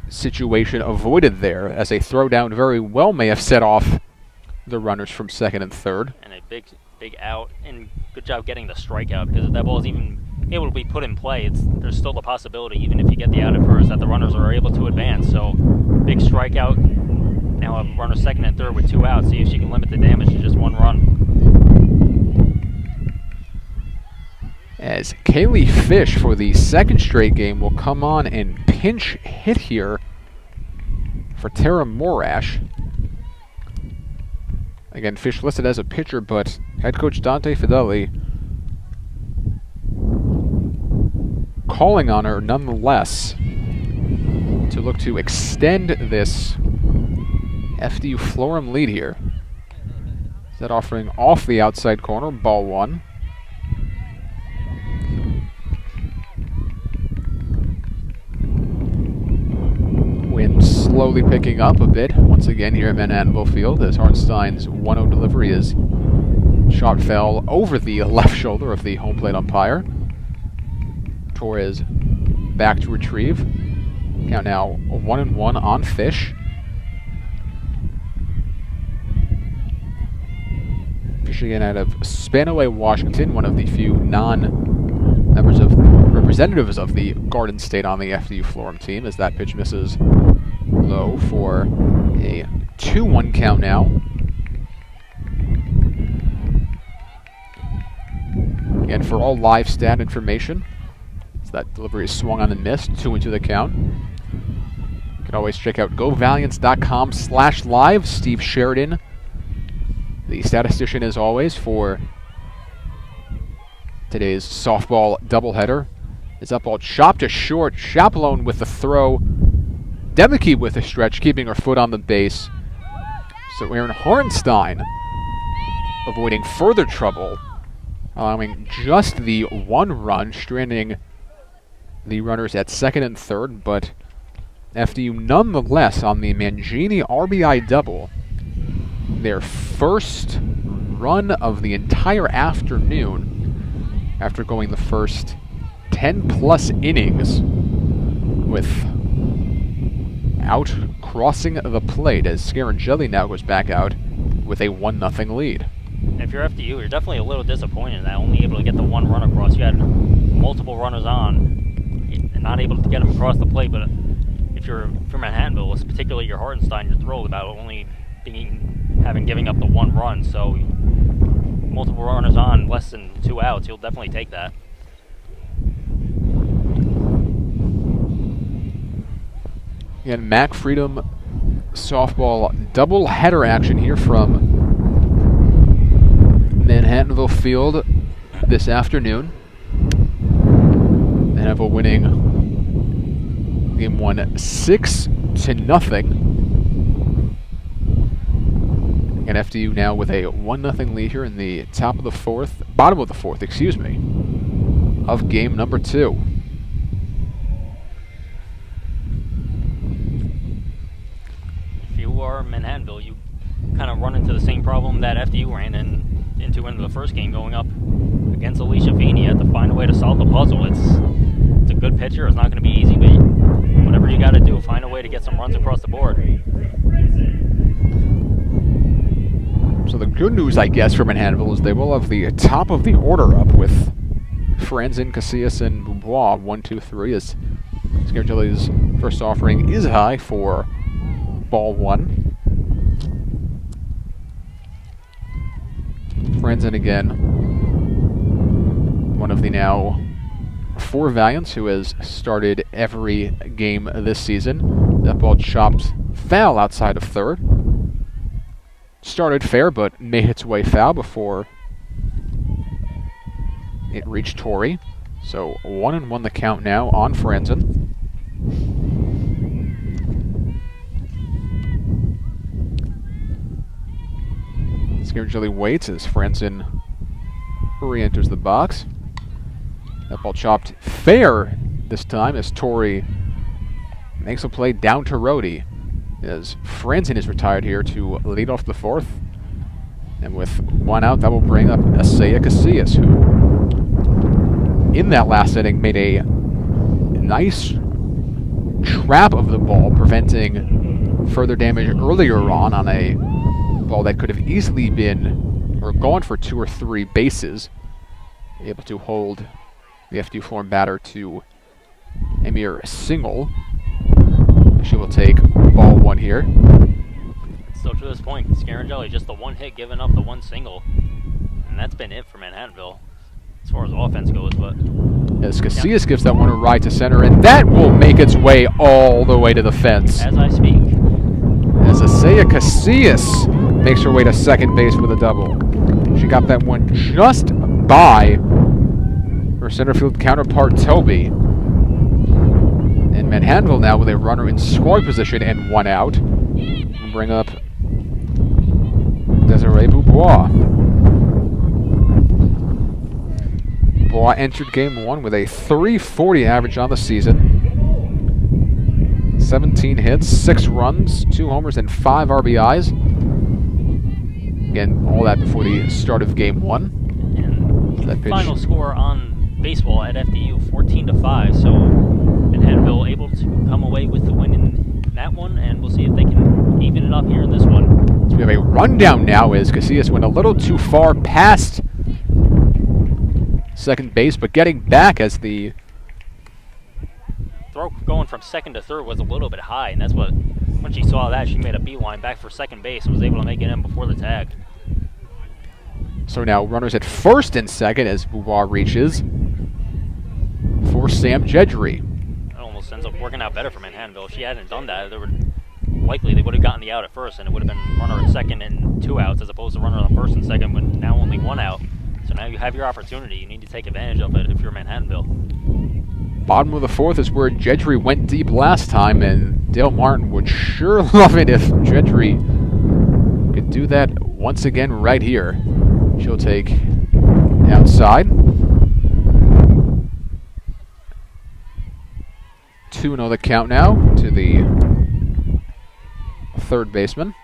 situation avoided there, as a throwdown very well may have set off the runners from second and third. And a big out, and good job getting the strikeout, because if that ball is even able to be put in play, there's still the possibility, even if you get the out at first, that the runners are able to advance. So big strikeout. Now a runner second and third with 2 outs. See if she can limit the damage to just 1 run. As Kaylee Fish, for the second straight game, will come on and pinch hit here for Tara Morash. Again, Fish listed as a pitcher, but head coach Dante Fideli calling on her nonetheless to look to extend this FDU Florham lead here. That offering off the outside corner, ball 1. Wind slowly picking up a bit once again here at Manhattanville Field, as Harnstein's 1-0 delivery is shot foul over the left shoulder of the home plate umpire. Torres back to retrieve. Count now 1-1 on Fish. Fish again out of Spanaway, Washington, one of the few representatives of the Garden State on the FDU Florham team, as that pitch misses low for a 2-1 count now. Again, for all live stat information, as that delivery is swung on and missed, 2-2 the count. You can always check out govaliance.com/live. Steve Sheridan, the statistician as always, for today's softball doubleheader. Is that ball chopped to short, Chaperone with the throw, Demeke with the stretch, keeping her foot on the base. So Aaron Harnstein avoiding further trouble, allowing just the 1 run, stranding the runners at second and third, but FDU nonetheless on the Mangini RBI double, their first run of the entire afternoon after going the first 10-plus innings without crossing the plate, as Scarangeli now goes back out with a 1-0 lead. If you're FDU, you're definitely a little disappointed that only able to get the 1 run across. You had multiple runners on and not able to get them across the plate, but if you're from Manhattanville, particularly your Hartenstein, you're thrilled about only giving up the 1 run. So multiple runners on, less than 2 outs, you'll definitely take that. Again, Mac Freedom softball doubleheader action here from Manhattanville Field this afternoon. Manhattanville winning game 1 6-0. And FDU now with a 1-0 lead here in the bottom of the fourth, of game number 2. If you are Manhattanville, you kind of run into the same problem that FDU ran into the first game going up against Alicia Feeney. You have to find a way to solve the puzzle. It's a good pitcher. It's not going to be easy, but whatever you got to do, find a way to get some runs across the board. So the good news, I guess, for Manhattanville is they will have the top of the order up with Franzen, Casillas, and Boubois, 1, 2, 3, as Scaragilli's first offering is high for ball 1. Franzen again, one of the now 4 Valiants who has started every game this season. That ball chopped foul outside of third. Started fair, but made its way foul before it reached Torrey. So 1-1 the count now on Franzen. Scaragilli waits as Franzen re-enters the box. That ball chopped fair this time as Torrey makes a play down to Rhodey. As Franzen is retired here to lead off the fourth. And with 1 out, that will bring up Asaya Casillas, who in that last inning made a nice trap of the ball, preventing further damage earlier on a ball that could have easily been or gone for 2 or 3 bases. Able to hold the FDU Florham batter to a mere single. She will take ball 1 here. So to this point, Scaragilli just the 1 hit, giving up the 1 single, and that's been it for Manhattanville as far as offense goes. But as Casillas gives that one a ride to center, and that will make its way all the way to the fence. As I speak, as Asaya Casillas makes her way to second base with a double. She got that one just by her center field counterpart Toby. And Manhattanville now with a runner in scoring position and 1 out. We'll bring up Desiree Boubois. Boubois entered game 1 with a .340 average on the season. 17 hits, 6 runs, 2 homers, and 5 RBIs. Again, all that before the start of game 1. And that pitch. Final score on baseball at FDU, 14-5. So Manhattanville able to come away with the win in that one, and we'll see if they can even it up here in this one. So we have a rundown now as Casillas went a little too far past second base, but getting back as the throw going from second to third was a little bit high, and that's what, when she saw that, she made a beeline back for second base and was able to make it in before the tag. So now runners at first and second as Boubois reaches for Sam Jedry. That almost ends up working out better for Manhattanville. If she hadn't done that, they would have gotten the out at first, and it would have been runner at second and 2 outs as opposed to runner on first and second with now only 1 out. So now you have your opportunity. You need to take advantage of it if you're Manhattanville. Bottom of the fourth is where Jedry went deep last time, and Dale Martin would sure love it if Jedry could do that once again right here. She'll take outside. 2-0 the count now to the third baseman.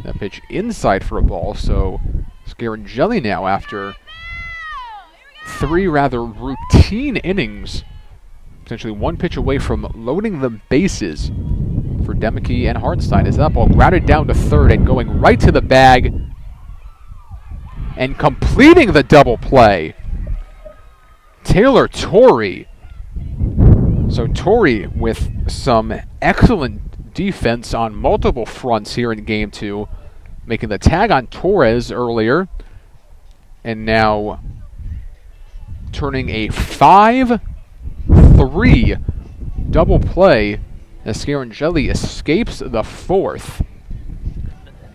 That pitch inside for a ball, so Scaragilli now, after 3 rather routine innings, potentially 1 pitch away from loading the bases for Demeke and Hartenstein, as that ball grounded down to third and going right to the bag and completing the double play. Taylor Torrey. So Torrey with some excellent defense on multiple fronts here in game 2, making the tag on Torres earlier, and now turning a 5-3 3 double play as Scarangelli escapes the 4th.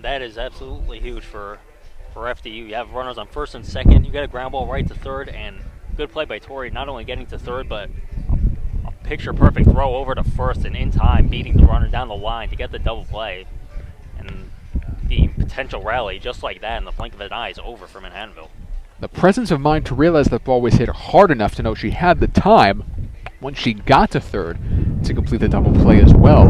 That is absolutely huge for FDU. You have runners on first and second. You get a ground ball right to third, and good play by Torrey, not only getting to third, but a picture-perfect throw over to first and in time, beating the runner down the line to get the double play. And the potential rally, just like that, in the blink of an eye, is over for Manhattanville. The presence of mind to realize that ball was hit hard enough to know she had the time when she got to third to complete the double play as well.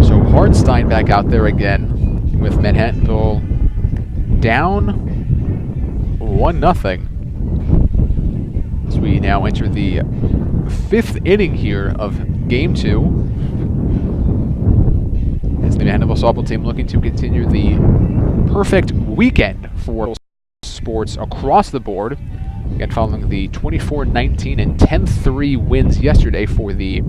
So Hartenstein back out there again with Manhattanville down 1-0. As we now enter the 5th inning here of Game 2. As the Manhattanville softball team looking to continue the perfect weekend for sports across the board. Again, following the 24-19 and 10-3 wins yesterday for the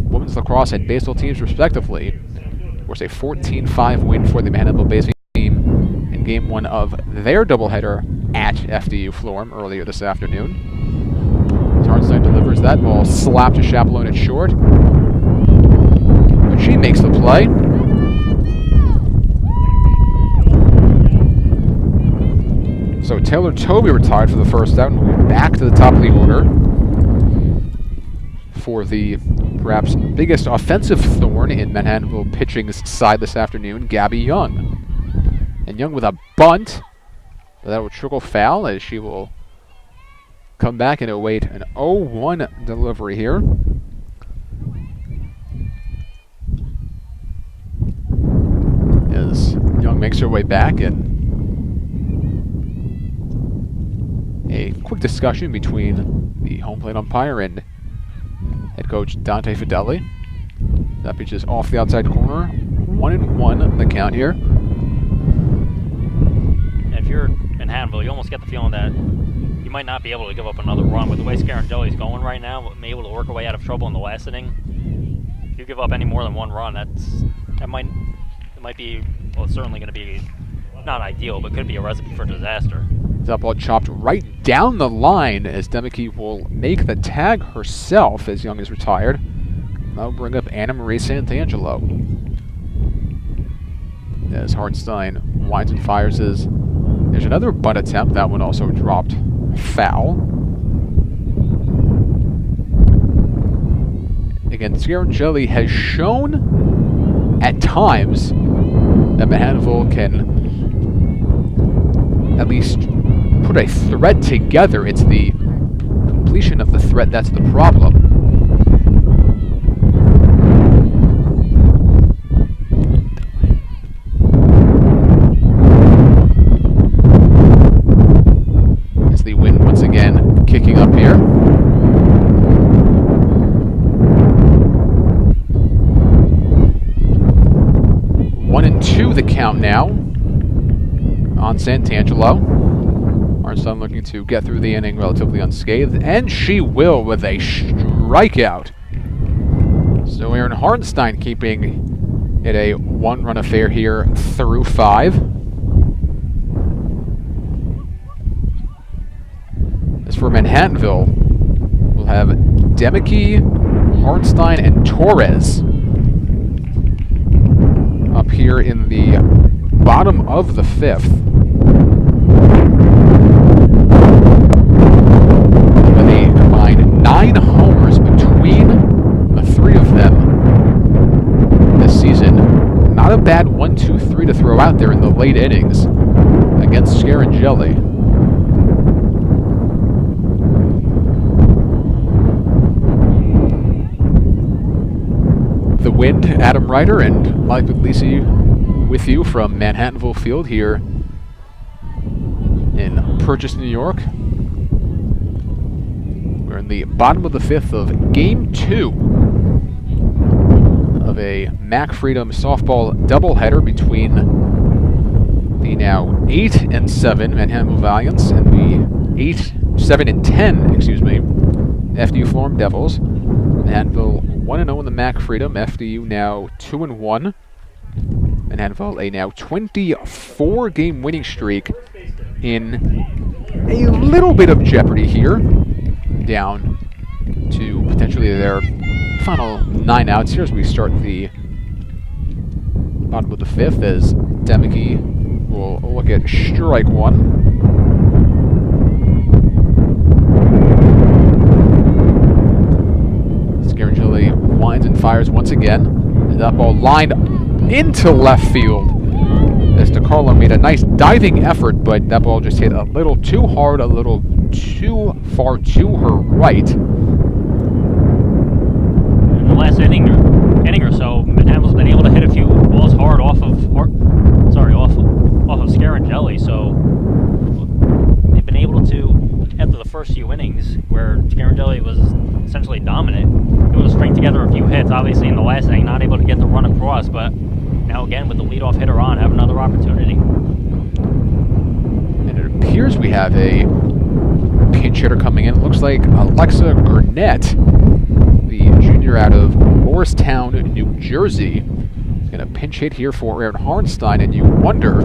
women's lacrosse and baseball teams, respectively. Of course, a 14-5 win for the Manhattanville baseball team in Game 1 of their doubleheader at FDU Florham earlier this afternoon. Hartenstein delivers that ball, slap to Chapelone at short. But she makes the play. So Taylor Toby retired for the first out, and we'll be back to the top of the order for the perhaps biggest offensive thorn in Manhattanville pitching's side this afternoon, Gabby Young. And Young with a bunt, but that will trickle foul as she will come back and await an 0-1 delivery here. As Young makes her way back, and a quick discussion between the home plate umpire and head coach Dante Fideli. That pitch is off the outside corner. 1-1 the count here. And if you're in Manhattanville, you almost get the feeling that you might not be able to give up another run. With the way Scarangelli's going right now, able to work her way out of trouble in the last inning, if you give up any more than one run, it might be, well, it's certainly going to be not ideal, but could be a recipe for disaster. That ball chopped right down the line as Demeke will make the tag herself as Young is retired. That'll bring up Anna Marie Santangelo. As Hartenstein winds and fires his. There's another bunt attempt. That one also dropped foul. Again, Scarangelli has shown at times that Manhattanville can at least put a thread together. It's the completion of the thread that's the problem. As the wind once again kicking up here. One and two the count now on Santangelo. Hartenstein looking to get through the inning relatively unscathed, and she will with a strikeout. So Aaron Hartenstein keeping it a one-run affair here through 5. As for Manhattanville, we'll have Demeke, Hartenstein, and Torres up here in the bottom of the 5th. With a combined 9 homers between the 3 of them this season. Not a bad 1-2-3 to throw out there in the late innings against Scarangelli. The wind, Adam Ryder and Mike Puglisi with you from Manhattanville Field here in Purchase, New York. We're in the bottom of the 5th of Game 2 of a Mac Freedom softball doubleheader between the now 8-7 Manhattanville Valiants and the 7-10, FDU Florham Devils. Manhattanville 1-0 in the Mac Freedom. FDU now 2-1. Manhattanville a now 24-game winning streak in a little bit of jeopardy here, down to potentially their final 9 outs here as we start the bottom of the 5th, as Demeke will look at strike 1. Scarangeli winds and fires once again, and that ball lined into left field as DeCarlo made a nice diving effort, but that ball just hit a little too hard, a little too far to her right. In the last inning or so, Manhattanville's been able to hit a few balls hard off of Scarangeli, so they've been able to, after the first few innings, where Scarangeli was essentially dominant, able to string together a few hits. Obviously, in the last inning, not able to get the run across, but now again, with the leadoff hitter on, have another opportunity. And it appears we have a pinch hitter coming in. It looks like Alexa Gurnett, the junior out of Morristown, New Jersey, is going to pinch hit here for Erin Harnstein, and you wonder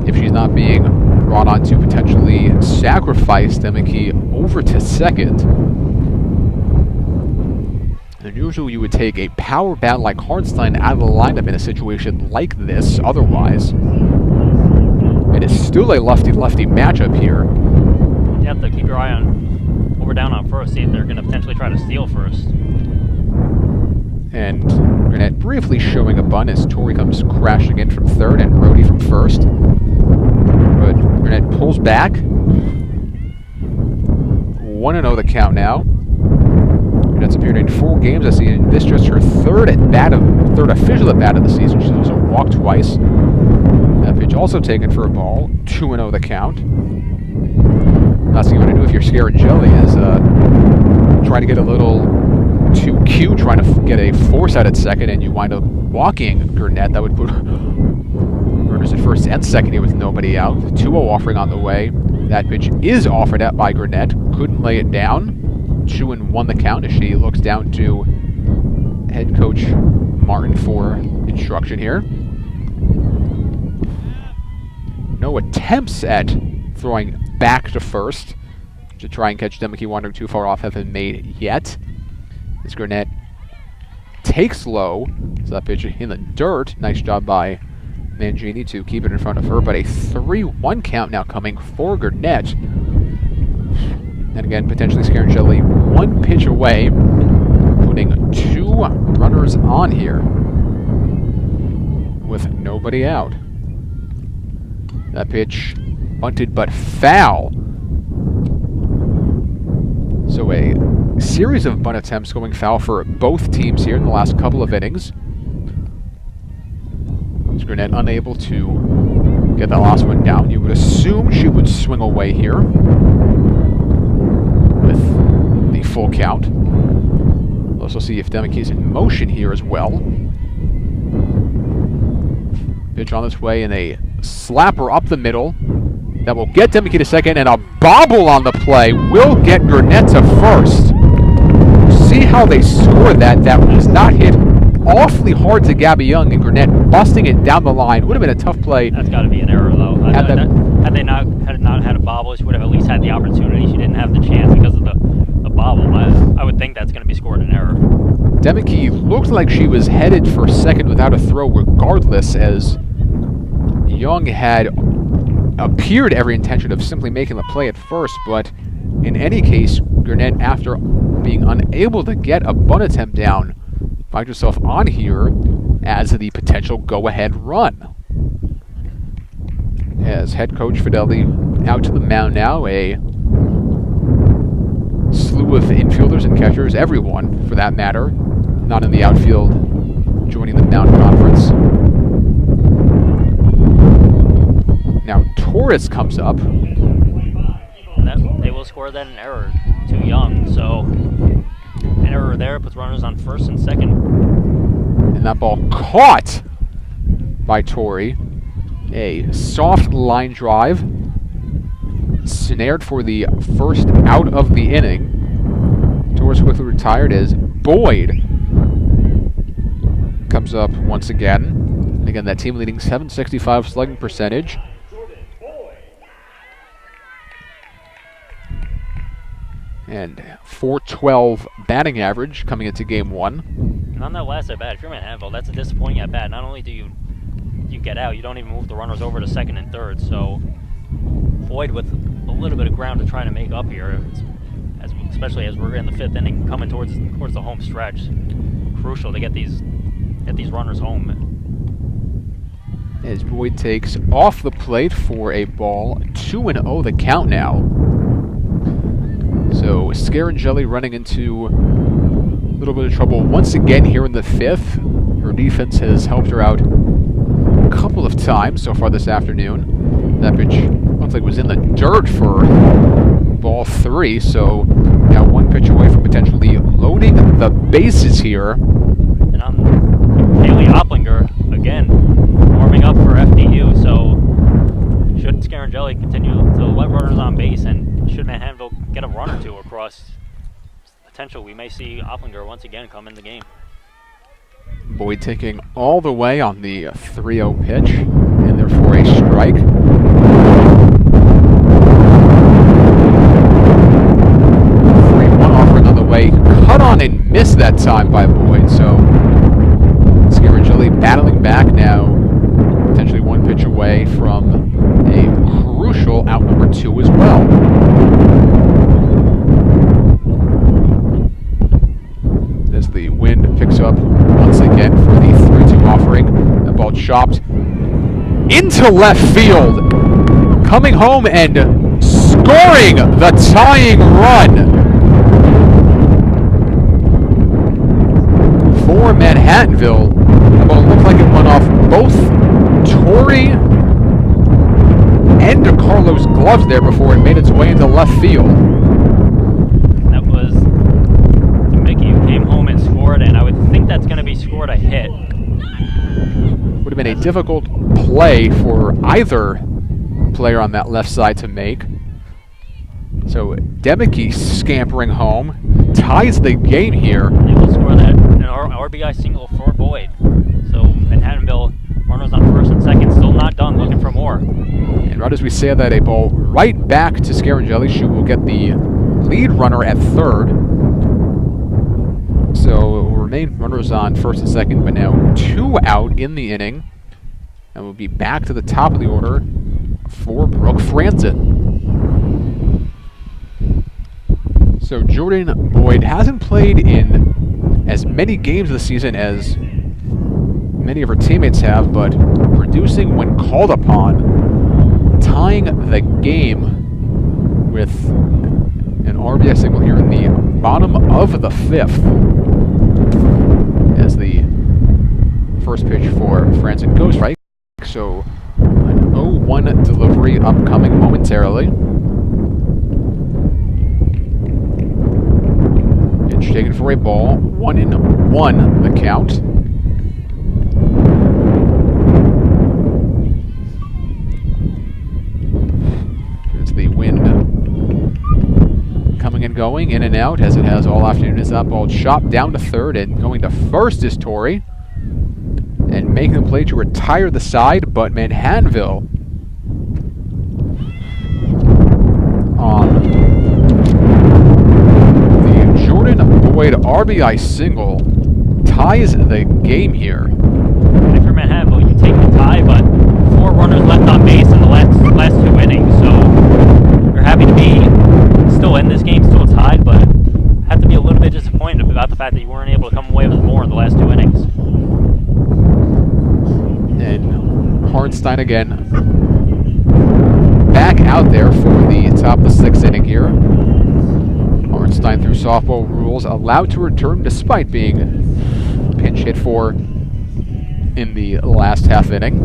if she's not being brought on to potentially sacrifice Demeke over to second. And usually you would take a power bat like Harnstein out of the lineup in a situation like this. Otherwise, it is still a lefty-lefty matchup here. You have to keep your eye on what we're down on first, see if they're going to potentially try to steal first. And Gurnett briefly showing a bunt as Torrey comes crashing in from third and Brody from first. But Gurnett pulls back. 1-0 the count now. That's appeared in 4 games this season. This just her third official at bat of the season. She's also walked twice. That pitch also taken for a ball. 2-0 the count. Last thing you want to do if you're Scarangeli is try to get a little too cute, trying to get a force out at second, and you wind up walking Gurnett. That would put runners at first and second here with nobody out. 2-0 offering on the way. That pitch is offered at by Gurnett. Couldn't lay it down. 2-1 the count as she looks down to head coach Martin for instruction here. No attempts at throwing back to first to try and catch Demeke wandering too far off have been made yet. As Gurnett takes low, so that pitch in the dirt. Nice job by Mangini to keep it in front of her, but a 3-1 count now coming for Gurnett. And again, potentially Scarangeli 1 pitch away, putting 2 runners on here with nobody out. That pitch bunted but foul. So a series of bunt attempts going foul for both teams here in the last couple of innings. Gurnett unable to get that last one down. You would assume she would swing away here with the full count. We'll also see if Demeke's in motion here as well. Pitch on this way and a slapper up the middle. That will get Demeke to second, and a bobble on the play will get Gurnett to first. See how they scored that. That was not hit awfully hard to Gabby Young, and Gurnett busting it down the line. Would have been a tough play. That's got to be an error, though. Had they not had a bobble, she would have at least had the opportunity. She didn't have the chance because of the bobble. I would think that's going to be scored an error. Demeke looked like she was headed for second without a throw regardless, as Young had appeared every intention of simply making the play at first, but in any case, Gurnett, after being unable to get a bunt attempt down, finds herself on here as the potential go-ahead run. As head coach Fidelli out to the mound now, a slew of infielders and catchers, everyone for that matter, not in the outfield, joining the mound conference. Now Torres comes up. They will score then an error. Too young, so an error there puts runners on first and second. And that ball caught by Torrey. A soft line drive. Snared for the first out of the inning. Torres quickly retired as Boyd comes up once again. Again, that team leading .765 slugging percentage. And .412 batting average coming into game 1. And on that last at bat, if you're Manhattanville, that's a disappointing at bat. Not only do you get out, you don't even move the runners over to second and third. So Boyd with a little bit of ground to try to make up here, especially as we're in the 5th inning, coming towards the home stretch. Crucial to get these runners home. As Boyd takes off the plate for a ball, 2-0 the count now. So Scarangelli running into a little bit of trouble once again here in the 5th. Her defense has helped her out a couple of times so far this afternoon. That pitch looks like it was in the dirt for ball 3, so now 1 pitch away from potentially loading the bases here. And on Haley Opplinger again warming up for FDU, so should Scarangelli continue to let runners on base, and should Manhattanville get a run or two across potential, we may see Opplinger once again come in the game. Boyd taking all the way on the 3-0 pitch, and therefore a strike. 3-1 offering on the way, cut on and missed that time by Boyd, so Scarangelli battling back now, potentially 1 pitch away from a crucial out number 2 as well. As the wind picks up once again for the 3-2 offering, the ball chopped into left field, coming home and scoring the tying run for Manhattanville. The ball looked like it went off both Torrey and DeCarlo's gloves there before it made its way into left field. That was Mickey who came home and scored, and I would think that's going to be scored a hit. Would have been a difficult play for either player on that left side to make. So Demicky scampering home, ties the game here. They will score that, an RBI single for Boyd. So Manhattanville, runners on first and second, still not done, looking for more. And right as we say that, a ball right back to Scarangelli. She will get the lead runner at third. So it will remain runners on first and second, but now 2 out in the inning. And we'll be back to the top of the order for Brooke Franzen. So Jordan Boyd hasn't played in as many games this season as many of her teammates have, but producing when called upon, tying the game with an RBI single here in the bottom of the 5th. As the first pitch for Franzen goes right. So an 0-1 delivery upcoming momentarily. Pitch taken for a ball, 1-1 the count. It's the wind coming and going, in and out, as it has all afternoon. As that ball chopped down to third, and going to first is Torrey. And making the play to retire the side, but Manhattanville on the Jordan Boyd RBI single ties the game here. And if you're Manhattanville, you take the tie, but 4 runners left on base in the last 2 innings, so you're happy to be still in this game, still tied, but have to be a little bit disappointed about the fact that you weren't able to come away with more in the last 2 innings. And Harnstein again back out there for the top of the 6th inning here. Harnstein, through softball rules, allowed to return despite being pinch hit for in the last half inning.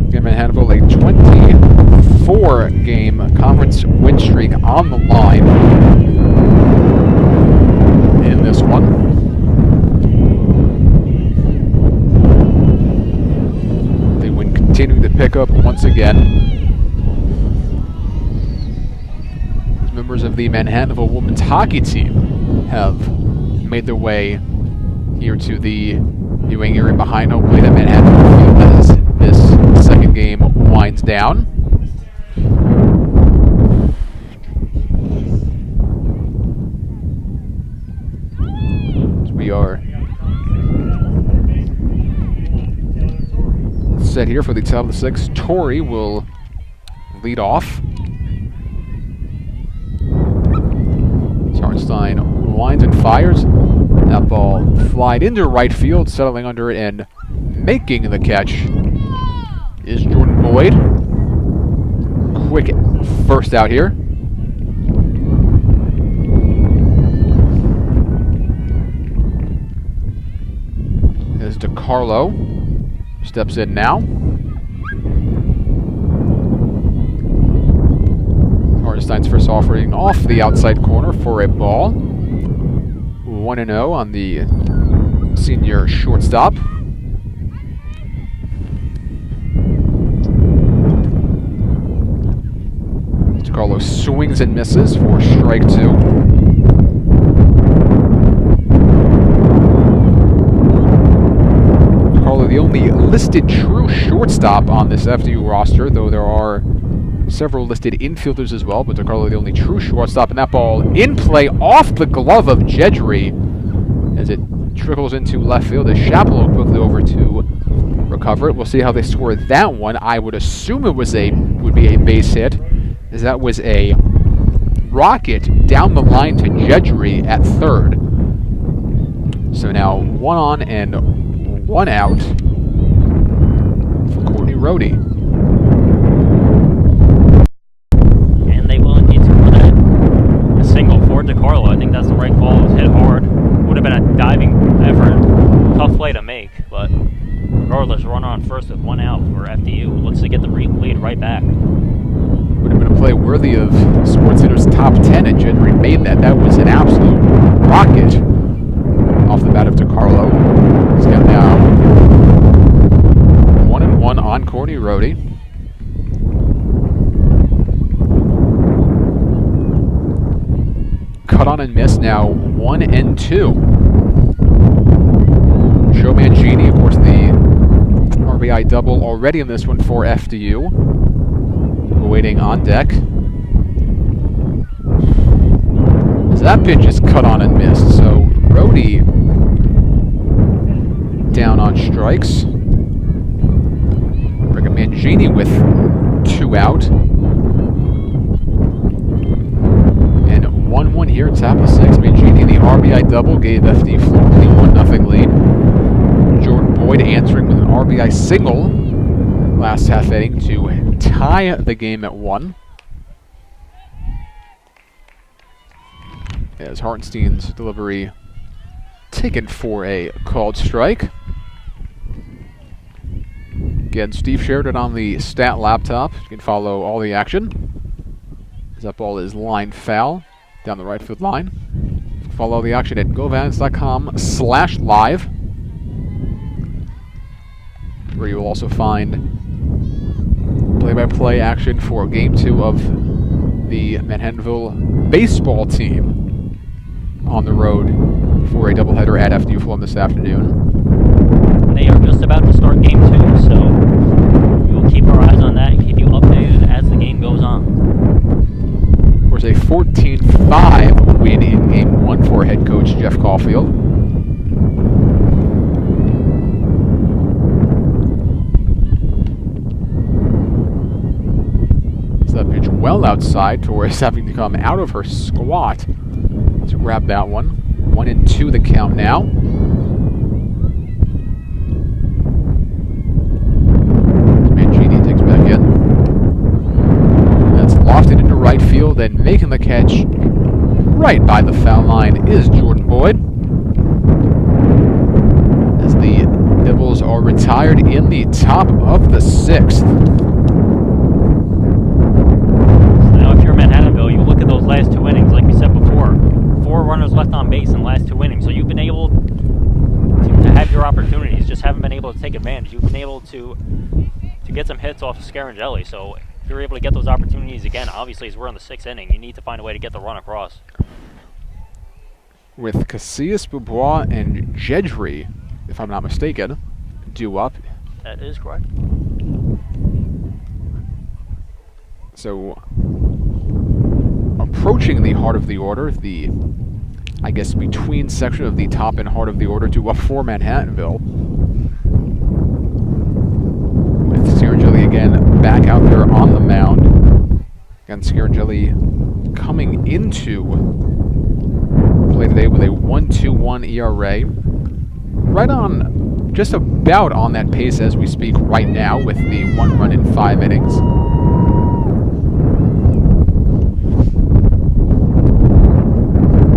Again, Manhattanville, a 24-game conference win streak on the line in this one. Continuing to pick up once again. As members of the Manhattanville women's hockey team have made their way here to the viewing area behind home plate at Manhattanville as this second game winds down. set here for the top of the 6th. Torrey will lead off. Hartenstein winds and fires. That ball flied into right field, settling under it and making the catch is Jordan Boyd. Quick first out here. As DiCarlo steps in now. Hartenstein's first offering off the outside corner for a ball. 1-0 on the senior shortstop. DiCarlo swings and misses for strike 2. DiCarlo, the only listed true shortstop on this FDU roster, though there are several listed infielders as well, but DiCarlo the only true shortstop, and that ball in play off the glove of Jedry as it trickles into left field as Chapello quickly over to recover it. We'll see how they score that one. I would assume it would be a base hit, as that was a rocket down the line to Jedry at third. So now 1 on and 1 out for Courtney Rohde. DiCarlo, I think that's the right call. It was hit hard. Would have been a diving effort. Tough play to make, but regardless, run on first with 1 out for FDU. Looks to get the lead right back. Would have been a play worthy of SportsCenter's top 10, and Jedry made that. That was an absolute rocket off the bat of DiCarlo. He's got now 1-1 on Courtney Rohde. Cut on and miss now 1-2. Joe Mangini, of course, the RBI double already in this one for FDU. Waiting on deck. As that pitch is cut on and missed, so Rohde down on strikes. Bring Mangini with 2 out. 1-1 here, top of 6. Mangini, the RBI double, gave FDU Florham the 1-0 lead. Jordan Boyd answering with an RBI single last half inning to tie the game at 1. As Hartenstein's delivery taken for a called strike. Again, Steve shared it on the stat laptop. You can follow all the action. As that ball is line foul down the right field line. Follow the action at govans.com/live, where you will also find play-by-play action for Game 2 of the Manhattanville baseball team on the road for a doubleheader at FDU Florham this afternoon. They are just about to start Game 2, so we'll keep our eyes on that and keep you updated as the game goes on. A 14-5 win in Game 1 for head coach Jeff Caulfield. So that pitch well outside. Torres having to come out of her squat to grab that one. 1-2 the count now. Mangini takes back in. Lofted into right field, and making the catch right by the foul line is Jordan Boyd. As the Devils are retired in the top of the 6th. Now if you're Manhattanville, you look at those last 2 innings, like we said before, 4 runners left on base in the last 2 innings, so you've been able to have your opportunities, just haven't been able to take advantage. You've been able to get some hits off of Scarangelli, so if you're able to get those opportunities again, obviously as we're in the 6th inning, you need to find a way to get the run across. With Casillas, Beaubois, and Jedry, if I'm not mistaken, due up. That is correct. So, approaching the heart of the order, the, I guess, between section of the top and heart of the order, due up for Manhattanville. again back out there on the mound. Again, Scarangeli coming into play today with a 1.21 ERA. Right on, just about on that pace as we speak right now with the 1 run in 5 innings.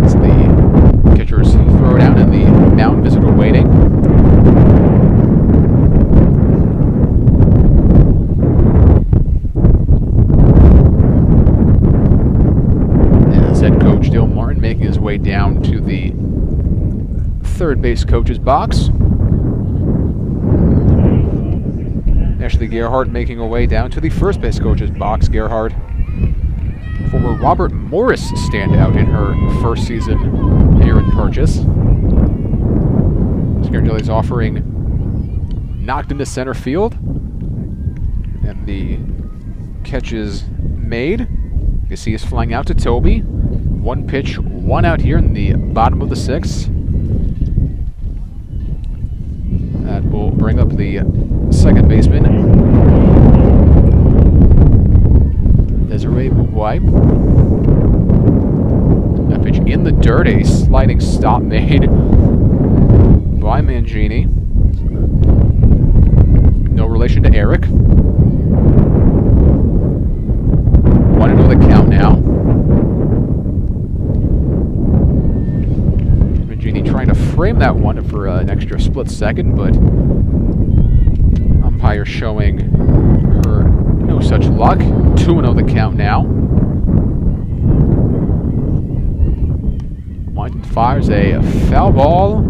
As the catchers throw down and the mound visitor waiting. Making his way down to the third base coach's box. Ashley Gerhardt making her way down to the first base coach's box. Gerhardt, former Robert Morris standout in her first season here in Purchase. Scarangeli's offering knocked into center field, and the catch is made. You see us flying out to Toby. 1 pitch, 1 out here in the bottom of the 6th. That will bring up the second baseman, Desiree Boubois. That pitch in the dirt, a sliding stop made by Mangini. No relation to Eric. 1-0 the count now. Trying to frame that one for an extra split second, but umpire showing her no such luck. 2-0 the count now. Wynton fires a foul ball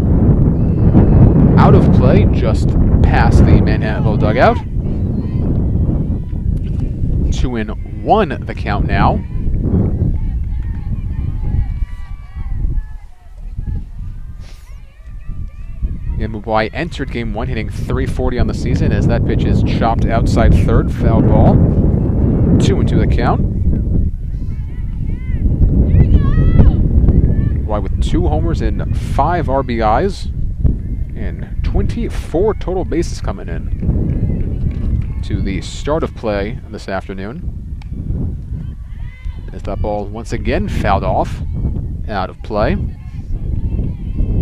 out of play just past the Manhattanville dugout. 2-1 the count now. Mubwai entered game 1 hitting .340 on the season as that pitch is chopped outside third, foul ball. 2-2 the count. Mubwai with 2 homers and 5 RBIs and 24 total bases coming in to the start of play this afternoon. As that ball once again fouled off, out of play.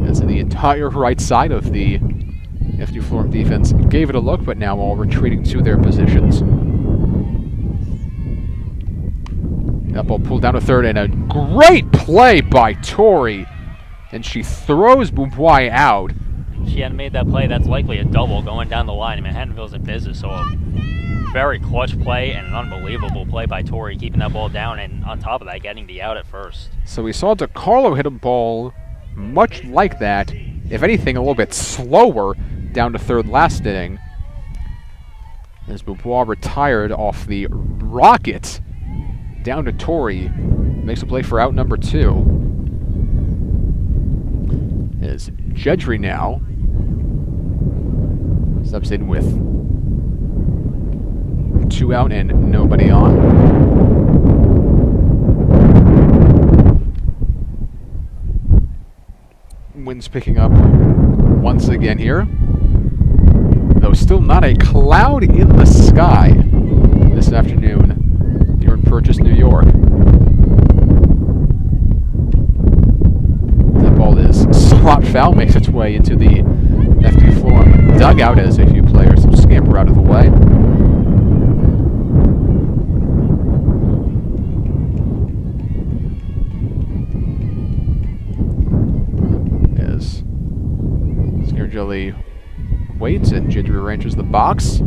As the entire right side of the FDU Florham defense gave it a look, but now all retreating to their positions. That ball pulled down to third, and a great play by Tori. And she throws Boubois out. If she hadn't made that play, that's likely a double going down the line. Manhattanville's in business, so a very clutch play and an unbelievable play by Tori, keeping that ball down, and on top of that, getting the out at first. So we saw DeCarlo hit a ball much like that, if anything, a little bit slower down to third last inning. As Boubois retired off the rocket down to Tori, makes a play for out number 2. As Jedry now steps in with 2 out and nobody on. Winds picking up once again here, though still not a cloud in the sky this afternoon here in Purchase, New York. That ball is slot foul, makes its way into the FDU Florham dugout as a few players scamper out of the way. Scarangeli waits and Jedry ranches the box.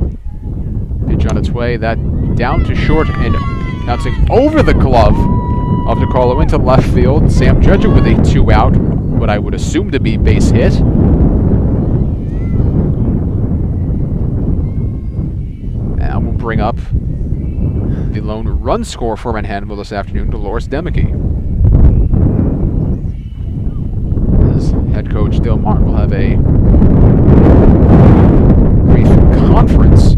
Pitch on its way, that down to short and bouncing over the glove of DeCarlo into left field. Sam Judge with a 2 out, what I would assume to be base hit. And we'll bring up the lone run scorer for Manhattanville this afternoon, Dolores Demicky. As head coach Dale Martin will have a brief conference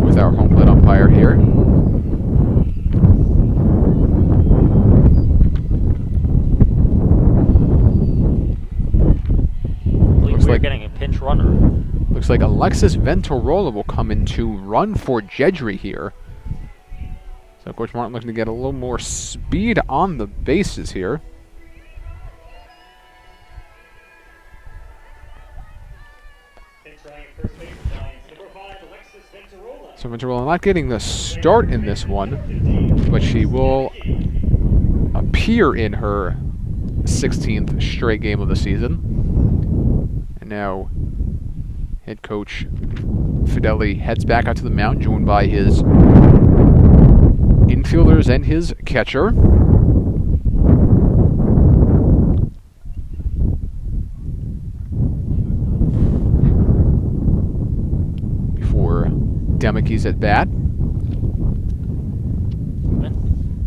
with our home plate umpire here. Looks like we're getting a pinch runner. Looks like Alexis Venturola will come in to run for Jedry here. So Coach Martin looking to get a little more speed on the bases here. So Venturola not getting the start in this one, but she will appear in her 16th straight game of the season. And now head coach Fideli heads back out to the mound, joined by his infielders and his catcher. Before Demickey's at bat.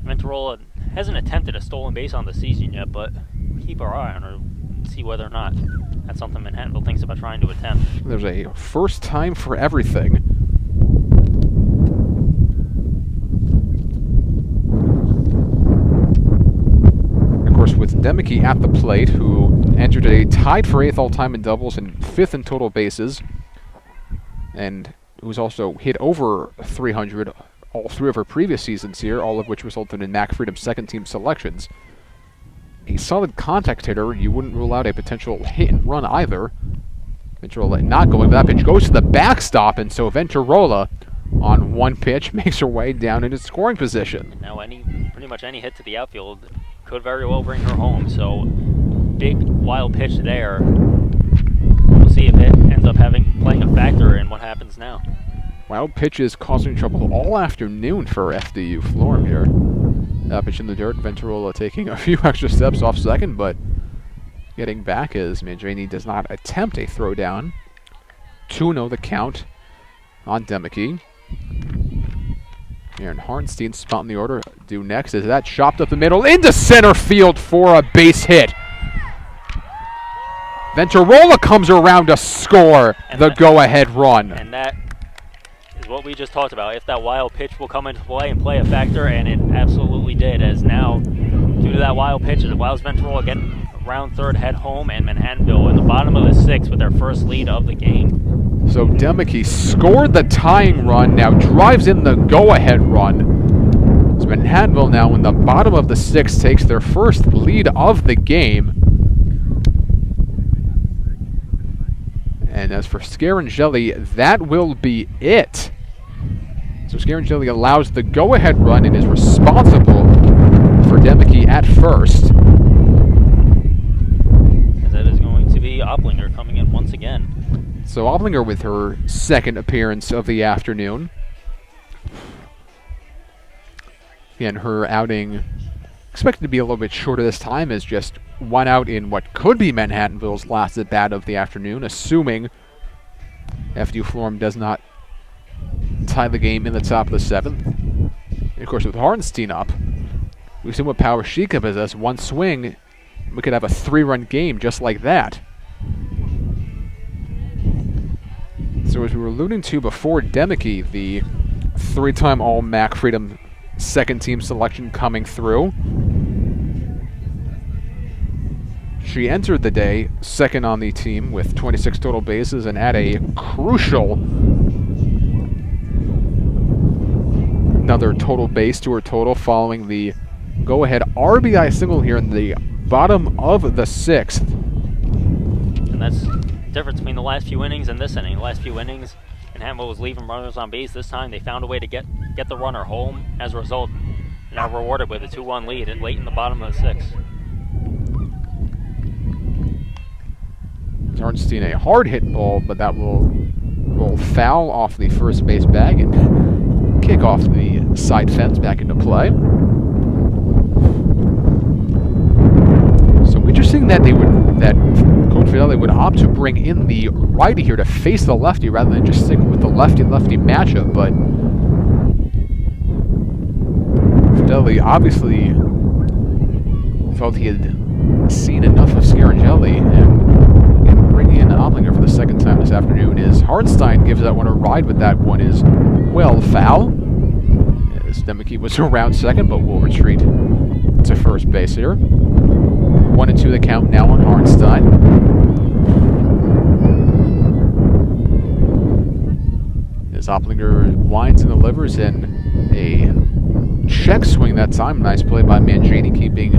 Venturola hasn't attempted a stolen base on the season yet, but keep our eye on her and see whether or not that's something Manhattanville thinks about trying to attempt. There's a first time for everything. Of course, with Demickey at the plate, who entered a tied for 8th all-time in doubles and 5th in total bases, and who's also hit over 300 all 3 of her previous seasons here, all of which resulted in Mac Freedom's second-team selections. A solid contact hitter. You wouldn't rule out a potential hit and run either. Venturola not going, but that pitch goes to the backstop, and so Venturola on one pitch makes her way down into scoring position. Now pretty much any hit to the outfield could very well bring her home, so big wild pitch there. We'll see if it ends up playing a factor in what happens now. Wild pitches causing trouble all afternoon for FDU Florham here. Pitch in the dirt, Venturola taking a few extra steps off second, but getting back as Mangiani does not attempt a throwdown. 2-0 the count on Demickey. Aaron Harnstein spot in the order due next as that chopped up the middle into center field for a base hit. Venturola comes around to score the go-ahead run. And that is what we just talked about. If that wild pitch will come into play and play a factor, and it absolutely did, as now, due to that wild pitch, it allows Venturola getting around third, head home, and Manhattanville in the bottom of the 6th with their first lead of the game. So Demickey scored the tying run, now drives in the go-ahead run. So Manhattanville now in the bottom of the 6th takes their first lead of the game. And as for Scaringelli, that will be it. So Scaringelli allows the go-ahead run and is responsible for Demickey at first. And that is going to be Oplinger coming in once again. So Oplinger with her second appearance of the afternoon. Again, her outing expected to be a little bit shorter this time, as just one out in what could be Manhattanville's last at-bat of the afternoon, assuming FDU Florham does not tie the game in the top of the 7th. And of course, with Harnstein up, we've seen what power she can possess. One swing, we could have a 3-run game just like that. So as we were alluding to before, Demickey, the 3-time All-MAC Freedom second-team selection coming through. She entered the day second on the team with 26 total bases and at a crucial another total base to her total following the go-ahead RBI single here in the bottom of the 6th. And that's the difference between the last few innings and this inning. The last few innings, Manhattanville was leaving runners on base. This time they found a way to get the runner home. As a result, now rewarded with a 2-1 lead late in the bottom of the 6th. Arnstein a hard hit ball, but that will roll foul off the first base bag and kick off the side fence back into play. So interesting that Coach Fideli would opt to bring in the righty here to face the lefty rather than just stick with the lefty-lefty matchup, but Fideli obviously felt he had seen enough of Scaringelli, and bringing in Oplinger for the second time this afternoon is Harnstein gives that one a ride, but that one is well foul. As Demickey was around second, but will retreat to first base here. 1-2 the count now on Harnstein. Soplinger winds and delivers in a check swing that time. Nice play by Mangini, keeping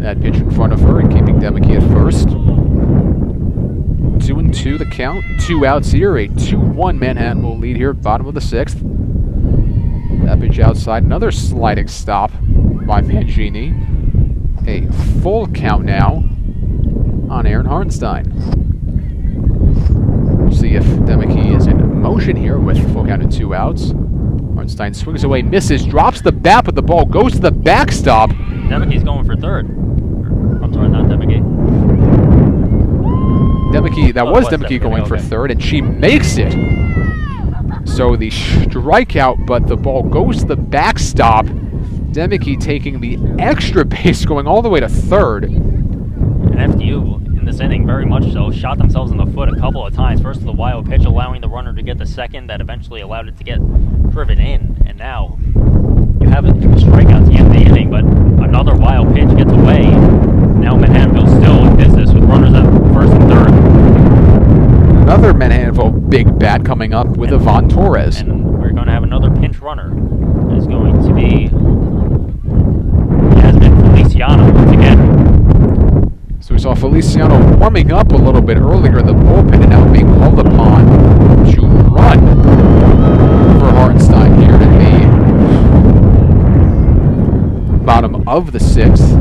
that pitch in front of her and keeping Demeke at first. 2-2 the count, 2 outs here, a 2-1 Manhattanville lead here, bottom of the 6th. That pitch outside, another sliding stop by Mangini. A full count now on Aaron Hartenstein. We'll see if Demeke is in motion here with full count of 2 outs. Hartenstein swings away, misses, drops the bat, but the ball goes to the backstop. Demeke's going for third. I'm sorry, not Demeke. Demeke, that was Demeke going for third, and she makes it. So the strikeout, but the ball goes to the backstop. Demeke taking the extra base, going all the way to third. And FDU, in this inning, very much so, shot themselves in the foot a couple of times. First, the wild pitch allowing the runner to get the second, that eventually allowed it to get driven in. And now you have a strikeout at the end of the inning, but another wild pitch gets away. Now Manhattanville still in business with runners at first and third. Another Manhattanville big bat coming up with Ivan Torres. And we're going to have another pinch runner. It's going to be Feliciano once again. So we saw Feliciano warming up a little bit earlier in the bullpen and now being called upon to run for Hartenstein here in the bottom of the 6th.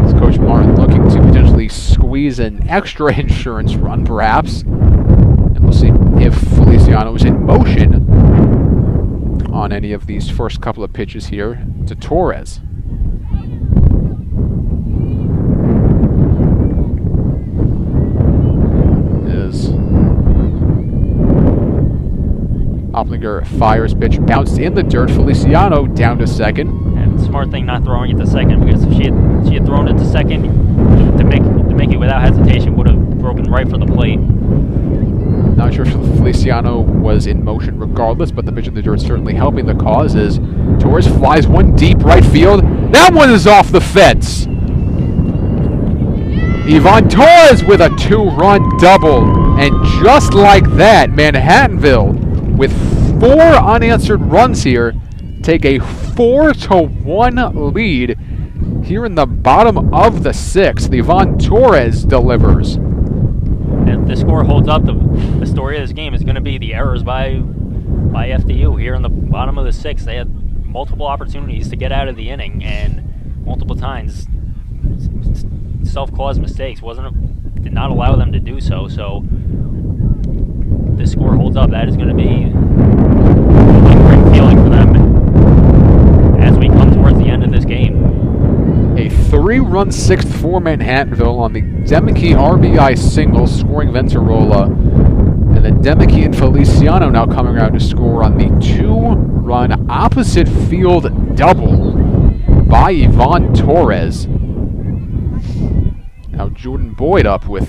As Coach Martin looking to potentially squeeze an extra insurance run perhaps. And we'll see if Feliciano is in motion on any of these first couple of pitches here to Torres. Oplinger fires pitch, bounced in the dirt. Feliciano down to second. And smart thing not throwing it to second, because if she had thrown it to second, to make it without hesitation would have broken right for the plate. Not sure if Feliciano was in motion regardless, but the pitch in the dirt certainly helping the cause as Torres flies one deep right field. That one is off the fence. Ivan Torres with a 2-run double. And just like that, Manhattanville, with 4 unanswered runs here, take a 4-1 lead here in the bottom of the 6th. Ivan Torres delivers. And if the score holds up, the story of this game is going to be the errors by FDU here in the bottom of the 6th. They had multiple opportunities to get out of the inning, and multiple times self-caused mistakes did not allow them to do so. So if this score holds up, that is going to be a great feeling for them as we come towards the end of this game. A 3-run 6th for Manhattanville on the Demeke RBI single, scoring Ventarola. And then Demeke and Feliciano now coming around to score on the 2-run opposite field double by Ivan Torres. Now Jordan Boyd up with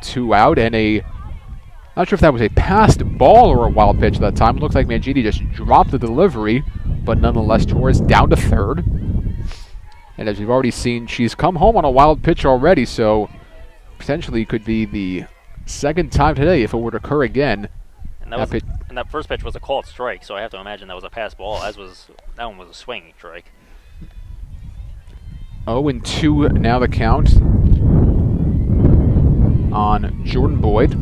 2 out and not sure if that was a passed ball or a wild pitch at that time. It looks like Mangini just dropped the delivery, but nonetheless Torres down to third. And as we've already seen, she's come home on a wild pitch already, so potentially could be the second time today if it were to occur again. And that first pitch was a called strike, so I have to imagine that was a pass ball, that one was a swinging strike. 0-2 now the count on Jordan Boyd.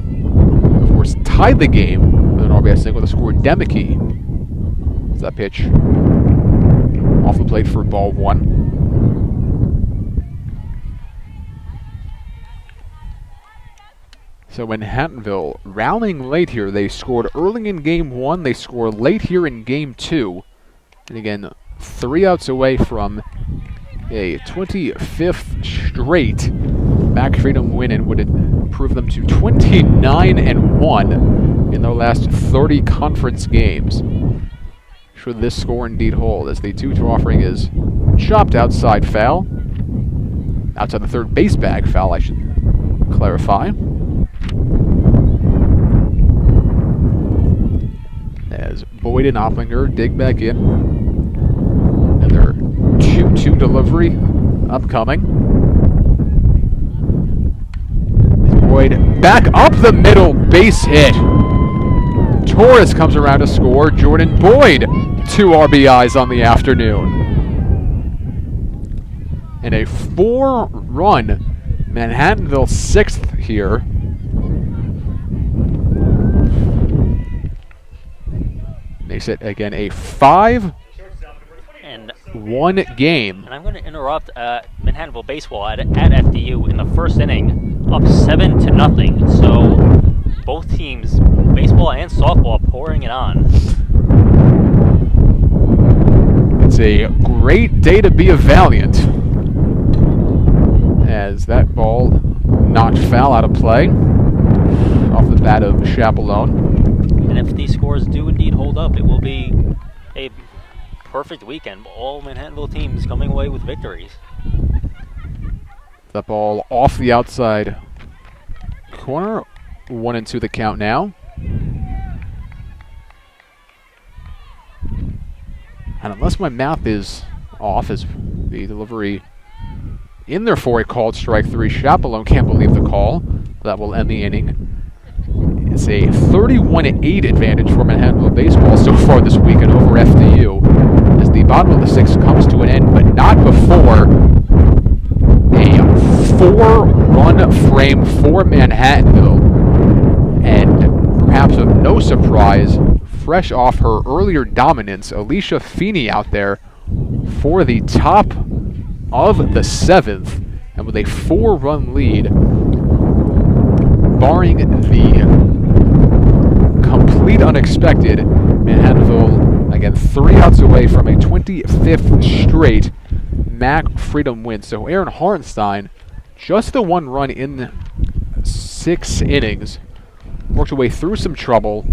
Of course, tied the game with an RBI single with a score. Demeke. It's that pitch off the plate for ball 1. So Manhattanville rallying late here. They scored early in game 1. They score late here in game 2. And again, 3 outs away from a 25th straight Mac Freedom win, and would improve them to 29-1 in their last 30 conference games. Should this score indeed hold, as the 2-2 offering is chopped outside foul. Outside the third base bag foul, I should clarify. As Boyd and Oplinger dig back in. And their 2-2 delivery upcoming. Boyd back up the middle, base hit. Torres comes around to score. Jordan Boyd, 2 RBIs on the afternoon. And a 4-run Manhattanville 6th here. Makes it, again, a 5-1 game. And I'm going to interrupt Manhattanville baseball at FDU in the first inning, up 7-0. So both teams, baseball and softball, pouring it on. It's a great day to be a Valiant, as that ball knocked foul out of play off the bat of Chapelone. And if these scores do indeed hold up, it will be a perfect weekend. All Manhattanville teams coming away with victories. That ball off the outside corner. 1-2 the count now. And unless my math is off, as the delivery in there for a called strike 3, Chapelone can't believe the call. That will end the inning. It's a 31-8 advantage for Manhattanville baseball so far this weekend over FDU, as the bottom of the 6th comes to an end, but not before a 4-run frame for Manhattanville. And perhaps of no surprise, fresh off her earlier dominance, Alicia Feeney out there for the top of the 7th, and with a 4-run lead, barring the complete unexpected, Manhattanville, again, 3 outs away from a 25th straight MAC Freedom win. So Aaron Hartenstein, just the 1 run in 6 innings, worked her way through some trouble,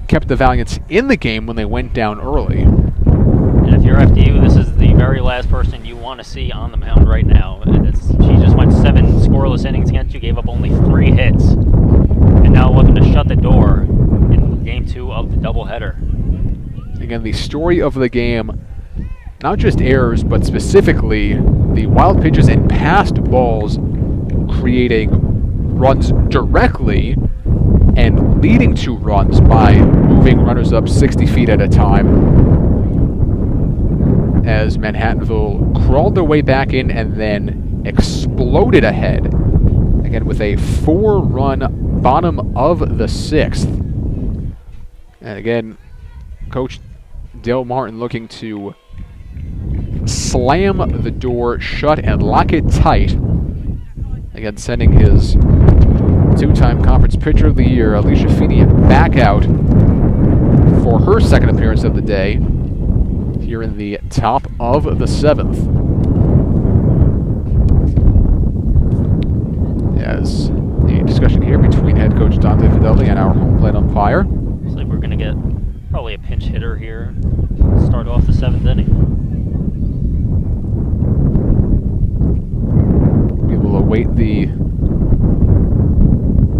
kept the Valiants in the game when they went down early. And if you're FDU, this is the very last person you want to see on the mound right now. She just went 7 scoreless innings against you, gave up only 3 hits, and now looking to shut the door in Game 2 of the doubleheader. Again, the story of the game, not just errors, but specifically the wild pitches and passed balls creating runs directly and leading to runs by moving runners up 60 feet at a time, as Manhattanville crawled their way back in and then exploded ahead, again with a 4-run bottom of the 6th. And again, Coach Dale Martin looking to slam the door shut and lock it tight. Again, sending his 2-time conference pitcher of the year, Alicia Feeney, back out for her 2nd appearance of the day here in the top of the 7th. As the discussion here between head coach Dante Fidelli and our home plate umpire. Looks like we're going to get probably a pinch hitter here to start off the 7th inning. We will await the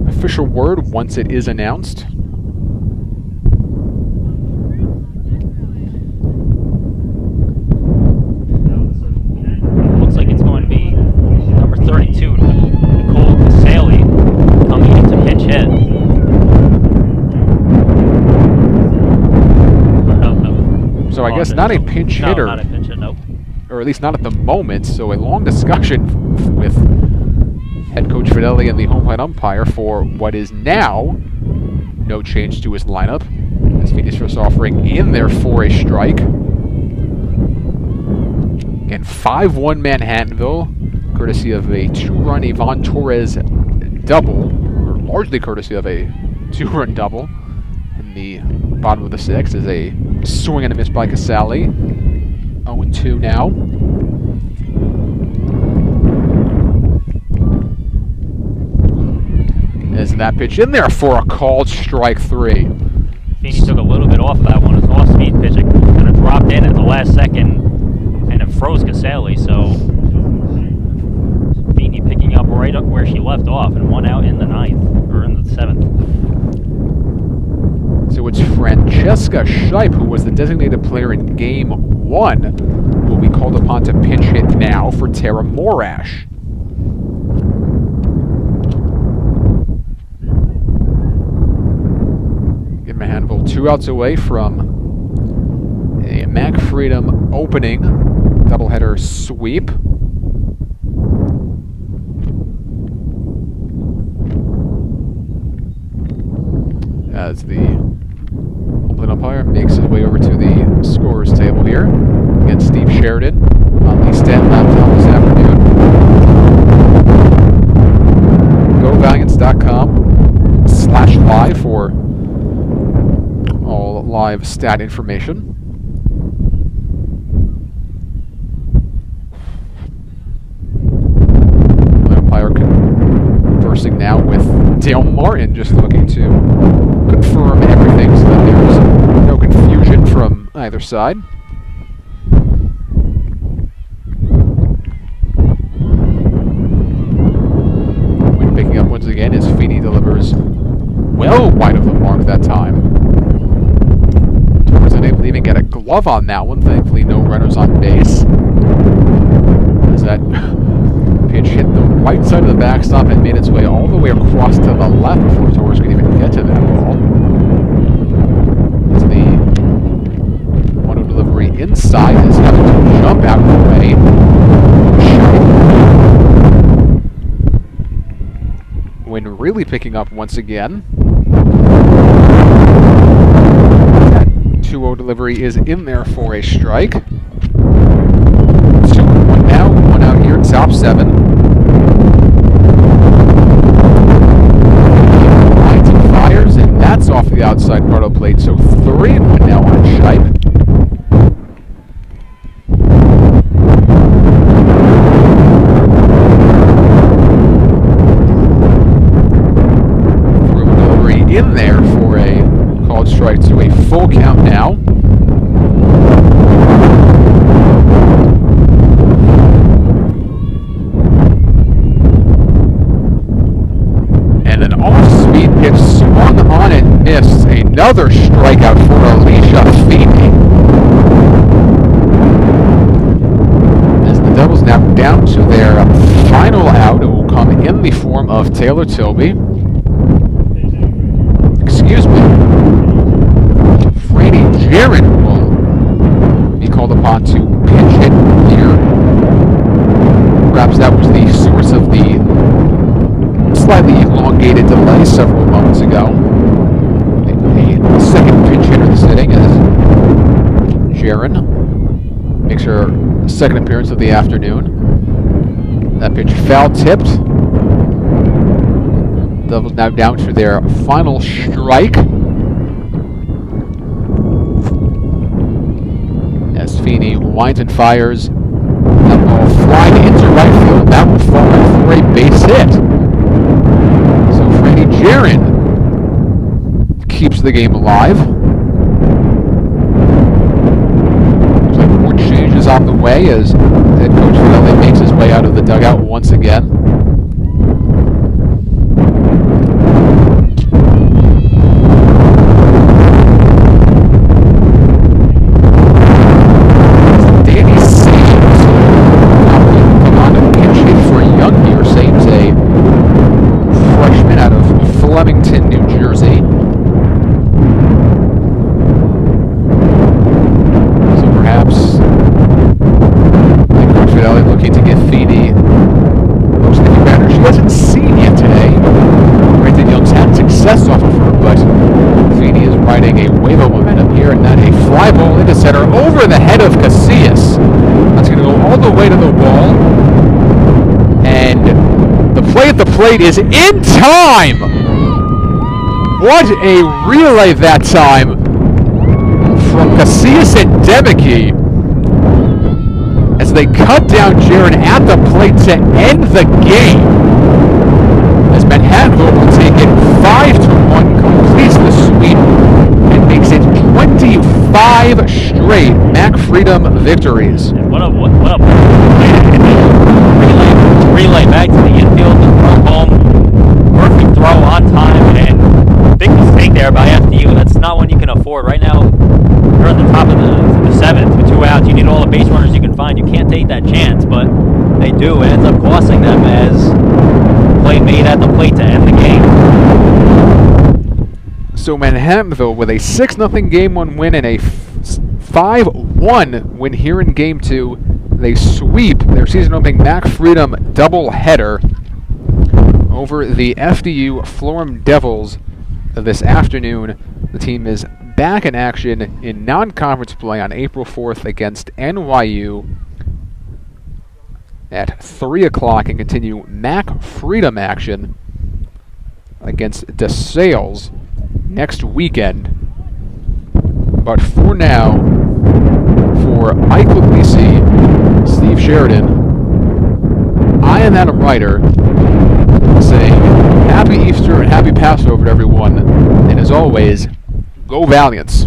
official word once it is announced. Looks like it's going to be number 32, Nicole Casale, coming in to pinch hit. No. So I guess not a pinch hitter. No, not a pinch hit, nope. Or at least not at the moment, so a long discussion with head coach Fidelli and the home plate umpire for what is now no change to his lineup, as Phoenix first offering in there for a strike. Again, 5-1 Manhattanville, courtesy of a 2-run Yvonne Torres double, or largely courtesy of a 2-run double. In the bottom of the 6th is a swing and a miss by Casale. 0-2 now. As that pitch in there for a called strike 3. Feeney took a little bit off of that one. It was an off-speed pitch. It kind of dropped in at the last second, and it froze Casale. So Feeney picking up right up where she left off, and 1 out in the 9th, or in the 7th. So it's Francesca Scheib, who was the designated player in Game 1, who will be called upon to pinch hit now for Tara Morash. 2 outs away from a Mac Freedom opening doubleheader sweep. As the home plate umpire makes his way over to the scorer's table here against Steve Sheridan on the stat laptop this afternoon. GoValiants.com/live for all live stat information. The umpire conversing now with Dale Martin, just looking to confirm everything so that there's no confusion from either side. When picking up once again as Feeney delivers well wide of the mark that time. Wasn't able to even get a glove on that one. Thankfully, no runners on base. As that pitch hit the right side of the backstop and made its way all the way across to the left before Torres could even get to that ball. As the 1-0 delivery inside is having to jump out of the way. When really picking up once again. That 2-0 delivery is in there for a strike. 2-1 now, 1 out here, top 7. Lines and fires, and that's off the outside part of the plate, so 3-1 now on Shipe. In there for a called strike to a full count now. And an off-speed pitch swung on and missed. Another strikeout for Alicia Feeney. As the Devils now down to their final out, it will come in the form of Taylor Tilby. Excuse me. Franny Jaron will be called upon to pinch hit here. Perhaps that was the source of the slightly elongated delay several moments ago. A second pinch hitter this inning as Jaron makes her second appearance of the afternoon. That pitch foul tipped. Devils now down to their final strike. As Feeney winds and fires. That ball flying into right field. That will fall for a base hit. So Franny Jaron keeps the game alive. Looks like more changes on the way as head coach Fidelli makes his way out of the dugout once again. Off of her, but Feeney is riding a wave of momentum here, and then a fly ball into center over the head of Casillas. That's going to go all the way to the wall, and the play at the plate is in time. What a relay that time from Casillas and Demicky as they cut down Jaron at the plate to end the game. As Manhattanville will take it 5-1, completes the sweep, and makes it 25 straight Mac Freedom victories. And what a relay back to the infield and throw home. Perfect throw on time, and big mistake there by FDU. That's not one you can afford. Right now, you're on the top of the 7th with 2 outs. You need all the base runners you can find. You can't take that chance, but they do. It ends up costing them as play made at the plate to end the game. So Manhattanville with a 6-0 Game 1 win and a 5-1 win here in Game 2. They sweep their season-opening Mac Freedom doubleheader over the FDU Florham Devils this afternoon. The team is back in action in non-conference play on April 4th against NYU at 3 o'clock and continue Mac Freedom action against DeSales next weekend. But for now, for Mike Puglisi, Steve Sheridan, I am Adam Ryder, saying Happy Easter and Happy Passover to everyone, and as always, go Valiants.